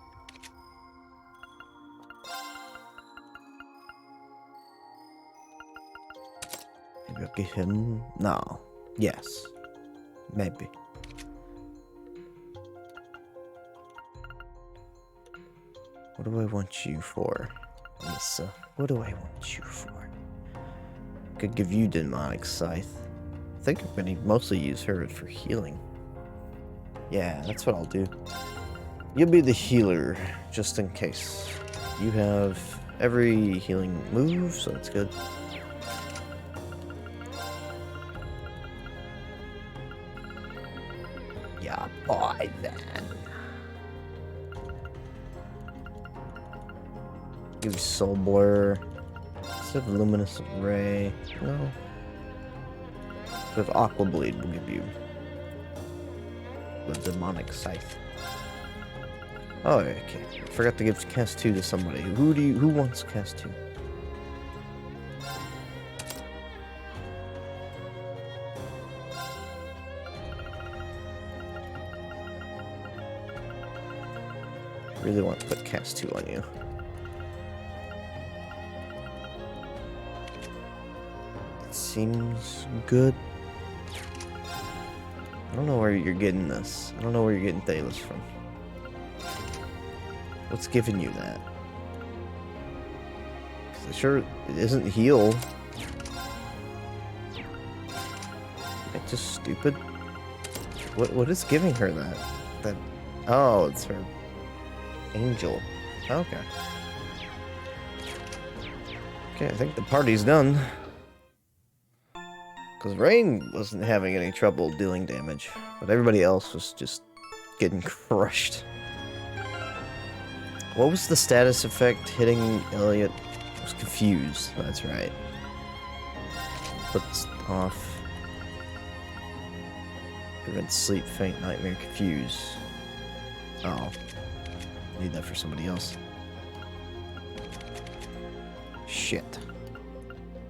Maybe I'll give him... No. Yes. Maybe. What do I want you for, Alyssa? What do I want you for? Could give you demonic scythe. I think I'm gonna mostly use her for healing. Yeah, that's what I'll do. You'll be the healer, just in case. You have every healing move, so that's good. Yeah, boy, then. Give you Soul Blur. Instead of Luminous Ray. No. With Aqua Bleed, we'll give you the Demonic Scythe. Oh, okay. I forgot to give Cast 2 to somebody. Who wants Cast 2? Really want to put Cast 2 on you. It seems good. I don't know where you're getting this. I don't know where you're getting Thalos from. What's giving you that? 'Cause it sure it isn't heal. It's just stupid. What is giving her that? Oh, it's her angel. Okay. Okay, I think the party's done. Because Rain wasn't having any trouble dealing damage, but everybody else was just getting crushed. What was the status effect hitting Elliot? I was confused. That's right. Puts off. Prevent sleep, faint, nightmare, confuse. Oh. Need that for somebody else. Shit.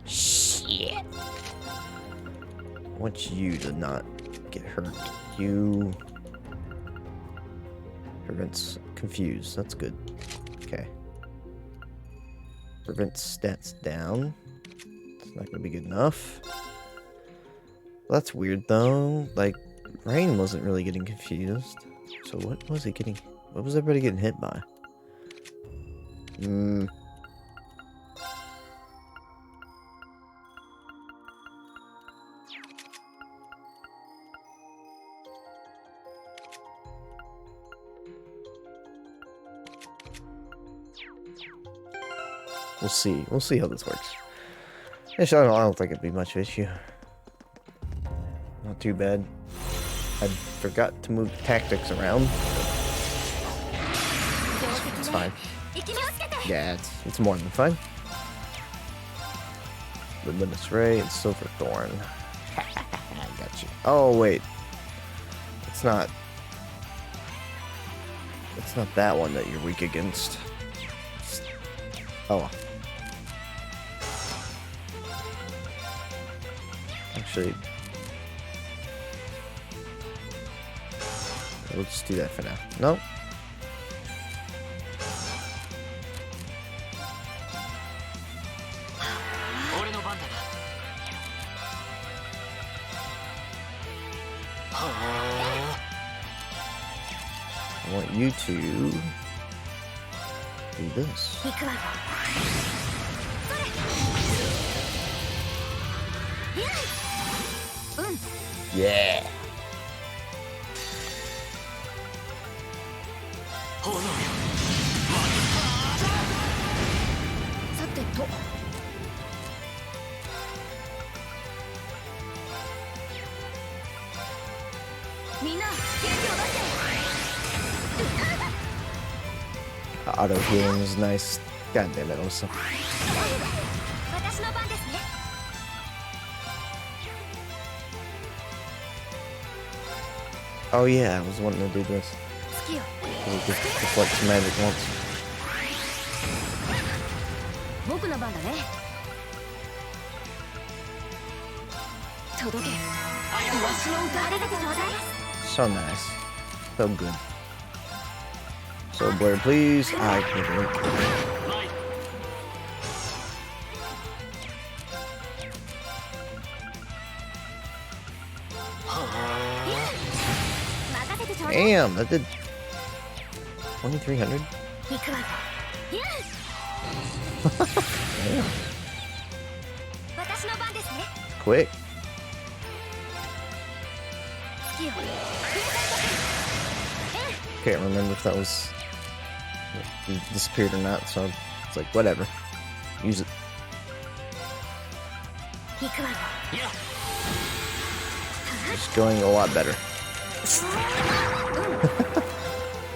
Shit. I want you to not get hurt. You prevents confuse. That's good. Okay. Prevents stats down. It's not gonna be good enough. Well, that's weird though. Like, Rain wasn't really getting confused. So what was he getting? What was everybody getting hit by? We'll see. We'll see how this works. Actually, I don't think it'd be much of an issue. Not too bad. I forgot to move tactics around. It's fine. Yeah, it's more than fine. Luminous Ray and Silver Thorn. I got you. Oh wait, it's not. It's not that one that you're weak against. Oh. Actually, we'll just do that for now. Nope. I want you to do this. Yeah. Auto healing is nice. God damn it, also. Oh yeah, I was wanting to do this. It deflects magic once. So nice. So good. So Blair, please. I can wait. Damn, that did 2,300. Quick. Can't remember if that was it disappeared or not, so it's like whatever. Use it. It's going a lot better.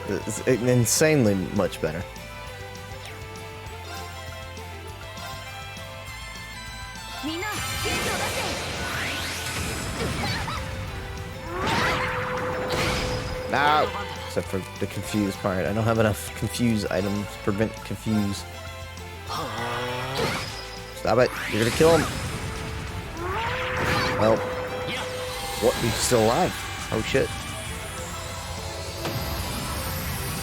It's insanely much better. No! Except for the confuse part. I don't have enough confuse items to prevent confuse. Stop it. You're gonna kill him. Well. What? He's still alive. Oh shit.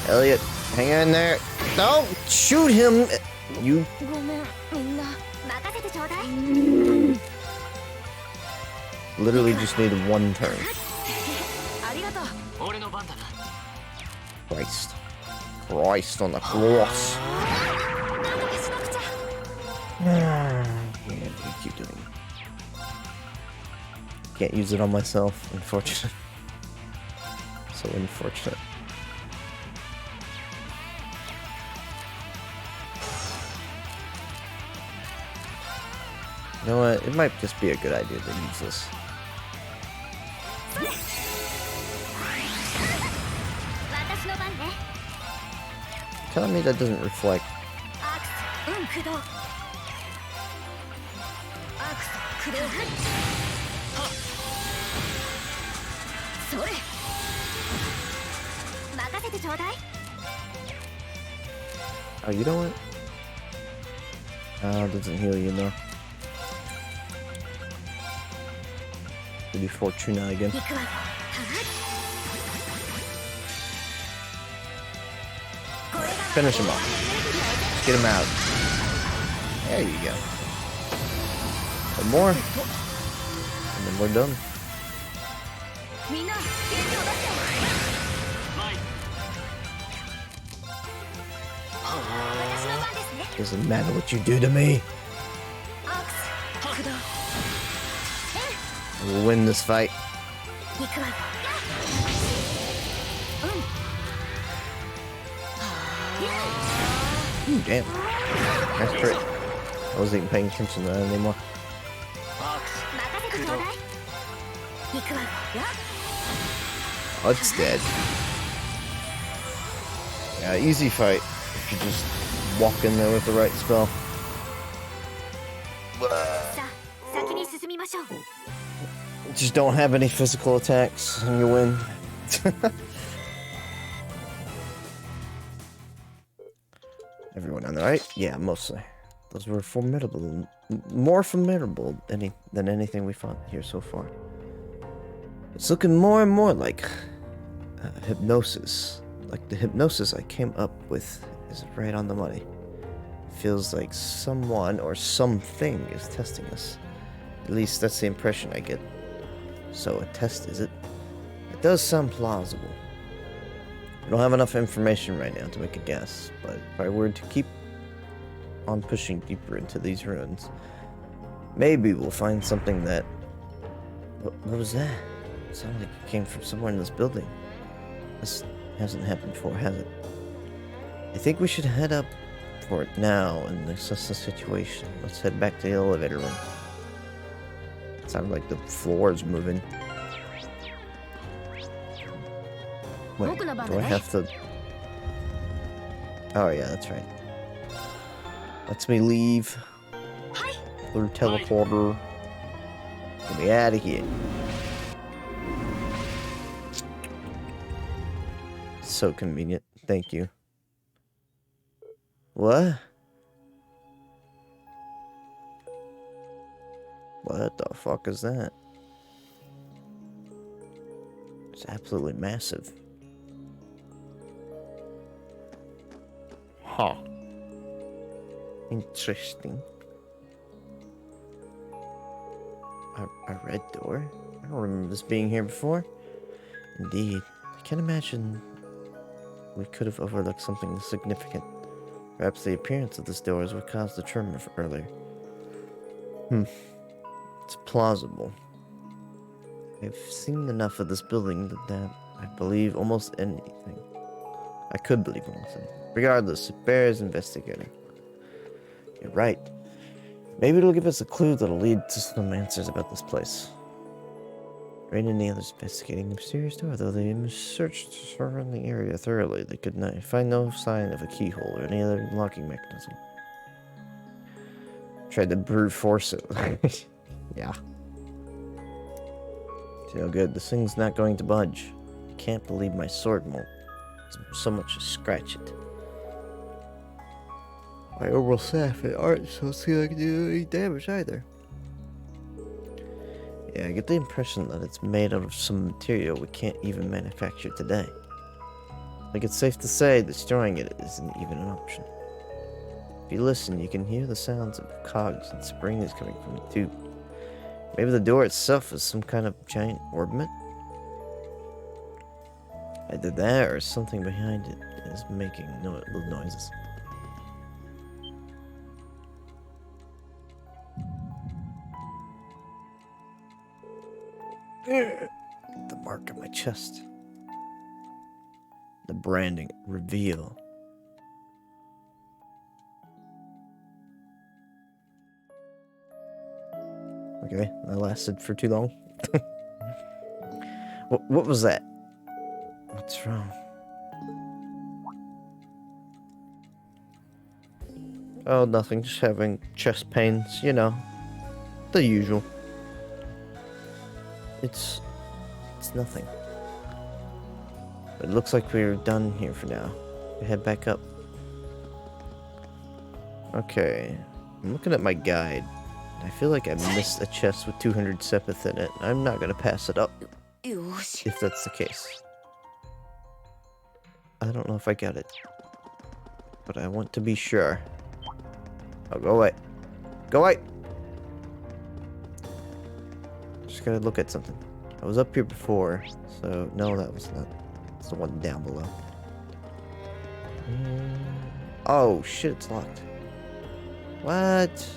Elliot, hang in there. Don't shoot him! You. Literally just needed one turn. Christ. Christ on the cross. Yeah, you keep doing it. Can't use it on myself, unfortunate. So unfortunate. You know what? It might just be a good idea to use this. Telling me that doesn't reflect. Oh, you know what? It doesn't heal you, no. We'll do Fortuna again. Finish him off. Get him out. There you go. One more. And then we're done. Doesn't matter what you do to me. We'll win this fight. Ooh, damn. Nice trick. I wasn't even paying attention to that anymore. Oh, it's dead. Yeah, easy fight. If you just walk in there with the right spell. Just don't have any physical attacks and you win. Everyone on the right? Yeah, mostly. Those were formidable. More formidable than anything we fought here so far. It's looking more and more like hypnosis. Like the hypnosis I came up with is right on the money. Feels like someone or something is testing us. At least that's the impression I get. So a test, is it? It does sound plausible. I don't have enough information right now to make a guess, but if I were to keep on pushing deeper into these ruins, maybe we'll find something that... What was that? It sounded like it came from somewhere in this building. This hasn't happened before, has it? I think we should head up for it now and assess the situation. Let's head back to the elevator room. It sounded like the floor is moving. Wait, do I have to... Oh yeah, that's right. Lets me leave through teleporter. Get me out of here. So convenient. Thank you. What? What the fuck is that? It's absolutely massive. Huh. Interesting. A red door? I don't remember this being here before. Indeed. I can't imagine we could have overlooked something significant. Perhaps the appearance of this door is what caused the tremor earlier. It's plausible. I've seen enough of this building that I believe almost anything. I could believe almost anything. Regardless, it bears investigating. You're right. Maybe it'll give us a clue that'll lead to some answers about this place. Rain and the others investigating the mysterious door, though they searched around the area thoroughly. They could find no sign of a keyhole or any other locking mechanism. Tried to brute force it. Yeah. Feel good. This thing's not going to budge. I can't believe my sword won't so much as scratch it. My overall staff aren't so like to do any damage either. Yeah, I get the impression that it's made out of some material we can't even manufacture today. Like it's safe to say destroying it isn't even an option. If you listen, you can hear the sounds of cogs and springs coming from it too. Maybe the door itself is some kind of giant orbment? Either that or something behind it is making little noises. The mark on my chest. The branding reveal. Okay, that lasted for too long. What was that? What's wrong? Oh, nothing. Just having chest pains, you know. The usual. It's nothing. It looks like we're done here for now. We head back up. Okay. I'm looking at my guide. I feel like I missed a chest with 200 sepith in it. I'm not gonna pass it up. If that's the case. I don't know if I got it. But I want to be sure. Oh, go away. Go away! Just gotta look at something. I was up here before, so no, that was not. It's the one down below. Oh shit, it's locked. What?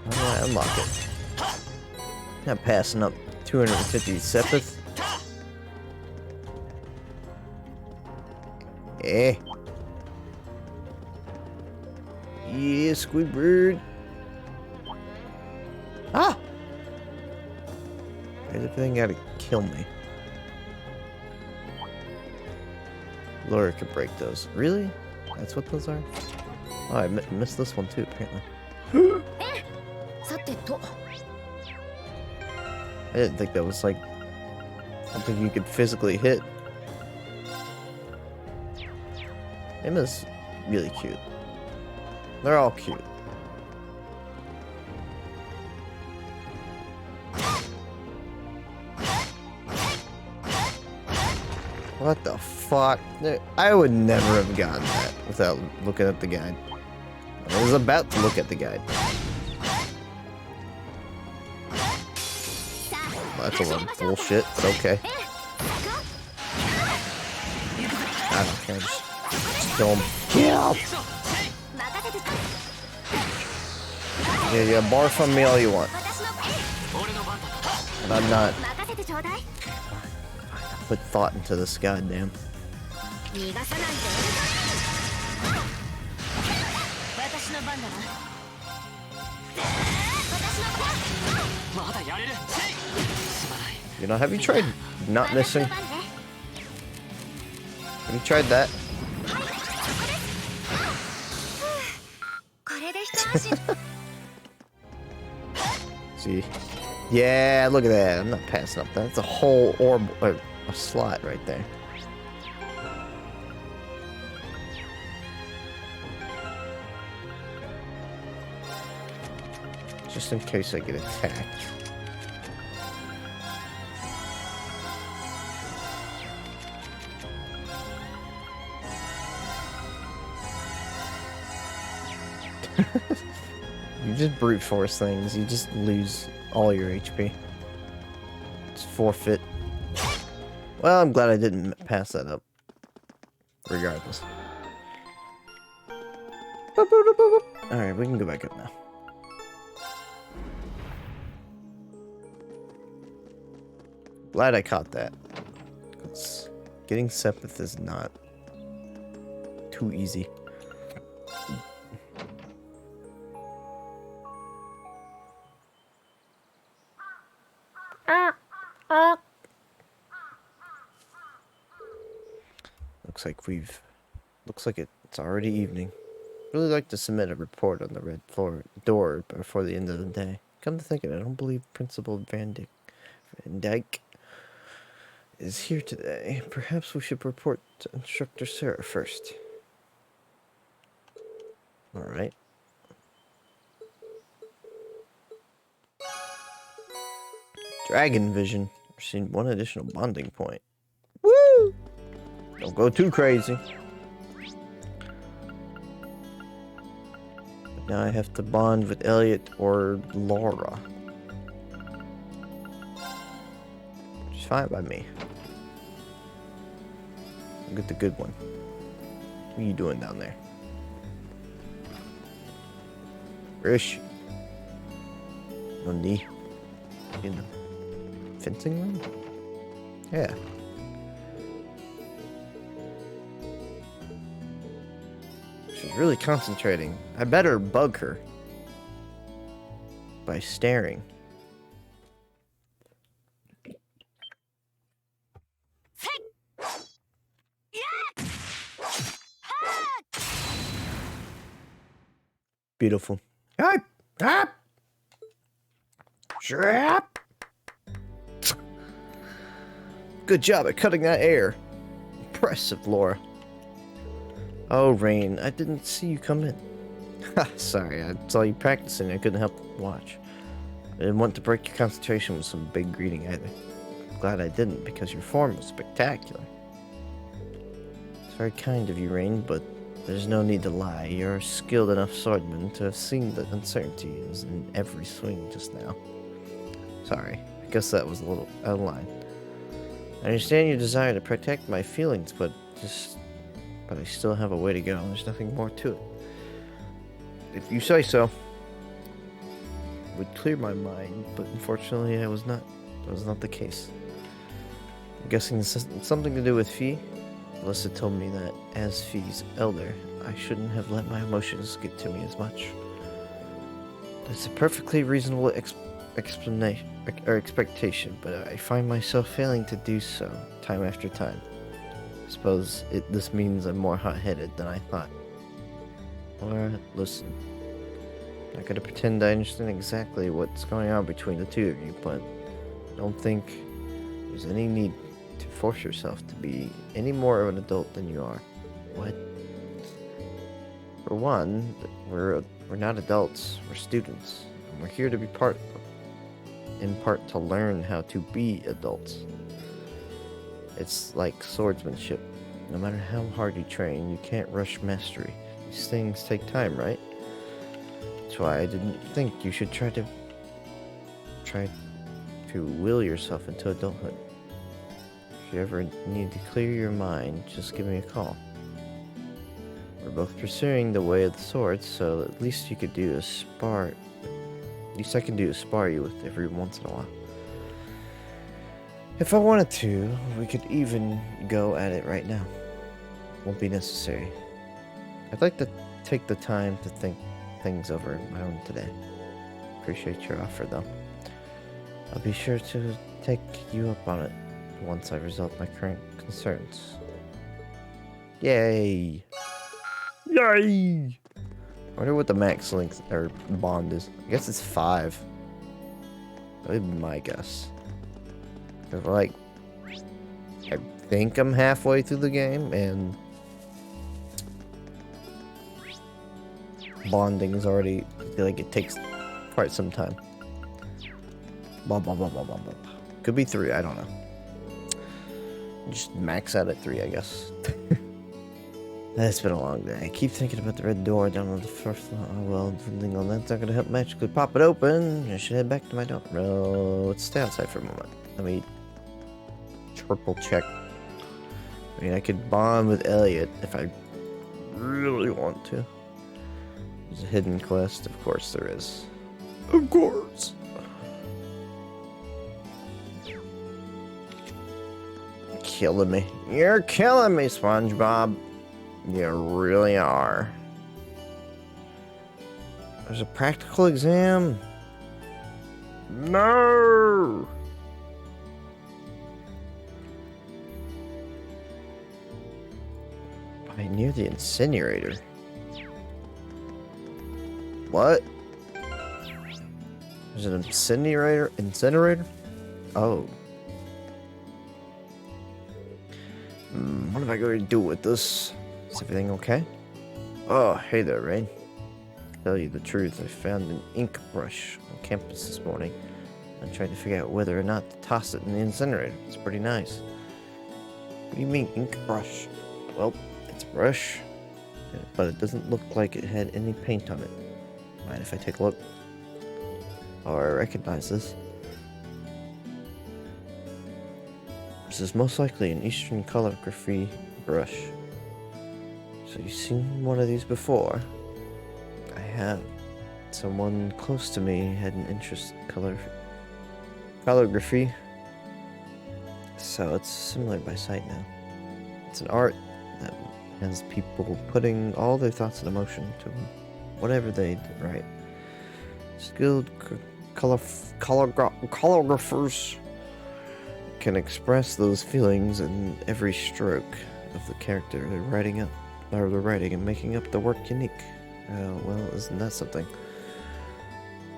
How do I unlock it? Not passing up 250 sepith. Eh. Yeah, Squidward. Ah! Everything gotta kill me. Laura could break those. Really? That's what those are? Oh, I missed this one too, apparently. I didn't think that was like something you could physically hit. Emma's really cute. They're all cute. What the fuck? I would never have gotten that without looking at the guide. I was about to look at the guide. Well, that's a lot of bullshit, but okay. I don't care. Just kill him. Kill! Yeah, barf on me all you want. And I'm not. Put thought into this, goddamn. You know, have you tried not missing? Have you tried that? See? Yeah, look at that. I'm not passing up that. That's a whole orb, or a slot right there. Just in case I get attacked. You just brute force things, you just lose all your HP. It's forfeit. Well, I'm glad I didn't pass that up. Regardless. Alright, we can go back up now. Glad I caught that. Getting Sepith is not too easy. Looks like it's already evening. Really like to submit a report on the red floor door before the end of the day. Come to think of it, I don't believe Principal Van Dyke is here today. Perhaps we should report to Instructor Sarah first. Alright. Dragon Vision. We're seeing one additional bonding point. Woo! Don't go too crazy. But now I have to bond with Elliot or Laura. Which is fine by me. I'll get the good one. What are you doing down there? Where is she? No knee. In the fencing room? Yeah. She's really concentrating. I better bug her by staring. Beautiful. Good job at cutting that air. Impressive, Laura. Oh, Rain, I didn't see you come in. Sorry, I saw you practicing. I couldn't help but watch. I didn't want to break your concentration with some big greeting either. Glad I didn't, because your form was spectacular. It's very kind of you, Rain, but there's no need to lie. You're a skilled enough swordsman to have seen the uncertainty is in every swing just now. Sorry, I guess that was a little out of line. I understand your desire to protect my feelings, but I still have a way to go. There's nothing more to it. If you say so. It would clear my mind, but unfortunately that was not the case. I'm guessing this has something to do with Fee. Alyssa told me that as Fee's elder, I shouldn't have let my emotions get to me as much. That's a perfectly reasonable explanation or expectation, but I find myself failing to do so time after time. I suppose this means I'm more hot-headed than I thought. Laura, listen. I'm not gonna pretend I understand exactly what's going on between the two of you, but I don't think there's any need to force yourself to be any more of an adult than you are. What? For one, we're not adults, we're students. And we're here to be in part to learn how to be adults. It's like swordsmanship. No matter how hard you train, you can't rush mastery. These things take time, right? That's why I didn't think you should try to will yourself into adulthood. If you ever need to clear your mind, just give me a call. We're both pursuing the way of the sword, so at least you could do a spar. At least I can do a spar you with every once in a while. If I wanted to, we could even go at it right now. Won't be necessary. I'd like to take the time to think things over on my own today. Appreciate your offer, though. I'll be sure to take you up on it once I resolve my current concerns. Yay! Yay! I wonder what the max length or bond is. I guess it's 5. That would be my guess. Like, I think I'm halfway through the game, and bonding is already, I feel like it takes quite some time. Blah, blah, blah, blah, blah, blah. Could be 3, I don't know. Just max out at 3, I guess. It's been a long day. I keep thinking about the red door down on the first floor. Oh well, something on that's not gonna help magically pop it open. I should head back to my dorm. No, let's stay outside for a moment. Let me triple check. I mean, I could bond with Elliot if I really want to. There's a hidden quest. Of course there is. Of course. Killing me. You're killing me, SpongeBob. You really are. There's a practical exam. No. Right near the incinerator. What? There's an incinerator? Incinerator? Oh. What am I going to do with this? Is everything okay? Oh, hey there, Rain. To tell you the truth, I found an ink brush on campus this morning. I'm trying to figure out whether or not to toss it in the incinerator. It's pretty nice. What do you mean, ink brush? Well, it's a brush, but it doesn't look like it had any paint on it. Mind if I take a look? Oh, I recognize this. This is most likely an Eastern calligraphy brush. So you've seen one of these before? I have. Someone close to me had an interest in calligraphy. So it's similar by sight now. It's an art that has people putting all their thoughts and emotion to whatever they write. Skilled calligraphers can express those feelings in every stroke of the character they're writing and making up the work unique. Well, isn't that something?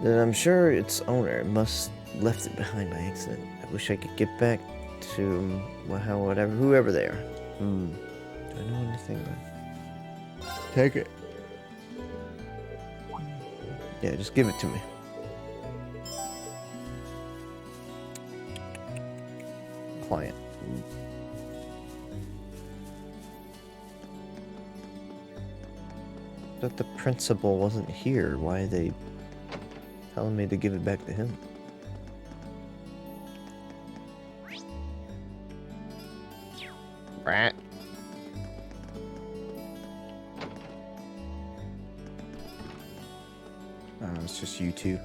Then I'm sure its owner must left it behind by accident. I wish I could get back to whoever they are. Do I know anything? Take it. Yeah, just give it to me. Client. But the principal wasn't here. Why are they telling me to give it back to him? Rat. It's just you two.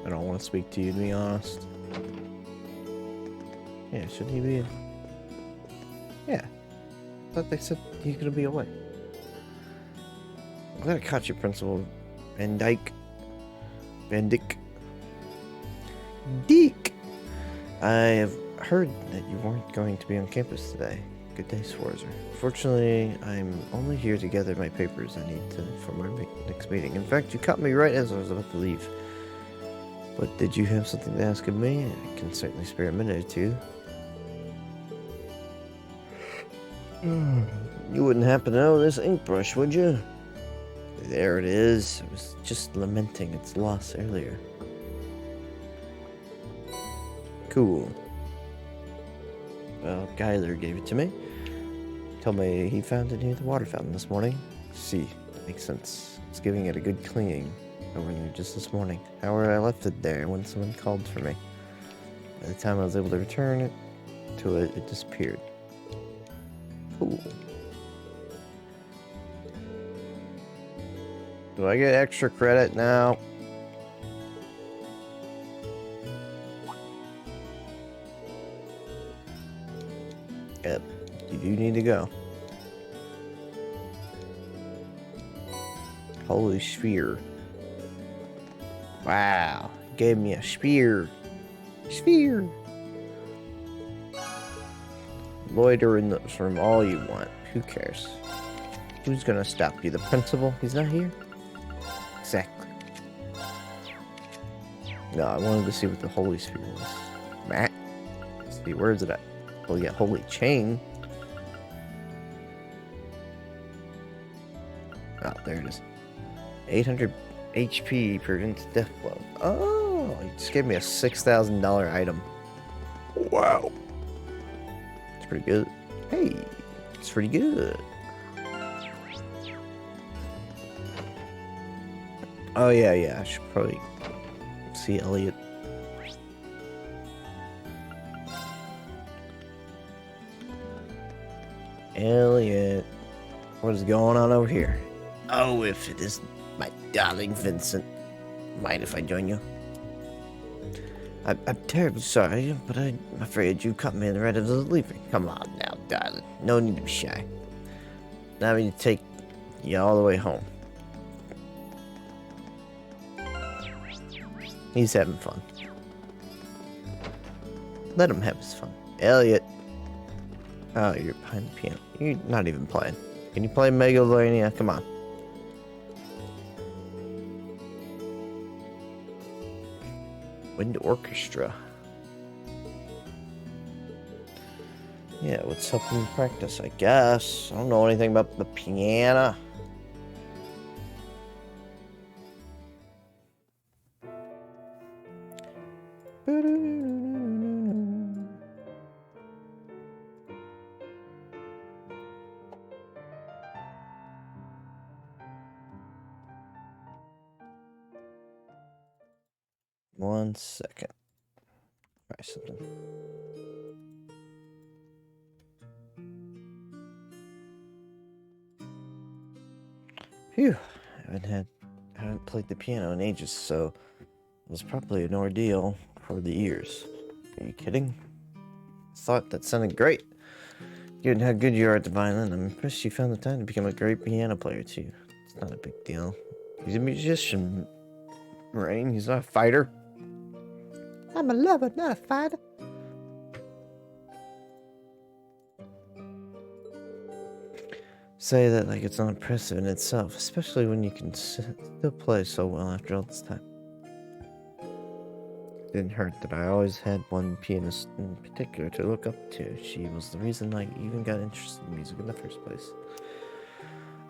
I don't want to speak to you, to be honest. Yeah, shouldn't he be in? Yeah. I thought they said he's gonna be away. I'm glad I caught you, Principal Van Dyke. Van Dyck. Deke! I have heard that you weren't going to be on campus today. Good day, Swarzer. Fortunately, I'm only here to gather my papers I need for my next meeting. In fact, you caught me right as I was about to leave. But did you have something to ask of me? I can certainly spare a minute or two. You wouldn't happen to know this ink brush, would you? There it is. I was just lamenting its loss earlier. Cool. Well, Guyler gave it to me. Told me he found it near the water fountain this morning. See, that makes sense. It's giving it a good cleaning over there just this morning. However, I left it there when someone called for me. By the time I was able to return it to it, it disappeared. Cool. Do I get extra credit now? Yep, you do need to go. Holy sphere. Wow, gave me a sphere. Sphere. Loiter in the room all you want. Who cares? Who's gonna stop you? The principal? He's not here? Exactly. No, I wanted to see what the holy sphere was. Matt? Let's see, where is it at? Well, yeah, holy chain. Oh, there it is. 800 HP prevents death blow. Oh, he just gave me a $6,000 item. Wow. It's pretty good. Hey, it's pretty good. Oh, yeah, I should probably see Elliot. Elliot, what is going on over here? Oh, if it is my darling Vincent. Mind if I join you? I'm terribly sorry, but I'm afraid you caught me in the right of the leaving. Come on now, darling. No need to be shy. Now I need to take you all the way home. He's having fun. Let him have his fun. Elliot. Oh, you're behind the piano. You're not even playing. Can you play Megalomania? Come on. Wind orchestra. Yeah, what's helping me practice, I guess. I don't know anything about the piano. One second. Try something. Phew. I haven't played the piano in ages, so it was probably an ordeal for the ears. Are you kidding? Thought that sounded great. Given how good you are at the violin, I'm impressed you found the time to become a great piano player too. It's not a big deal. He's a musician, Rain. He's not a fighter. I'm a lover, not a fighter. Say that like it's not impressive in itself, especially when you can still play so well after all this time. It didn't hurt that I always had one pianist in particular to look up to. She was the reason I even got interested in music in the first place.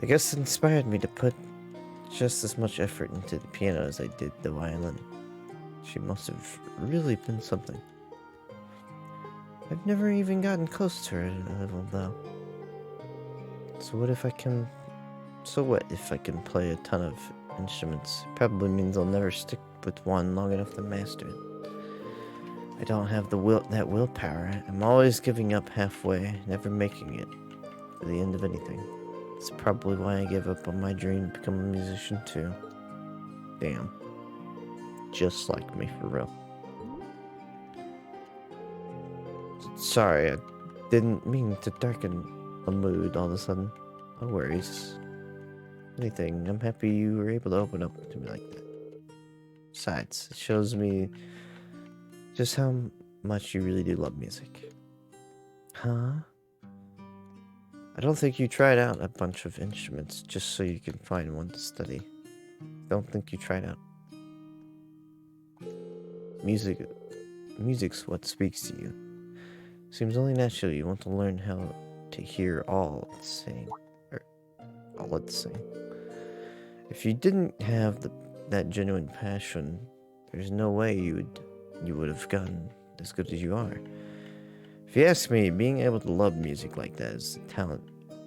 I guess it inspired me to put just as much effort into the piano as I did the violin. She must have really been something. I've never even gotten close to her at a level, though. So what if I can play a ton of instruments? It probably means I'll never stick with one long enough to master it. I don't have that willpower. I'm always giving up halfway, never making it to the end of anything. It's probably why I gave up on my dream to become a musician too. Damn. Just like me, for real. Sorry, I didn't mean to darken a mood all of a sudden. No worries. Anything, I'm happy you were able to open up to me like that. Besides, it shows me just how much you really do love music. Huh? I don't think you tried out a bunch of instruments just so you can find one to study. Don't think you tried out. Music's what speaks to you. Seems only natural you want to learn how to hear all it's saying. All it's saying. If you didn't have that genuine passion, there's no way you would have gotten as good as you are. If you ask me, being able to love music like that is a talent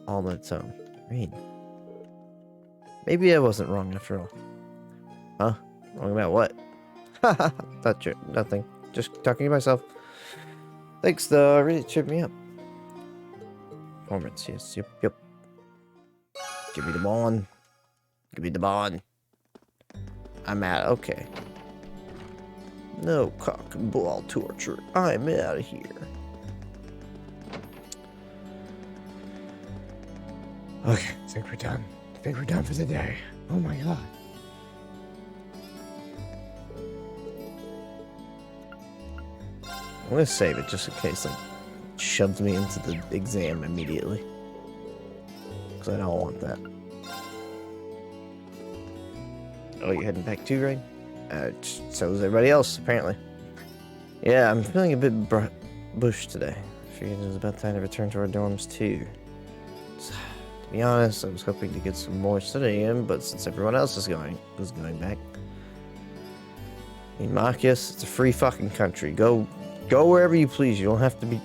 all on its own. Rain. Maybe I wasn't wrong after all. Huh? Wrong about what? Haha, nothing. Just talking to myself. Thanks though, really cheered me up. Performance, yes, yep. Give me the bond. Give me the bond. I'm out, okay. No cock and ball torture. I'm out of here. Okay, I think we're done. I think we're done for the day. Oh my god. I'm gonna save it just in case it shoves me into the exam immediately. Because I don't want that. Oh, you're heading back too, Rain? So is everybody else, apparently. Yeah, I'm feeling a bit bushed today. I figured it was about time to return to our dorms too. To be honest, I was hoping to get some more studying in, but since everyone else was going back. I mean, Marcus, it's a free fucking country. Go wherever you please. You don't have to be...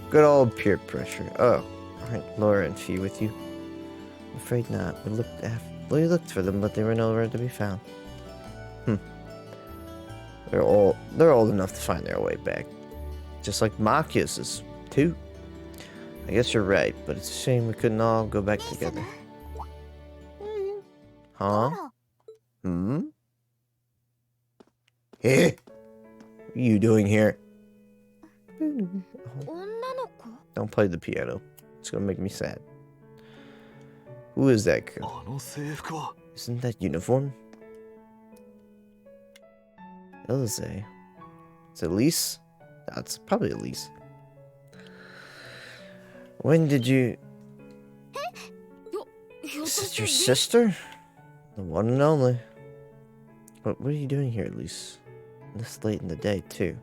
Good old peer pressure. Oh, aren't Laura and Fee with you? I'm afraid not. We looked for them, but they were nowhere to be found. They're old enough to find their way back. Just like Marcus is, too. I guess you're right, but it's a shame we couldn't all go back together. Huh? Hmm? Eh? What are you doing here? Don't play the piano. It's gonna make me sad. Who is that girl? Isn't that uniform? Elise. Is it Elise? That's probably Elise. When did you... Is it your sister? The one and only. What are you doing here, Elise? This late in the day, too.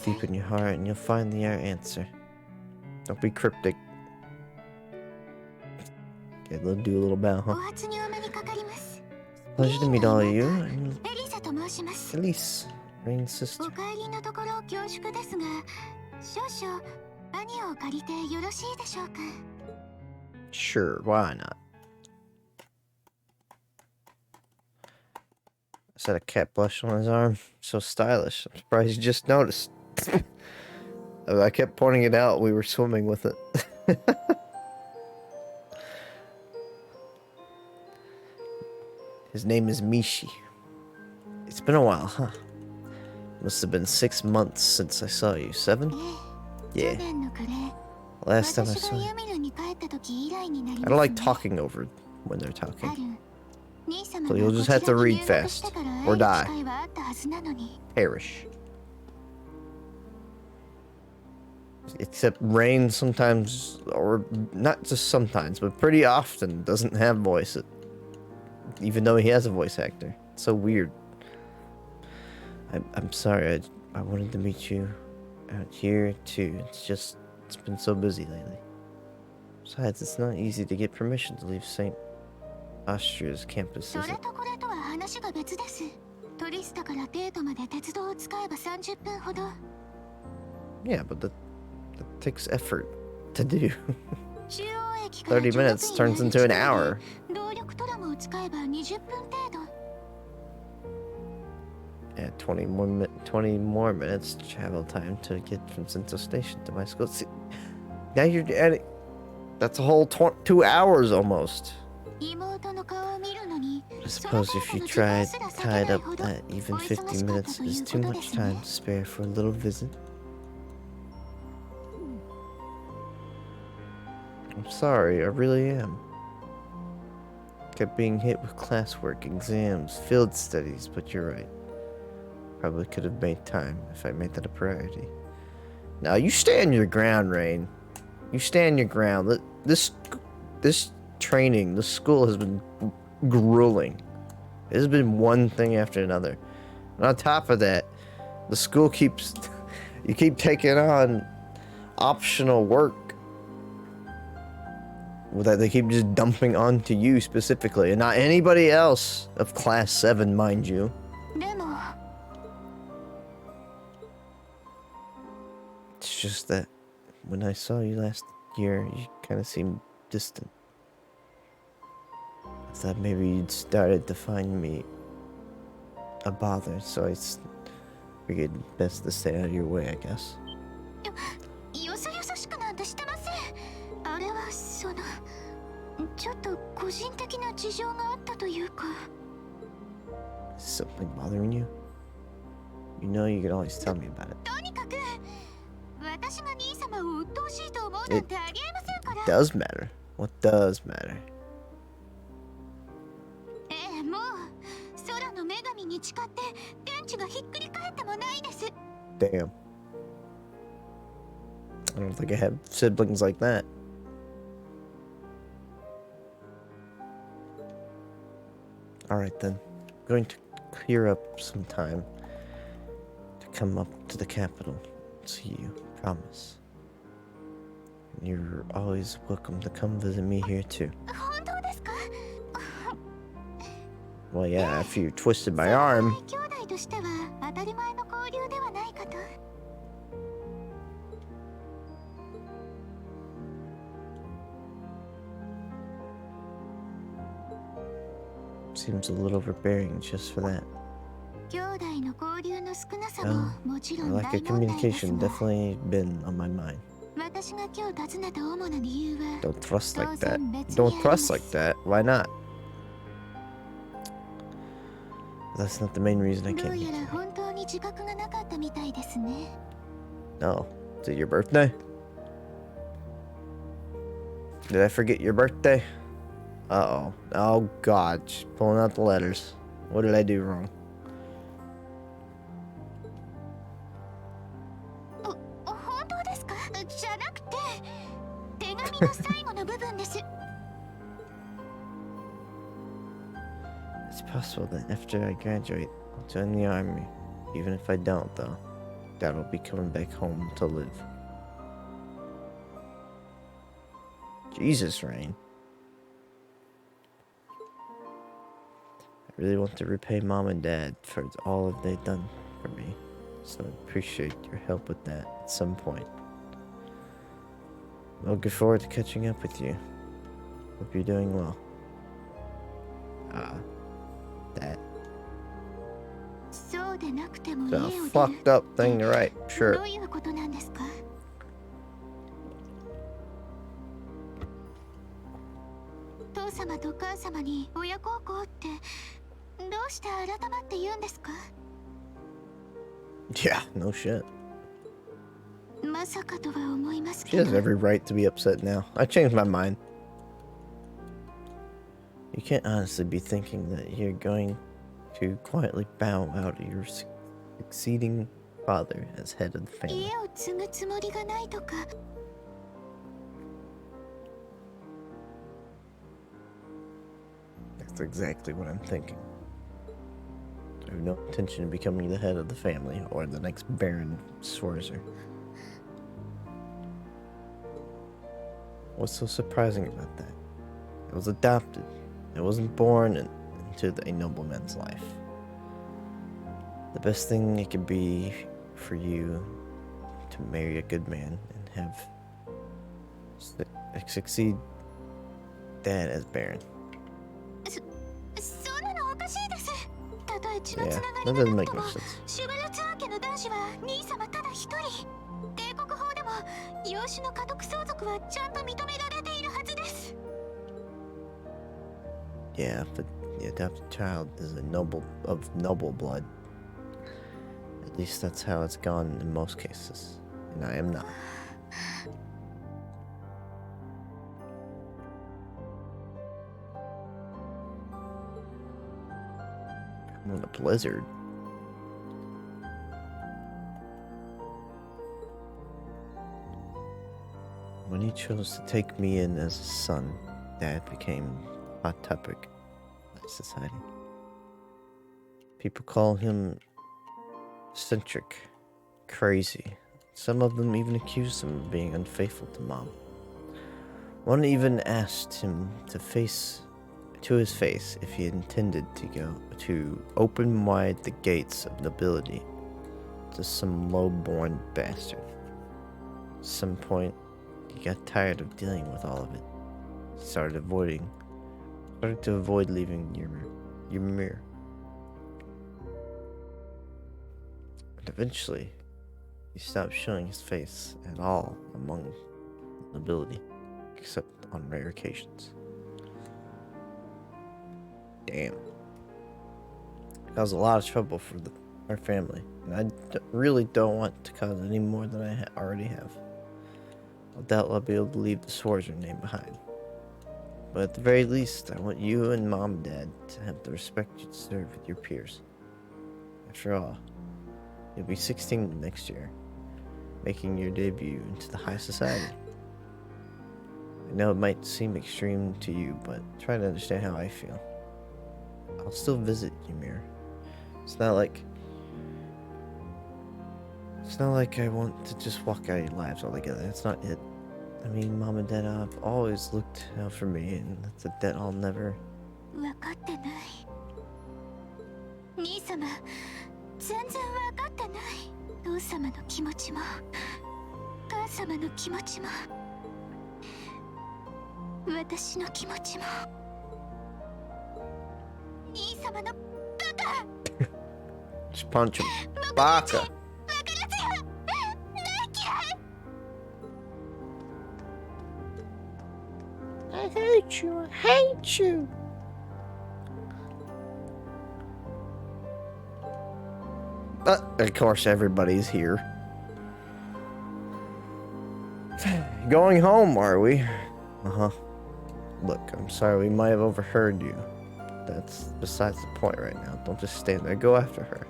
Deep in your heart, and you'll find the answer. Don't be cryptic. Okay, let's do a little bow, huh? Pleasure to meet all of you. I'm Elise, Rain's sister. Sure, why not? Is that a cat blush on his arm? So stylish. I'm surprised you just noticed. I kept pointing it out. We were swimming with it. His name is Mishi. It's been a while, huh? Must have been 6 months since I saw you. 7? Yeah. Last time I saw you. I don't like talking over when they're talking. So you'll just have to read fast. Or die. Perish. Except Rain sometimes, or not just sometimes, but pretty often doesn't have voice. Even though he has a voice actor. It's so weird. I'm sorry, I wanted to meet you out here too. It's been so busy lately. Besides, it's not easy to get permission to leave St. Austria's campus, is it? Yeah, but that takes effort to do. 30 minutes turns into an hour. Yeah, 20 more minutes travel time to get from Central Station to my school. See, now you're adding... That's a whole 2 hours almost. I suppose if you tied up that even 50 minutes is too much time to spare for a little visit. I'm sorry, I really am. Kept being hit with classwork, exams, field studies, but you're right. Probably could have made time if I made that a priority. Now you stand your ground, Rain. You stand your ground. This training, this school has been grueling. It has been one thing after another. And on top of that, the school keeps... You keep taking on optional work that they keep just dumping onto you specifically, and not anybody else of class 7, mind you. It's just that when I saw you last year, you kind of seemed distant. I thought maybe you'd started to find me a bother, so I figured best to stay out of your way, I guess. Is something bothering you? You know you can always tell me about it. It does matter. What does matter? Damn. I don't think I have siblings like that. Alright then. I'm going to clear up some time to come up to the capital and see you. Promise. And you're always welcome to come visit me here too. Well, yeah, after you twisted my arm. Seems a little overbearing just for that. Oh, lack of communication definitely been on my mind. Don't thrust like that. Don't thrust like that. Why not? That's not the main reason I came here today. No. Is it your birthday? Did I forget your birthday? Uh-oh. Oh, God. She's pulling out the letters. What did I do wrong? It's possible that after I graduate, I'll join the army. Even if I don't, though, Dad will be coming back home to live. Jesus, Rain. I really want to repay Mom and Dad for all that they've done for me, so I appreciate your help with that at some point. I'm looking forward to catching up with you. Hope you're doing well. That. It's a fucked up thing to write, sure. Yeah, no shit. She has every right to be upset now. I changed my mind. You can't honestly be thinking that you're going to quietly bow out to your succeeding father as head of the family. That's exactly what I'm thinking. I have no intention of becoming the head of the family or the next Baron Sforza. What's so surprising about that? It was adopted. It wasn't born into a nobleman's life. The best thing it could be for you to marry a good man and have succeed Dad as Baron. Yeah, that doesn't make no sense. Yeah, but the adopted child is of noble blood. At least that's how it's gone in most cases, and I am not. I'm in a blizzard. When he chose to take me in as a son, Dad became a hot topic in society. People call him eccentric, crazy. Some of them even accused him of being unfaithful to Mom. One even asked him to his face if he intended to open wide the gates of nobility to some low-born bastard. At some point, he got tired of dealing with all of it. He started to avoid leaving Ymir. And eventually, he stopped showing his face at all among the nobility, except on rare occasions. Damn. It caused a lot of trouble for our family, and I really don't want to cause any more than I already have. I doubt I'll be able to leave the Swords name behind. But at the very least, I want you and Mom and Dad to have the respect you deserve with your peers. After all, you'll be 16 next year, making your debut into the high society. I know it might seem extreme to you, but try to understand how I feel. I'll still visit Ymir. It's not like I want to just walk out of your lives altogether. That's not it. I mean, Mom and Dad have always looked out for me, and that's a debt I'll never... Just punch him. Baka! hate you. I hate you. Of course, everybody's here. Going home, are we? Uh-huh. Look, I'm sorry, we might have overheard you. That's besides the point right now. Don't just stand there. Go after her.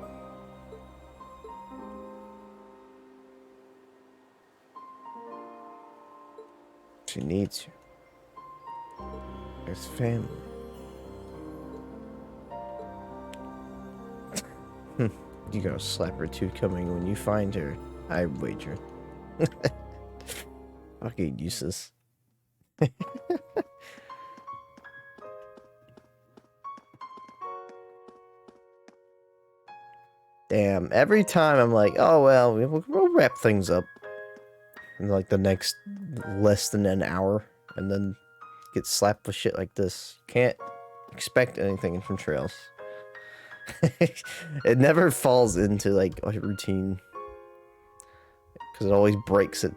She needs you. There's family. You got a slapper too coming when you find her, I wager. Fucking useless. Damn, every time I'm like, oh well, we'll wrap things up in like the next less than an hour, and then get slapped with shit like this. Can't expect anything from Trails. It never falls into like a routine because it always breaks it.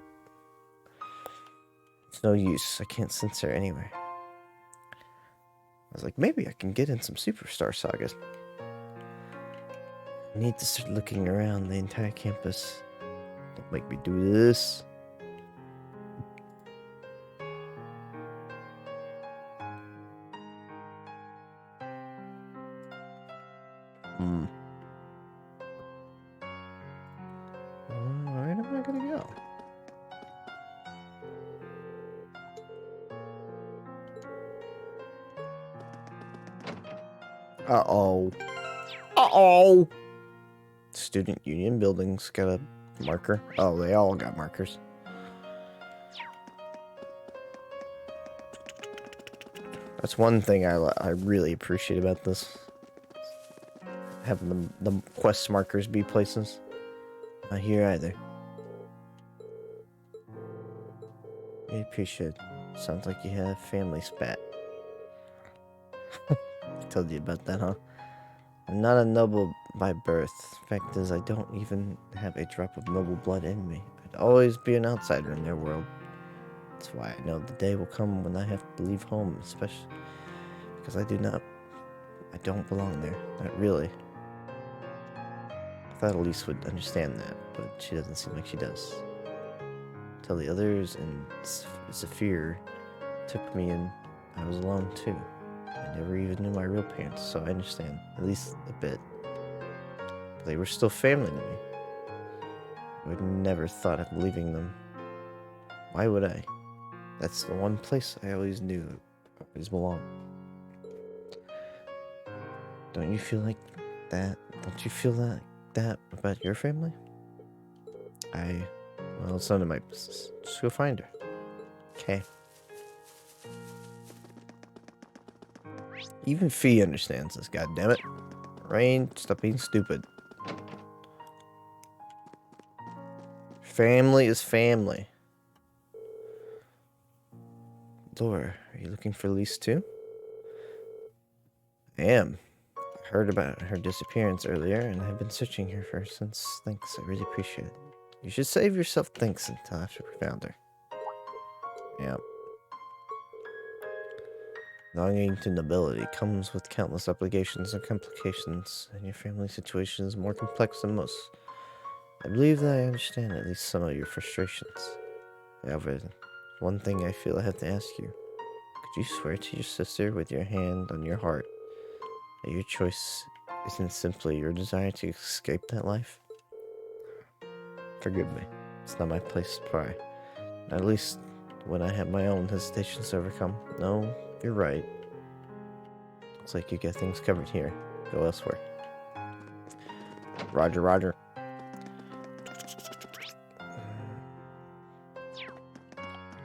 It's no use. I can't censor anyway. I was like, maybe I can get in some Superstar Sagas. I need to start looking around the entire campus. Don't make me do this. Where am I gonna go? Uh-oh. Uh-oh! Student Union building's got a marker. Oh, they all got markers. That's one thing I really appreciate about this. Having the quest markers be places. Not here either. I appreciate it. Sounds like you had a family spat. I told you about that, huh? I'm not a noble by birth. Fact is, I don't even have a drop of noble blood in me. I'd always be an outsider in their world. That's why I know the day will come when I have to leave home, especially because I don't belong there. Not really. I thought Elise would understand that, but she doesn't seem like she does. Till the others and Zephyr took me in, I was alone too. I never even knew my real parents, so I understand, at least a bit. But they were still family to me. I would never thought of leaving them. Why would I? That's the one place I always knew I always belonged. Don't you feel like that? Don't you feel that about your family? Well, it's none of my business. Just go find her. Okay. Even Fee understands this, goddammit. Rain, stop being stupid. Family is family. Laura, are you looking for Elise too? I am. I heard about her disappearance earlier, and I've been searching her for her since. Thanks, I really appreciate it. You should save yourself thanks until after we found her. Yep. Belonging to nobility comes with countless obligations and complications, and your family situation is more complex than most. I believe that I understand at least some of your frustrations. However, one thing I feel I have to ask you. Could you swear to your sister with your hand on your heart that your choice isn't simply your desire to escape that life? Forgive me. It's not my place to pry. Not at least when I have my own hesitations to overcome. No, you're right. Looks like you get things covered here. Go elsewhere. Roger, roger.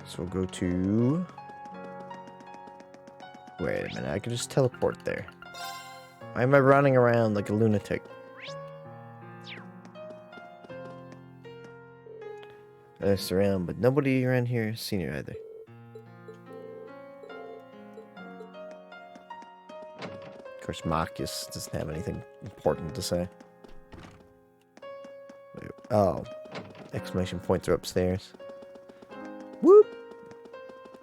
So we'll go to... Wait a minute, I can just teleport there. Why am I running around like a lunatic? I asked around, but nobody around here has seen her either. Of course, Marcus doesn't have anything important to say. Oh, exclamation points are upstairs. Whoop!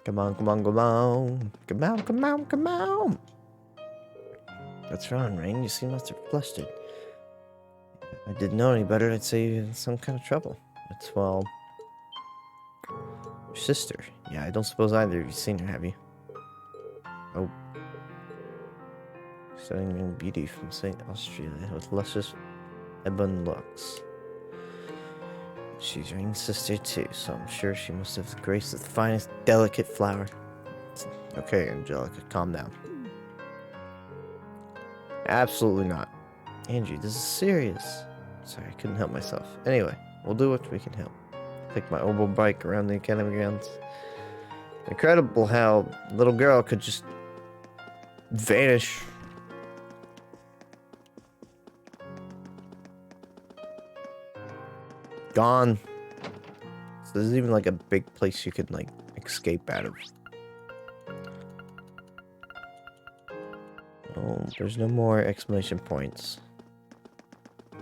Come on, come on, come on. Come on, come on, come on. What's wrong, Rain? You seem lots flustered. If I didn't know any better, I'd say you're in some kind of trouble. It's, well... your sister. Yeah, I don't suppose either of you've seen her, have you? Oh. Stunning young beauty from St. Australia with luscious ebon looks. She's Rain's sister too, so I'm sure she must have the grace of the finest delicate flower. Okay, Angelica, calm down. Absolutely not. Angie, this is serious. Sorry, I couldn't help myself. Anyway, we'll do what we can help. Take my oboe bike around the academy grounds. Incredible how a little girl could just vanish. Gone. So there's even like a big place you could like escape out of. Oh, there's no more exclamation points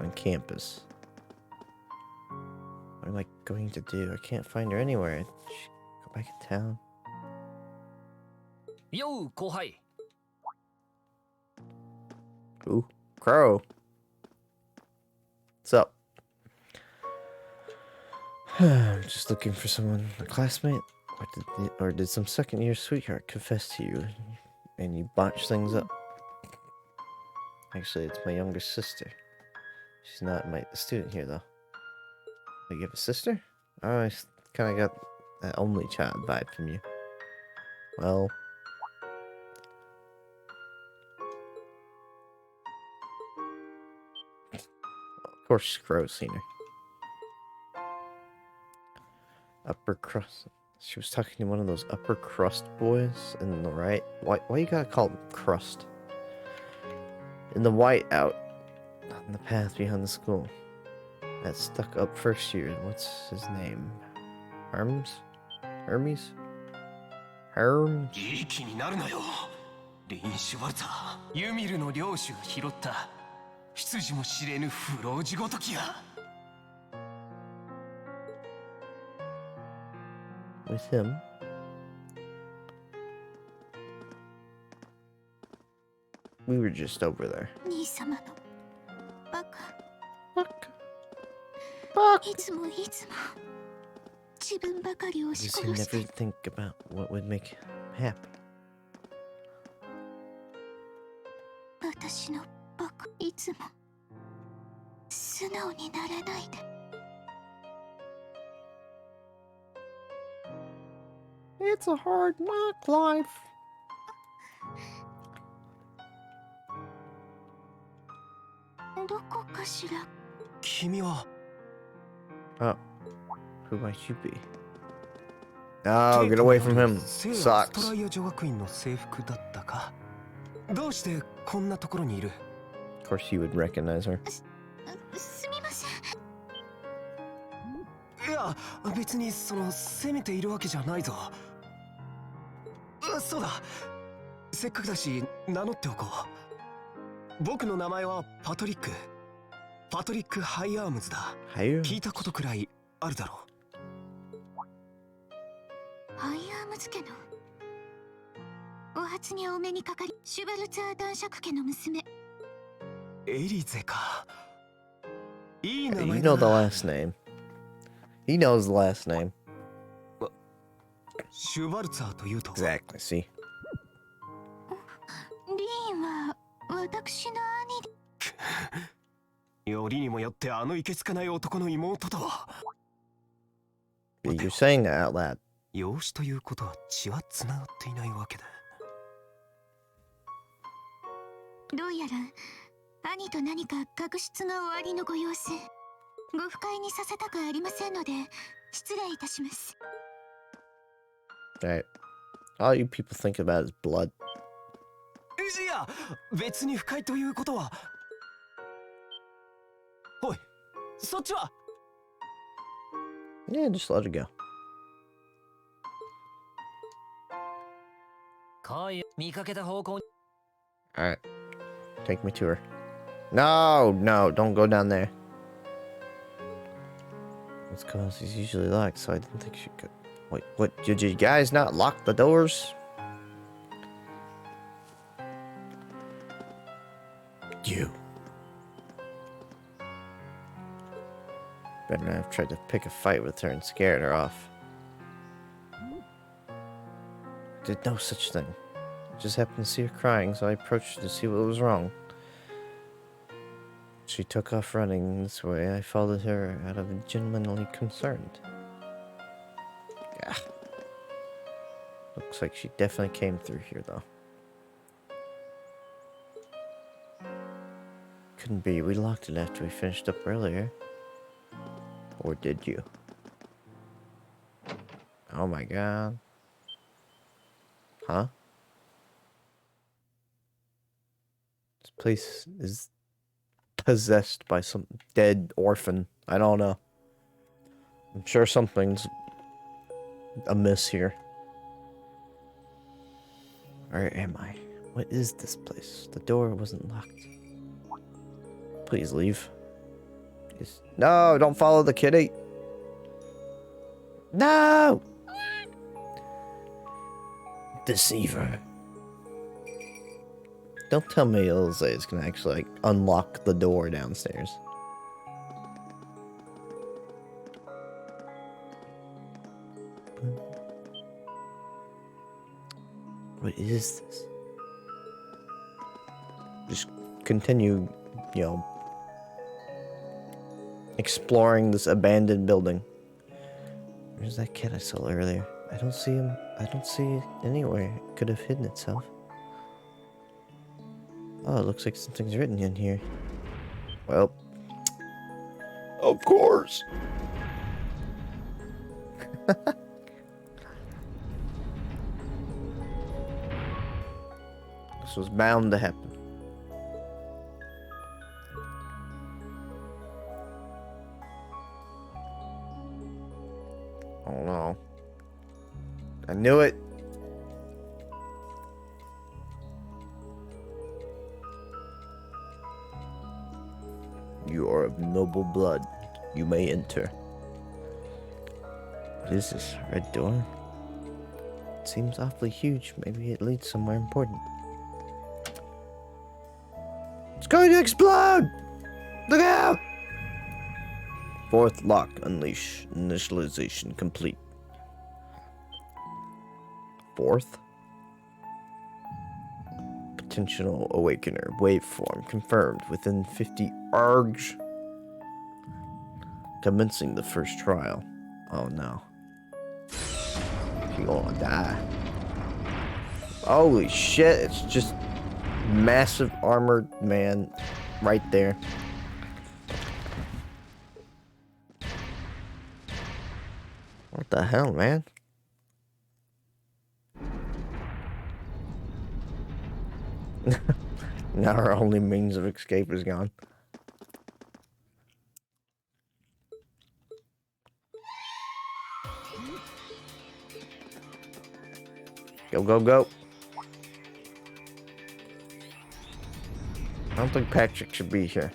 on campus. What am I going to do? I can't find her anywhere. Go back in town. Yo, kohai. Ooh, Crow. What's up? I'm just looking for someone, a classmate, or did some second-year sweetheart confess to you, and you botched things up? Actually, it's my younger sister. She's not a student here, though. You have a sister? Oh, I kind of got that only child vibe from you. Well... of course, Crow's seen her. Upper crust. She was talking to one of those upper crust boys in the right. Why you gotta call them crust? In the white out on the path behind the school. That stuck up first year. What's his name? Hermes? Hermes? いい気になるなよ。リンシュワルツァー、ユミルの領主が拾った出自も知れぬ不老地ごときや。With him. We were just over there. Does he never think about what would make him happy? It's a hard knock life. Oh, who might you be? Oh, get away from him. Sucks. Of course you would recognize her. いや、別にその責めているわけじゃないぞ。そうだ。せっかくだし名乗っておこう。僕の名前はパトリック。パトリック・ハイアームズだ。聞いたことくらいあるだろう。ハイアームズ家のお初にお目にかかり、シュバルツァー男爵家の娘。エリゼか。いい名前だ。You know the last name. He knows the last name. Exactly, see? リーンは私の兄。よりにもよってあのいけつかない男の妹とは。You're saying that out loud. 養子ということは血はつながっていないわけだ。どうやら兄と何か確執がおありのご様子。ご不快にさせたくありませんので失礼いたします。Right. All you people think about is blood. いや、別に不快ということは。おい、そっちは。Yeah, just let it go. こういう見かけた方向。Alright. Take me to her. No, no, don't go down there. It's because he's usually locked, so I didn't think she could. Wait, what? Did you guys not lock the doors? You. Better not have tried to pick a fight with her and scared her off. Did no such thing. Just happened to see her crying, so I approached her to see what was wrong. She took off running this way. I followed her out of genuinely concerned. Yeah. Looks like she definitely came through here, though. Couldn't be. We locked it after we finished up earlier. Or did you? Oh my god. Huh? This place is possessed by some dead orphan. I don't know. I'm sure something's amiss here. Where am I? What is this place? The door wasn't locked. Please leave. Please. No, don't follow the kitty. No! Deceiver. Don't tell me Ilse is gonna actually like unlock the door downstairs. What is this? Just continue, you know, exploring this abandoned building. Where's that kid I saw earlier? I don't see him. I don't see it anywhere. It could have hidden itself. Oh, it looks like something's written in here. Well, of course. This was bound to happen. Oh no. I knew it. You are of noble blood. You may enter. What is this? Red door? It seems awfully huge. Maybe it leads somewhere important. It's going to explode! Look out! Fourth lock. Unleash. Initialization complete. Fourth? Potential awakener. Waveform confirmed within 50 args. Commencing the first trial. Oh no. You're gonna die. Holy shit, it's just massive armored man right there. What the hell, man? Now our only means of escape is gone. Go, go, go. I don't think Patrick should be here.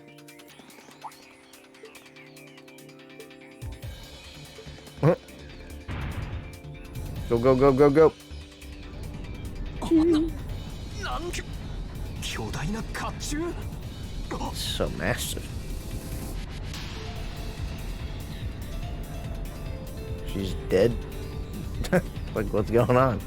Huh. Go, go, go, go, go. So massive. She's dead? Like, what's going on?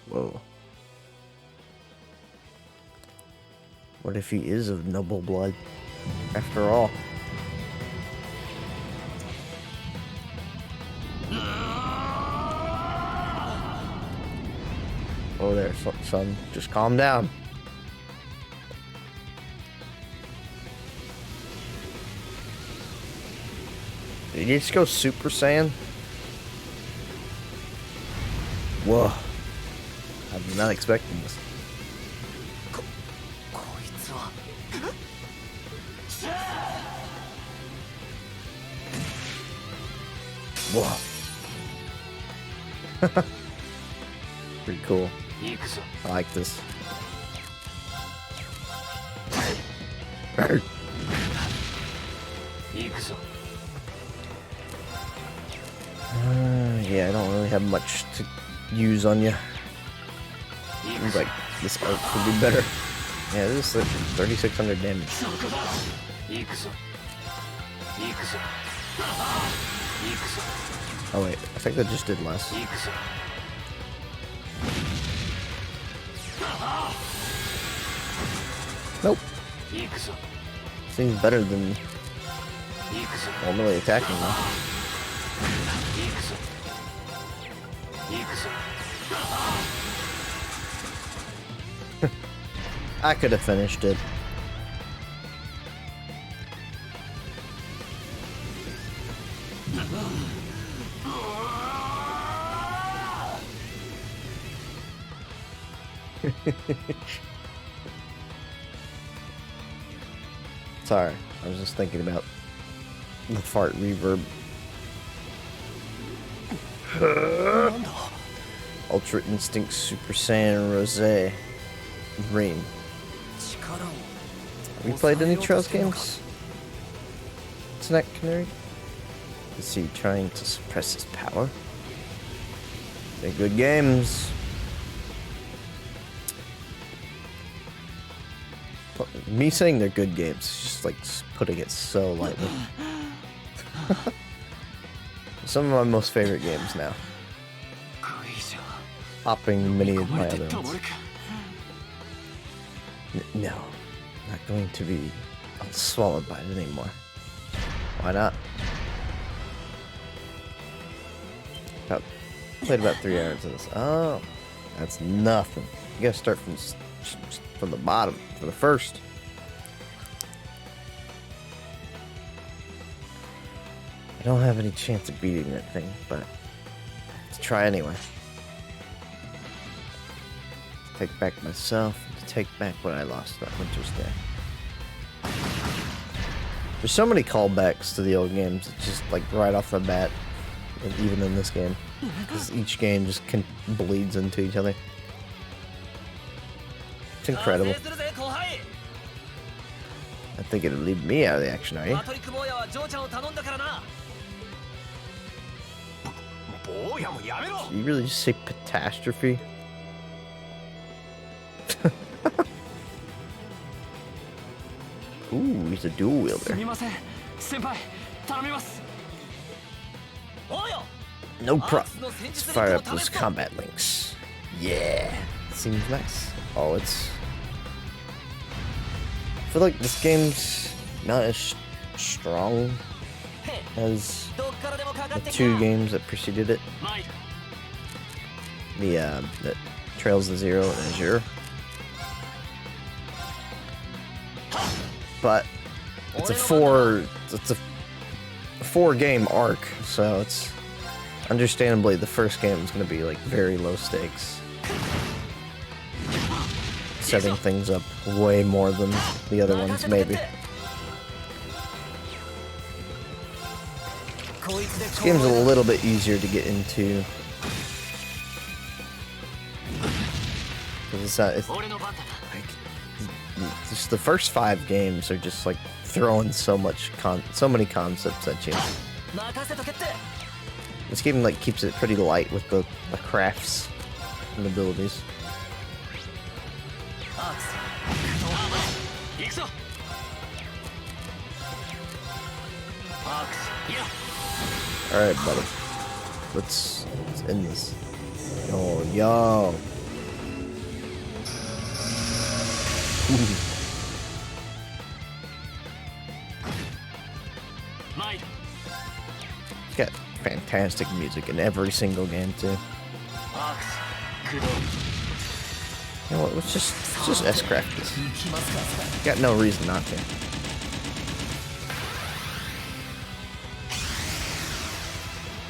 Whoa. What if he is of noble blood, after all? Oh, there, son. Just calm down. Did you just go Super Saiyan? Whoa. I was not expecting this. Whoa. Pretty cool. I like this. Yeah, I don't really have much to use on you. Seems like this art could be better. Yeah, this is like 3,600 damage. Oh wait, I think that just did less. Nope. Seems better than normally attacking though. I could have finished it. Sorry, I was just thinking about the fart reverb. Ultra Instinct Super Saiyan Rosé Green. Have you played any Trails games? Snack Canary? Is he trying to suppress his power? They're good games. Me saying they're good games is just like putting it so lightly. Some of my most favorite games now. Hopping many of my other ones. No, I'm not going to be swallowed by it anymore. Why not? Played about 3 hours of this. Oh, that's nothing. You gotta start from the bottom, from the first. I don't have any chance of beating that thing, but let's try anyway. Take back myself, to take back what I lost that Winter's Day. There's so many callbacks to the old games, it's just like right off the bat, and even in this game, because each game just bleeds into each other. It's incredible. I think it'll leave me out of the action, are you? You really just say catastrophe? Ooh, he's a dual wielder. No problem. Let's fire up those combat links. Yeah, seems nice. Oh, I feel like this game's not as strong as the 2 games that preceded it. The Trails of Zero and Azure. But it's a 4-game arc, so it's understandably the first game is going to be like very low stakes, setting things up way more than the other ones maybe. This game's a little bit easier to get into. It's just the first 5 games are just like throwing so many concepts at you. This game like keeps it pretty light with the crafts and abilities. All right, buddy. Let's end this. Yo. It's got fantastic music in every single game too. You know what? Let's just S-craft this. Got no reason not to.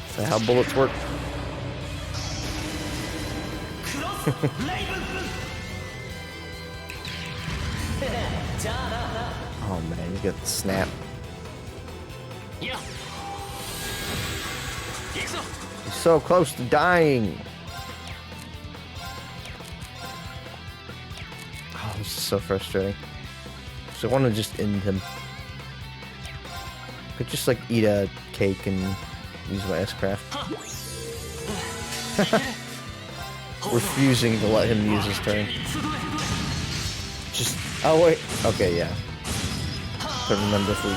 Is that how bullets work? Oh man, you got the snap. You're so close to dying. so frustrating. So I want to just end him. Could just like eat a cake and use my S-Craft. Refusing to let him use his turn. Just, oh wait, okay, yeah. Don't remember if we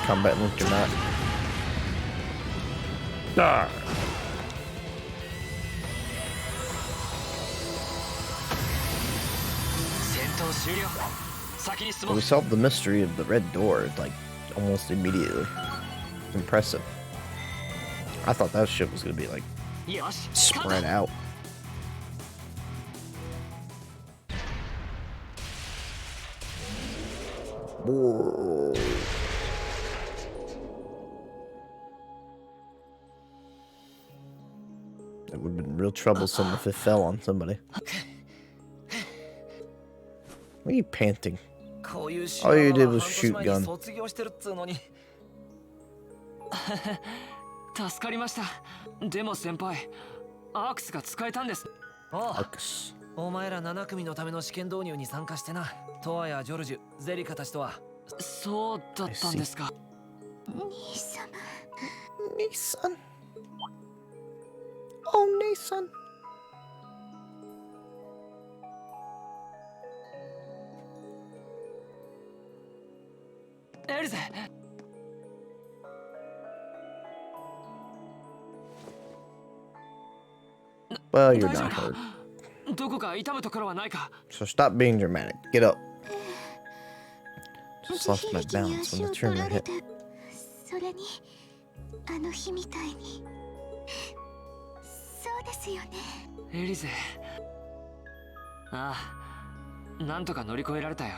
combat linked or not. Ah. We solved the mystery of the red door, like, almost immediately. Impressive. I thought that shit was gonna be, like, spread out. Whoa. That would have been real troublesome if it fell on somebody. Why are you panting? All you did was shoot gun. Arcus. お前ら7組のための試験導入に参加してな。トアやジョルジュ、ゼリカたちとは。そうだったんですか。兄様。兄さん。お兄さん。エルゼ。Well, you're not hurt. どこか痛むところはないか。 So stop being dramatic. Get up. Just lost my balance when the tumor hit. それにあの日みたいに。そうですよね。エリゼ。ああ、なんとか乗り越えられたよ。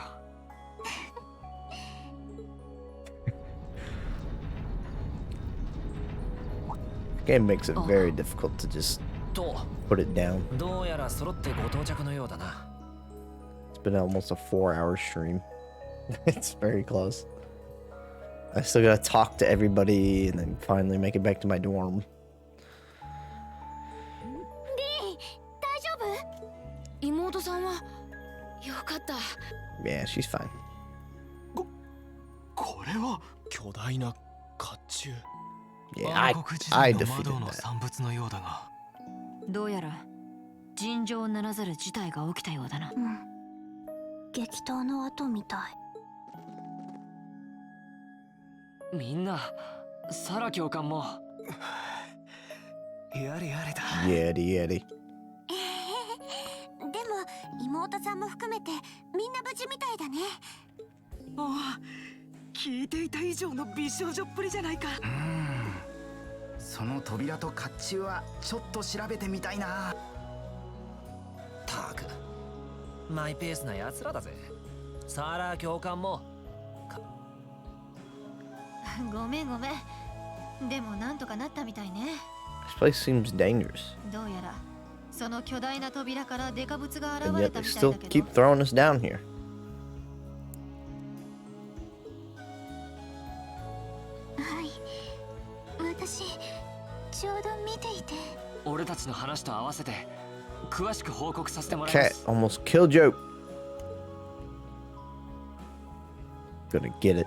The game makes it very difficult to just put it down. どうやら揃ってご到着のようだな。 It's been almost a 4-hour stream. It's very close. I still gotta talk to everybody and then finally make it back to my dorm. リー、大丈夫？妹さんはよかった。Yeah, she's fine. これは巨大な甲冑。 Yeah, I defeated that. 産物のようだが。どうやら尋常ならざる事態が起きたようだな。うん。激闘の後みたい。みんな、サラ教官も。やれやれだ。Yeti Yeti. でも妹さんも含めてみんな無事みたいだね。ああ、聞いていた以上の美少女っぷりじゃないか。その扉と甲冑はちょっと調べてみたいな。たく、マイペースな奴らだぜ。サーラー教官も。ごめんごめん。でもなんとかなったみたいね。This place seems dangerous. どうやらその巨大な扉からデカブツが現 And れ yet た they みたい still だけ keep ど。 throwing us down here. はい。私ちょうど見ていて。俺たちの話と合わせて詳しく報告させてもらいま Cat す。 almost killed Joe. Gonna get it.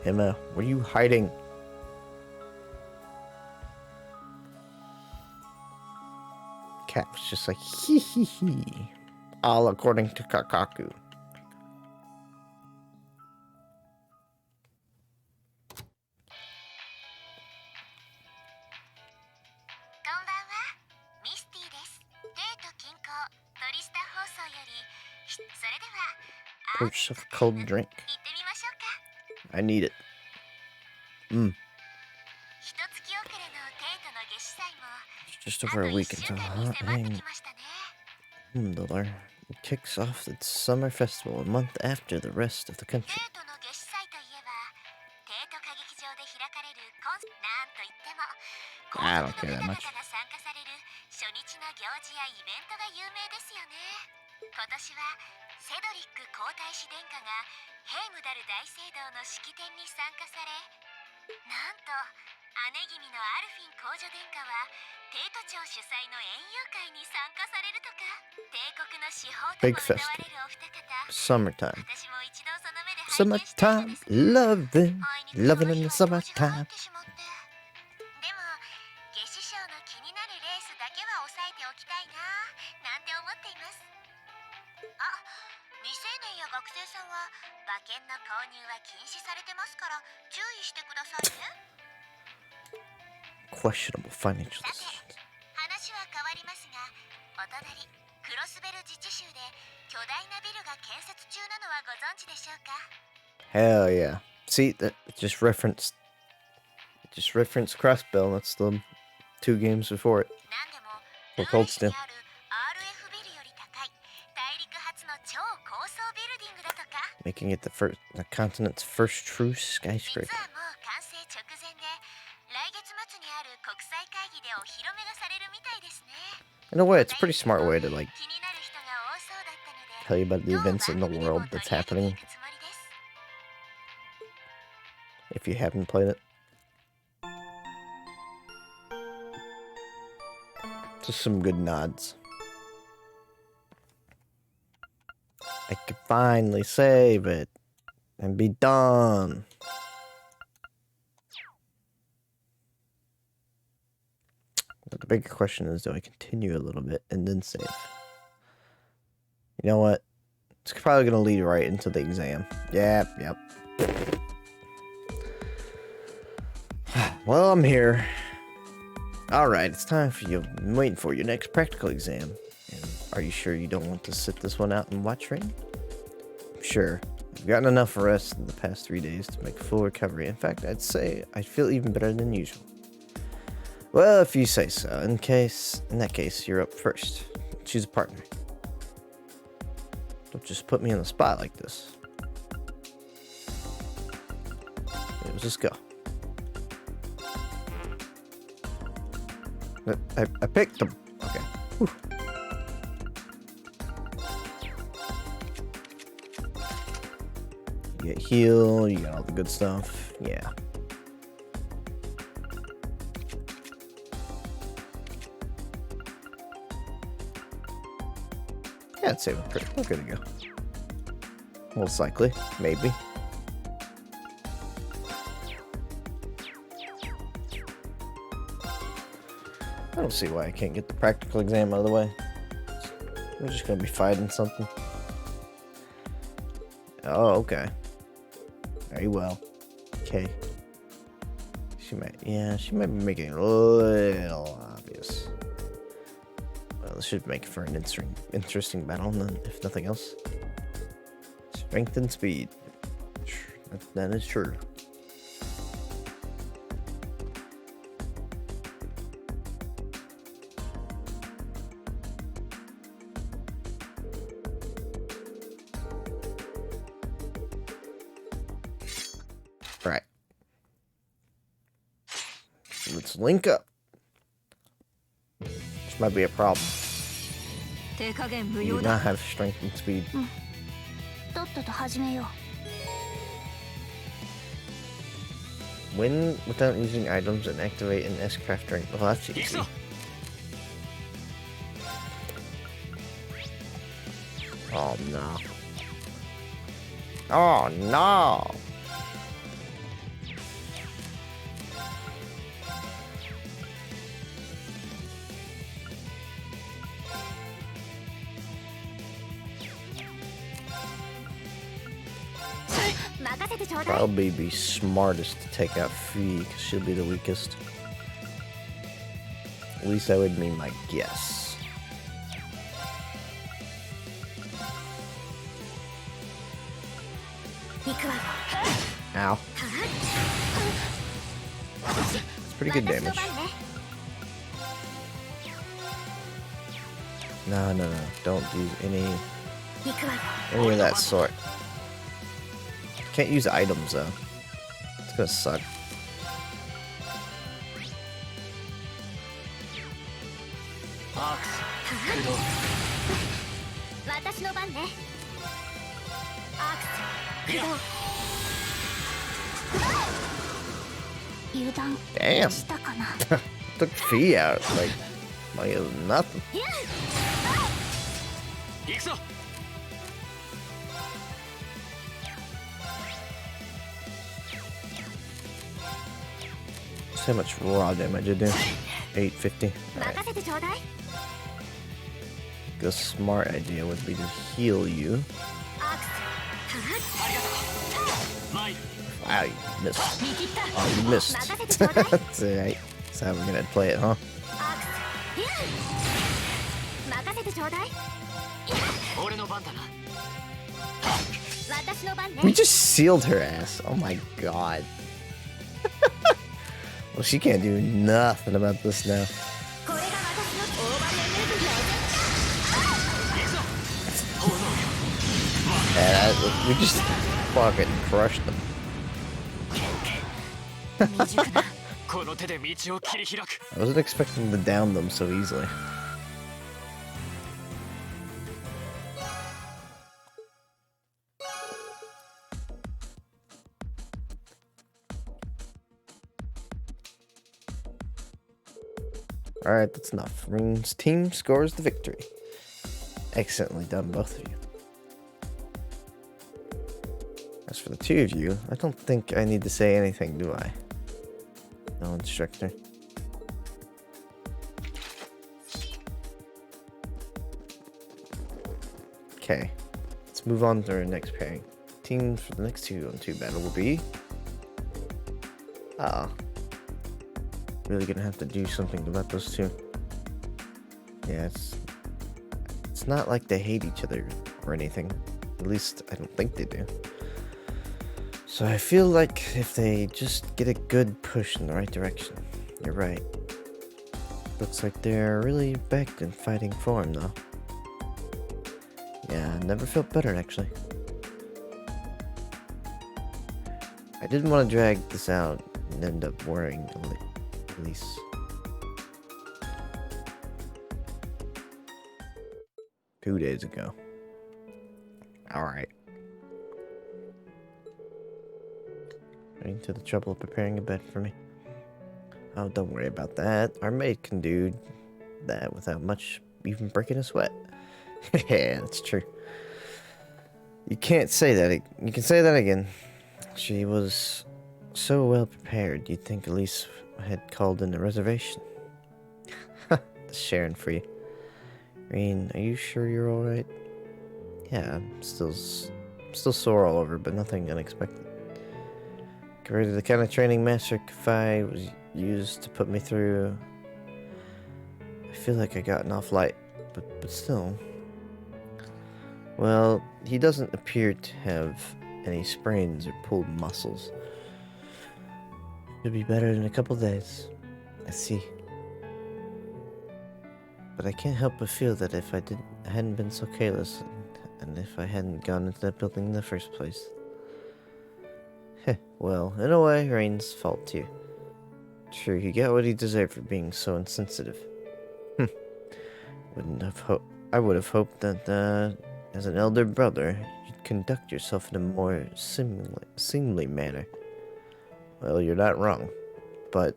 Emma, where are you hiding? Cat was just like, hee hee hee. All according to Kakaku. リスタ放送より、それでは Purchase of cold drink. 行ってみましょうか。 I need it. 一月遅れのテートの夏至祭も It's just over a week あと until 1週間に hot 迫って rain. きましたね。 Dollar. It kicks off the summer festival a month after the rest of the テ country. ートの夏至祭といえば、テート歌劇場で開かれるなんといっても、 I 皇 don't 族 care の that 方々 much. が参加される初日の行事やイベントが有名ですよね。今年はセドリック皇太子殿下がヘイムダル大聖堂の式典に参加され、なんと姉君のアルフィン公女殿下は帝都庁主催の園遊会に参加されるとか。帝国の司法とも Big 謳わ festival. れるお二方。 Summertime. 私も一度その目で拝見したい Summertime. のです。 Loving. あいにく Loving in the その日は summertime. 用事が入ってしまって。でも夏至賞の気になるレースだけは押さえておきたいななんて思っています。あ、未成年や学生さんは馬券の購入は禁止されてますから注意してくださいね。 Questionable financial さて decisions. 話は変わりますが、お隣クロスベル自治州で巨大なビルが建設中なのはご存知でしょうか。 Hell yeah. See, that just referenced Crossbell. That's the 2 games before it. なんでも Or ルー Cold イ市に Steel. ある RF ビルより高い大陸初の超高層ビルディングだとか。 Making it the continent's first true 実 skyscraper. はもう完成直前で来月末にある国際会議でお披露目がされるみたいですね。 In a way, it's a pretty smart way to, like, 気になる人が多そうだったので tell you about the 当 events in the 番組でも world 取 that's り上げて happening いくつもりです。 if you haven't played it. Just some good nods. I could finally save it and be done. But the bigger question is, do I continue a little bit and then save? You know what? It's probably going to lead right into the exam. Yep. Well, I'm here. Alright, it's time for you. I'm waiting for your next practical exam. And are you sure you don't want to sit this one out and watch rain? Sure. I've gotten enough rest in the past 3 days to make a full recovery. In fact, I'd say I feel even better than usual. Well, if you say so. In that case, you're up first. Choose a partner. Don't just put me on the spot like this. Let's just go. I picked them. Okay. Whew. You get heal, you got all the good stuff. Yeah. Yeah, I'd say we're good to go. Most likely. Maybe. I don't see why I can't get the practical exam out of the way. We're just gonna be fighting something. Oh, okay. Very well. Okay. She might be making it a little obvious. Well, this should make for an interesting battle, if nothing else. Strength and speed. That is true. Right. Let's link up. This might be a problem. 手加減無 You 用 do だ not have strength and speed. とっとと始めよう。 Win without using items and activate an S-craft drink. Well, that's easy. Oh no. Oh no! Probably be smartest to take out Fee, because she'll be the weakest. At least that would be my guess. Ow. It's pretty good damage. No. Don't do any of that sort. Can't use items though. It's gonna suck. 油断 Damn. したかな Took Fee out like it was nothing. 行くぞ。 See how much raw damage I do. 850. Alright. 任せてちょうだい The smart idea would be to heal you. アクス マイル。 Wow, you missed. 見切った Oh, you missed. 任せてちょうだい That's alright. That's how we're gonna play it, huh? アクス任せてちょうだい 俺の番だな。私の番ね We just sealed her ass. Oh my god. Well, she can't do nothing about this now. これが私の大番のムーブよ Yeah, we just fucking crushed them. 未熟な この手で道を切り開く。 I wasn't expecting to down them so easily. Alright, that's enough. Ring's team scores the victory. Excellently done, both of you. As for the two of you, I don't think I need to say anything, do I? No, instructor. Okay, let's move on to our next pairing. Teams for the next 2-on-2 battle will be... Really gonna have to do something about those two. Yeah, it's not like they hate each other or anything. At least I don't think they do. So I feel like if they just get a good push in the right direction. You're right. Looks like they're really back in fighting form though. Yeah, I never felt better actually. I didn't want to drag this out and end up worrying at least. Two days ago. Alright. Into the trouble of preparing a bed for me. Oh, don't worry about that. Our maid can do that without much even breaking a sweat. Yeah, that's true. You can't say that. You can say that again. She was so well prepared, you'd think Elise had called in a reservation. That's Sharon for you. Reen, are you sure you're alright? Yeah, I'm still sore all over, but nothing unexpected. Compared to the kind of training Master Kafai was used to put me through, I feel like I got an off light, but still. Well, he doesn't appear to have any sprains or pulled muscles. Should be better in a couple days. I see. But I can't help but feel that if I hadn't been so careless, and if I hadn't gone into that building in the first place. Well, in a way, Rain's fault too. True, he got what he deserved for being so insensitive. I would have hoped that, as an elder brother, you'd conduct yourself in a more seemly manner. Well, you're not wrong. But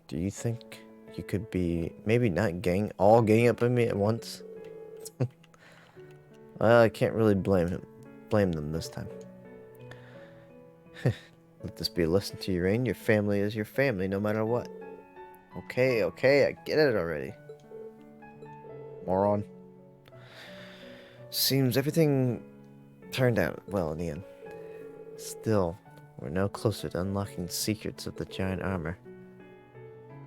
do you think you could be maybe not all gang up on me at once? Well, I can't really blame them this time. Let this be a lesson to you, Rain. Your family is your family no matter what. Okay, I get it already. Moron. Seems everything turned out well in the end. Still, we're no closer to unlocking the secrets of the giant armor.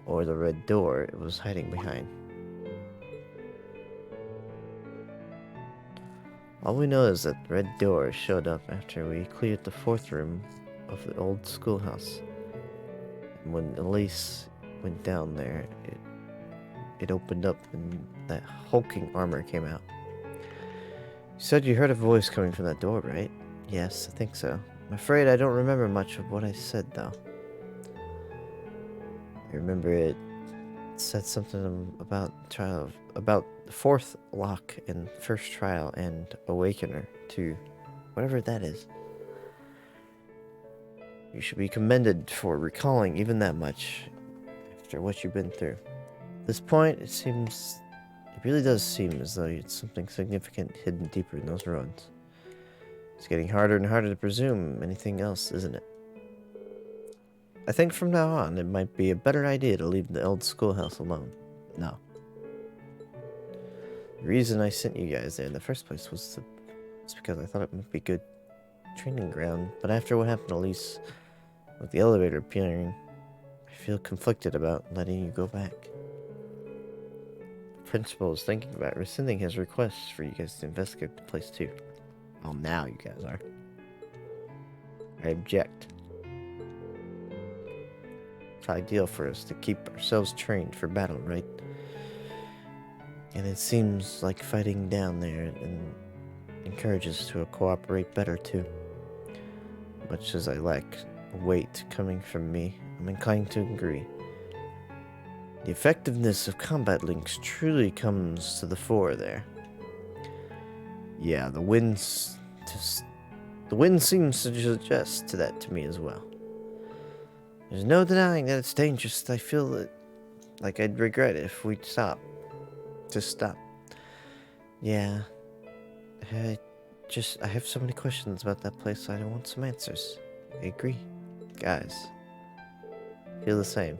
Or the red door it was hiding behind. All we know is that the red door showed up after we cleared the fourth room of the old schoolhouse. And when Elise went down there, it opened up and that hulking armor came out. You said you heard a voice coming from that door, right? Yes, I think so. I'm afraid I don't remember much of what I said, though. I remember it said something about about the fourth lock in first trial and awakener too, whatever that is. You should be commended for recalling even that much after what you've been through. At this point, it really does seem as though it's something significant hidden deeper in those ruins. It's getting harder and harder to presume anything else, isn't it? I think from now on, it might be a better idea to leave the old schoolhouse alone. No. The reason I sent you guys there in the first place was because I thought it might be a good training ground, but after what happened to Elise with the elevator appearing, I feel conflicted about letting you go back. The principal is thinking about rescinding his request for you guys to investigate the place too. Well, now you guys are. I object. It's ideal for us to keep ourselves trained for battle, right? And it seems like fighting down there and encourages us to cooperate better too. Much as I lack weight coming from me, I'm inclined to agree. The effectiveness of combat links truly comes to the fore there. Yeah, the wind seems to suggest to that to me as well. There's no denying that it's dangerous. I feel like I'd regret it if we'd stop. Just stop. Yeah. I have so many questions about that place. I want some answers. I agree. Guys, feel the same.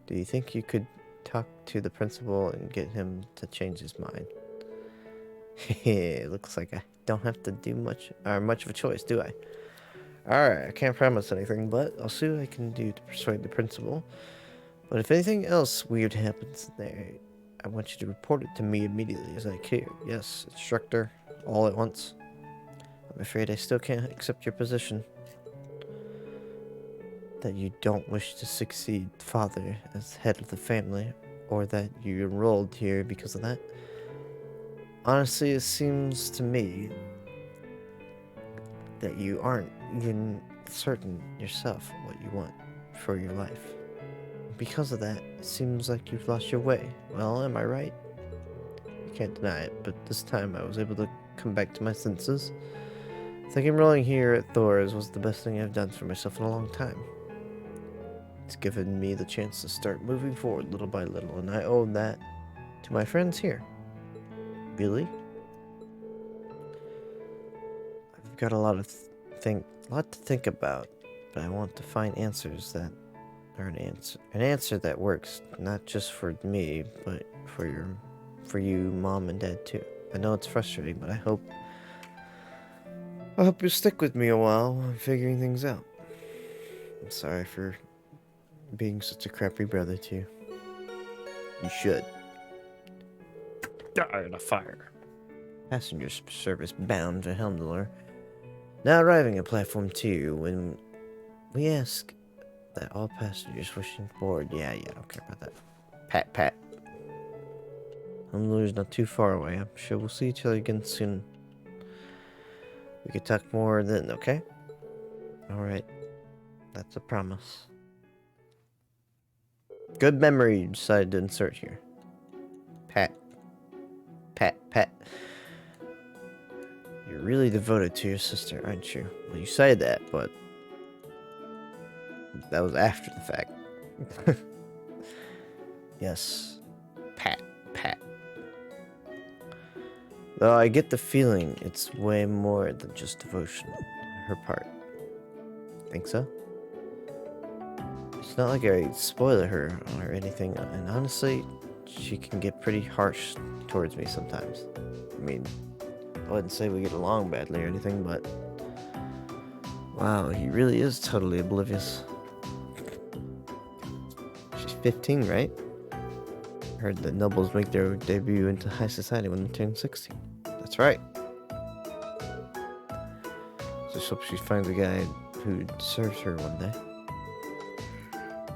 Do you think you could talk to the principal and get him to change his mind? It looks like I don't have to do much of a choice, do I? Alright, I can't promise anything, but I'll see what I can do to persuade the principal. But if anything else weird happens there, I want you to report it to me immediately as I care. Yes, instructor, all at once. I'm afraid I still can't accept your position. That you don't wish to succeed father as head of the family, or that you enrolled here because of that. Honestly, it seems to me that you aren't even certain yourself what you want for your life. Because of that, it seems like you've lost your way. Well, am I right? You can't deny it, but this time I was able to come back to my senses. I think enrolling here at Thor's was the best thing I've done for myself in a long time. It's given me the chance to start moving forward little by little, and I owe that to my friends here. Really? I've got a lot to think about, but I want to find answers that are an answer that works, not just for me, but for you, Mom and Dad too. I know it's frustrating, but I hope you'll stick with me a while while I'm figuring things out. I'm sorry for being such a crappy brother to you. You should. Die in a fire. Passenger service bound to Helmdler. Now arriving at platform 2, when we ask that all passengers wishing to board. Yeah, I don't care about that. Pat. Helmdler's not too far away. I'm sure we'll see each other again soon. We could talk more then, okay? Alright. That's a promise. Good memory you decided to insert here. Pat. You're really devoted to your sister, aren't you? Well, you say that, but that was after the fact. Yes. Pat. Though I get the feeling it's way more than just devotion on her part. Think so? It's not like I spoil her or anything, and honestly, she can get pretty harsh towards me sometimes. I mean, I wouldn't say we get along badly or anything, but wow, he really is totally oblivious. She's 15, right? I heard that nobles make their debut into high society when they turn 16. That's right. Just hope she finds a guy who serves her one day.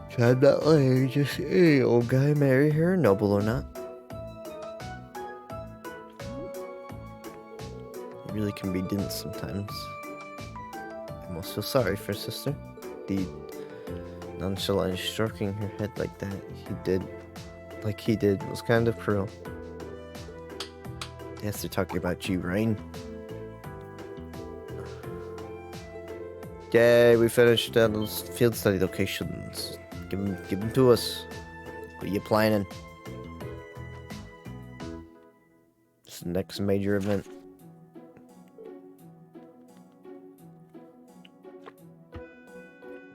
Tried that way, just any old guy marry her, noble or not. He really can be dense sometimes. I almost feel sorry for her sister. The nonchalant stroking her head like that he did was kind of cruel. Yes, they're talking about you, Rain. Yay, we finished those field study locations. Give them to us. What are you planning? It's the next major event.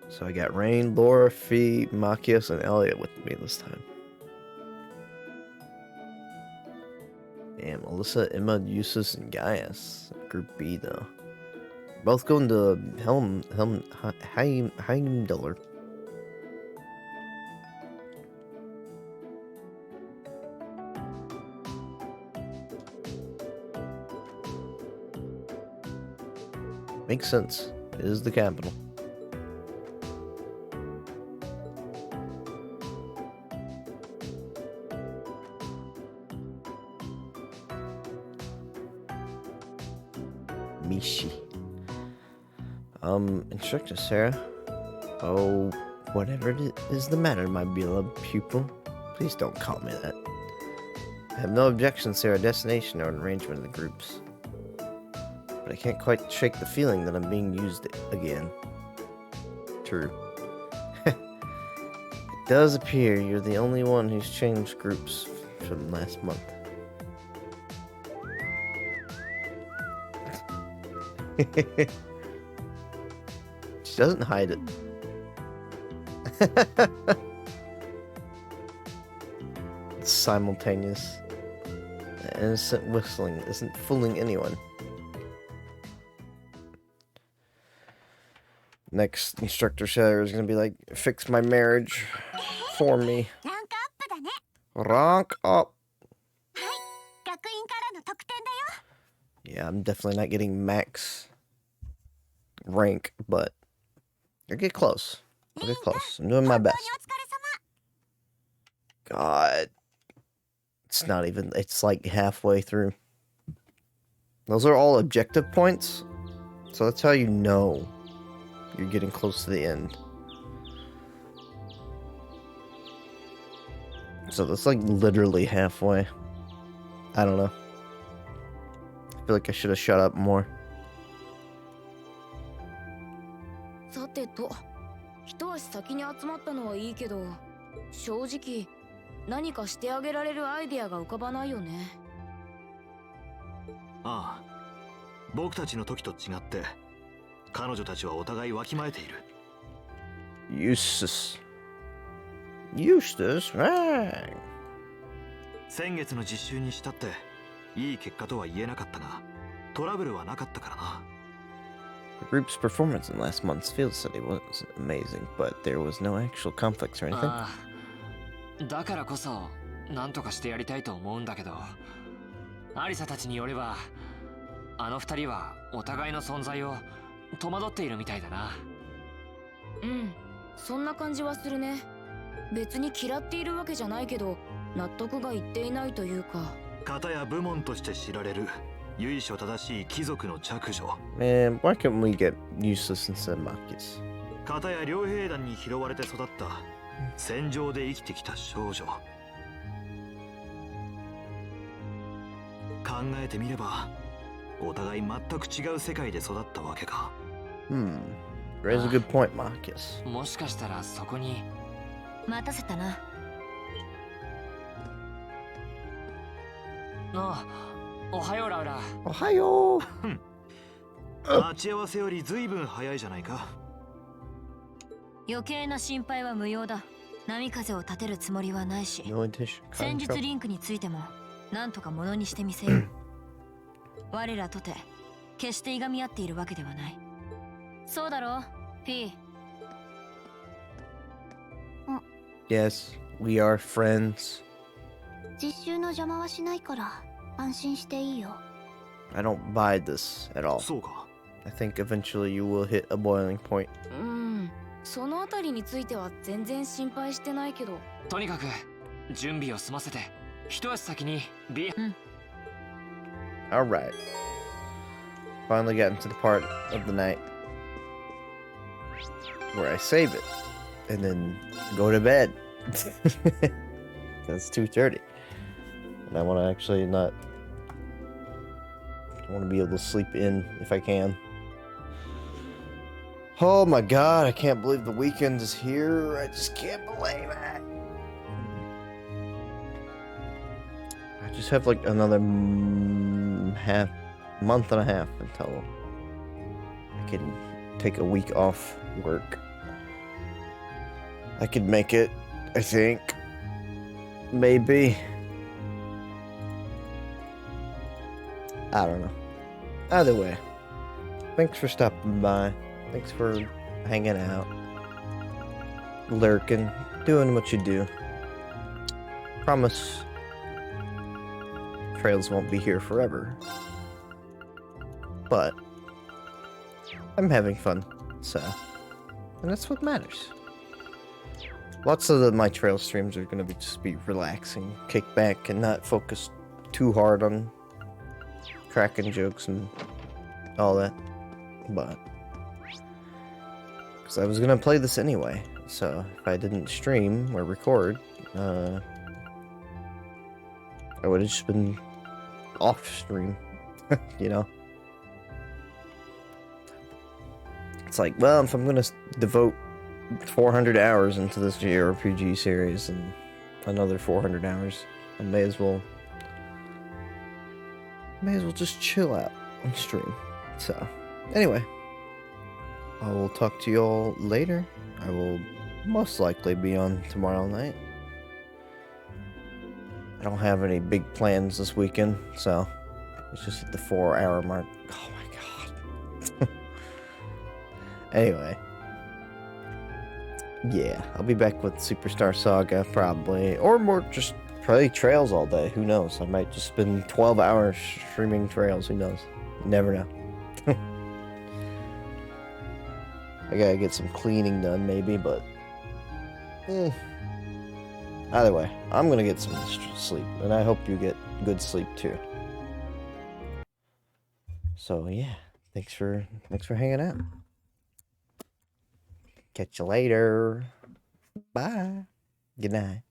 So I got Rain, Laura, Fee, Machias, and Elliot with me this time. Damn, Alyssa, Emma, Eustace, and Gaius. Group B, though. Both going to Heimdallr. Makes sense. It is the capital. Mishi. Instructor Sarah. Oh, whatever it is the matter, my beloved pupil. Please don't call me that. I have no objections to our destination or an arrangement of the groups. But I can't quite shake the feeling that I'm being used again. True. It does appear you're the only one who's changed groups from last month. She doesn't hide it. It's simultaneous. The innocent whistling isn't fooling anyone. Next instructor Sarah is gonna be like, fix my marriage for me. ランクアップだね。 Rank up. 学院からの特典だよ。 Yeah, I'm definitely not getting max rank, but I get close. I get close. I'm doing my 本当 best. にお疲れ様。 God. It's not even, it's like halfway through. Those are all objective points. So that's how you know you're getting close to the end. So that's like literally halfway. I don't know. I feel like I should have shut up more. さてと、一足先に集まったのはいいけど、正直何かしてあげられるアイデアが浮かばないよね。ああ、僕たちの時と違って彼女たちはお互いわきまえている。 Eustace. Eustace? Right. 先月の実習にしたっていい結果とは言えなかったが、トラブルはなかったからな。 The group's performance in last month's field study wasn't amazing, but there was no actual conflicts or anything. ああ、だからこそ何とかしてやりたいと思うんだけど、アリサたちによればあの二人はお互いの存在を戸惑っているみたいだな。うん、そんな感じはするね。別に嫌っているわけじゃないけど、納得がいっていないというか。片や部門として知られる由緒正しい貴族の着女。 Man, why couldn't we get Eustace instead of Marcus? 片や両兵団に拾われて育った戦場で生きてきた少女。考えてみればお互い全く違う世界で育ったわけか。Raise a good point, Marcus. もしかしたらそこに。待たせたな。あ、おはようラウラ。Ohio! 待ち合わせよりずいぶん早いじゃないか。余計な心配は無用だ。波風を立てるつもりはないし、 No addition. 戦術リンクについても何とかものにしてみせよう。我らとて決していがみ合っているわけではない。そうだろう、P。 Yes, we are friends. 実習の邪魔はしないから安心していいよ。 I don't buy this at all. そうか。 I think eventually you will hit a boiling point. うん、そのあたりについては全然心配してないけど。とにかく準備を済ませて一足先に B。Alright. Finally got into the part of the night where I save it and then go to bed. It's 2:30. And I want to actually not. I want to be able to sleep in if I can. Oh my god, I can't believe the weekend is here. I just can't believe it. I just have like another month and a half until I can take a week off work. I could make it, I think. Maybe. I don't know. Either way, thanks for stopping by. Thanks for hanging out, lurking, doing what you do. Promise trails won't be here forever, but I'm having fun, so, and that's what matters. Lots of my trail streams are gonna just be relaxing, kick back, and not focus too hard on cracking jokes and all that, but because I was gonna play this anyway, so if I didn't stream or record, I would have just been off stream, you know? It's like, well, if I'm gonna devote 400 hours into this JRPG series and another 400 hours, I may as well just chill out and stream. So, anyway, I will talk to you all later. I will most likely be on tomorrow night. I don't have any big plans this weekend, so it's just at the 4-hour mark. Oh my god. Anyway. Yeah, I'll be back with Superstar Saga probably, or more, just probably Trails all day. Who knows? I might just spend 12 hours streaming Trails. Who knows? You never know. I gotta get some cleaning done, maybe, but either way, I'm gonna get some sleep, and I hope you get good sleep too. So yeah, thanks for hanging out. Catch you later. Bye. Good night.